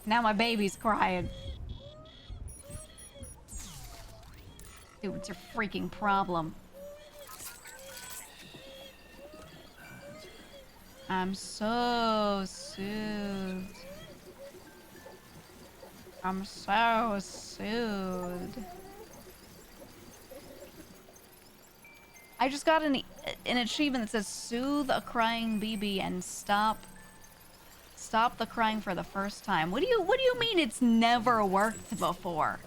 Now my baby's crying. Dude, what's your freaking problem? I'm so soothed. I'm so soothed. I just got an achievement that says soothe a crying BB and stop the crying for the first time. What do you mean it's never worked before?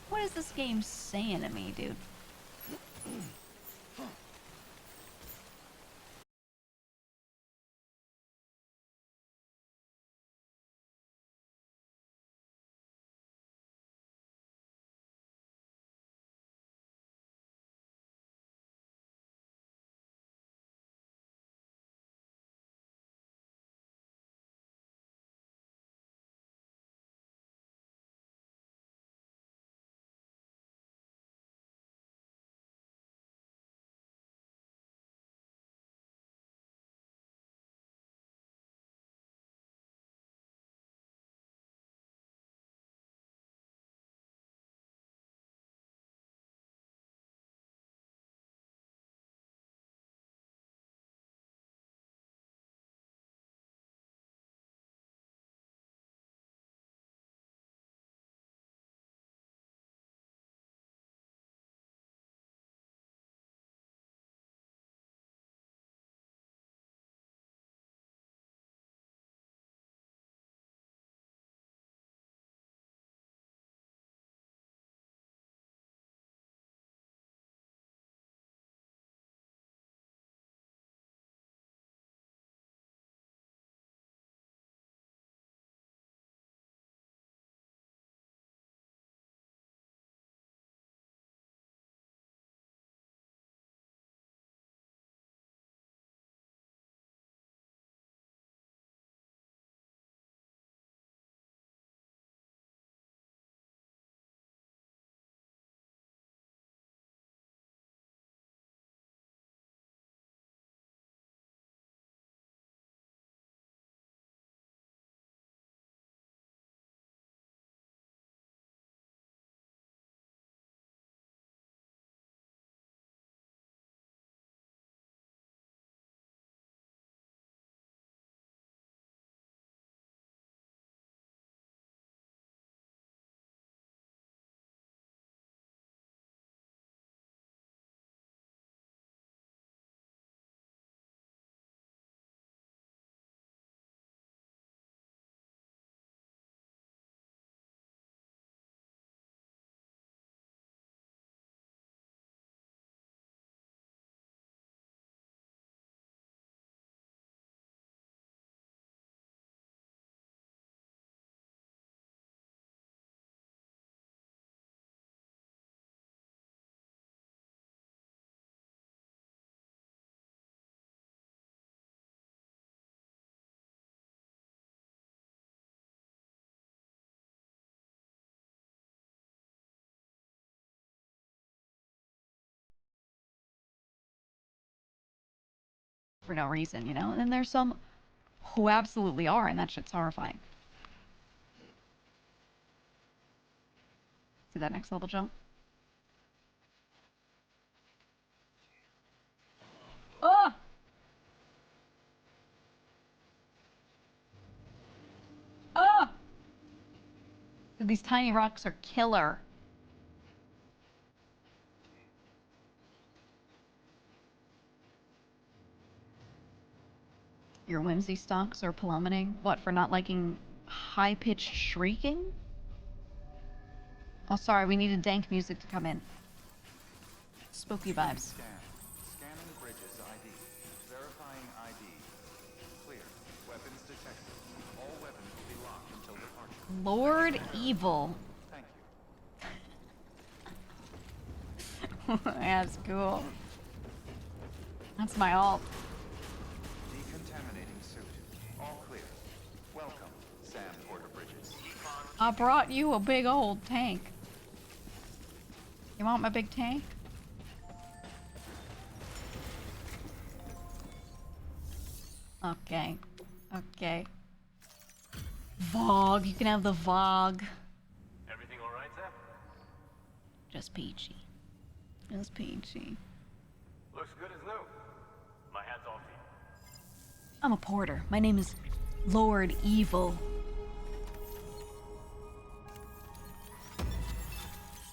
What is this game saying to me, dude? For no reason, you know? And then there's some who absolutely are, and that shit's horrifying. See that next level jump? Ah! Ah! Dude, these tiny rocks are killer. Your whimsy stocks are plummeting. What, for not liking high-pitched shrieking? Oh, sorry, we needed dank music to come in. Spooky vibes.
Scanning bridges ID. Verifying ID. Clear. Weapons detected. All weapons will be locked until departure.
Lord Evil.
Thank
That's cool. That's my alt.
Decontaminating suit. All
I brought you a big old tank. You want my big tank? Okay. Okay. Vogue. You can have the Vogue.
Everything all right, Sam?
Just peachy. Just peachy.
Looks good as new. My hat's off to you.
I'm a porter. My name is Lord Evil.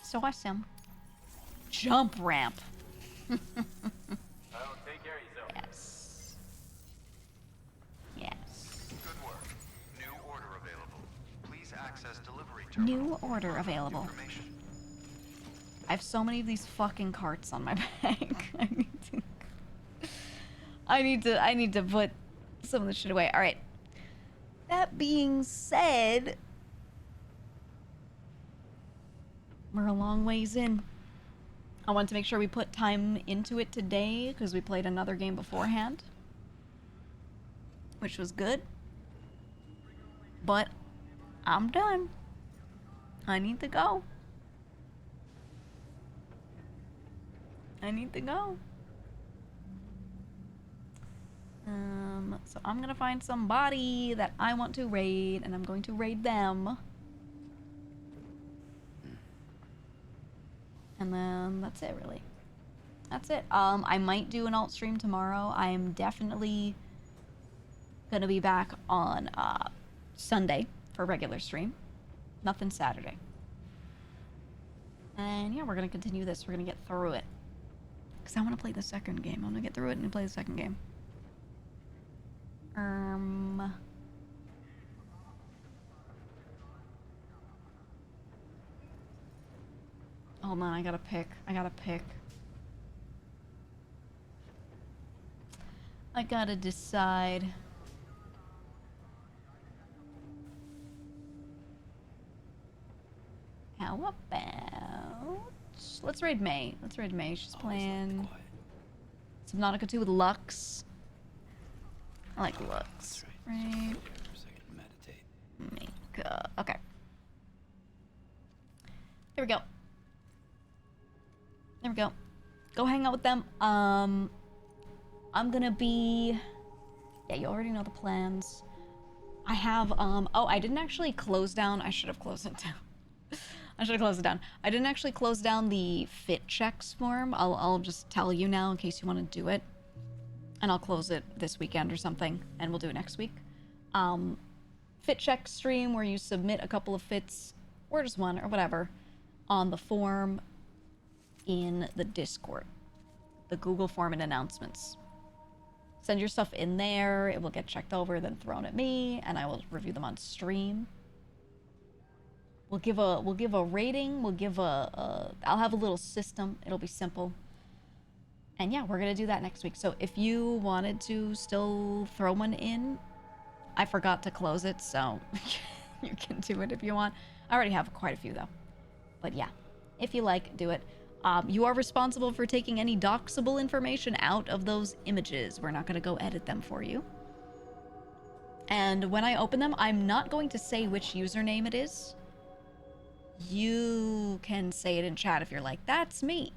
So awesome. Jump ramp.
I'll take care of yourself.
Yes. Yes.
Good work. New order available. Please access delivery terminal.
New order available.
Information.
I have so many of these fucking carts on my back. I need to put some of this shit away. All right. That being said, we're a long ways in. I wanted to make sure we put time into it today because we played another game beforehand, which was good. But I'm done. I need to go. I need to go. So I'm gonna find somebody that I want to raid, and I'm going to raid them. And then that's it, really. That's it. I might do an alt stream tomorrow. I am definitely gonna be back on Sunday for regular stream. Nothing Saturday. And yeah, we're gonna continue this. We're gonna get through it. Because I want to play the second game. I'm gonna get through it and play the second game. Hold on, I gotta pick. I gotta decide. How about... Let's raid May. She's playing Subnautica 2 with Lux. I like Lux. Right. Mika. Okay. There we go. There we go. Go hang out with them. I'm gonna be... Yeah, you already know the plans. I have, oh, I didn't actually close down. I should have closed it down. I should have closed it down. I didn't actually close down the fit checks form. I'll just tell you now in case you want to do it. And I'll close it this weekend or something, and we'll do it next week. Fit check stream where you submit a couple of fits, or just one, or whatever, on the form in the Discord. The Google form and announcements. Send your stuff in there, it will get checked over, then thrown at me, and I will review them on stream. We'll give a rating, I'll have a little system, it'll be simple. And yeah, we're gonna do that next week. So if you wanted to still throw one in, I forgot to close it, so you can do it if you want. I already have quite a few though. But yeah, if you like, do it. You are responsible for taking any doxable information out of those images. We're not gonna go edit them for you. And when I open them, I'm not going to say which username it is. You can say it in chat if you're like, that's me.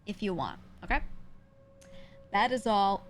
If you want, okay? That is all.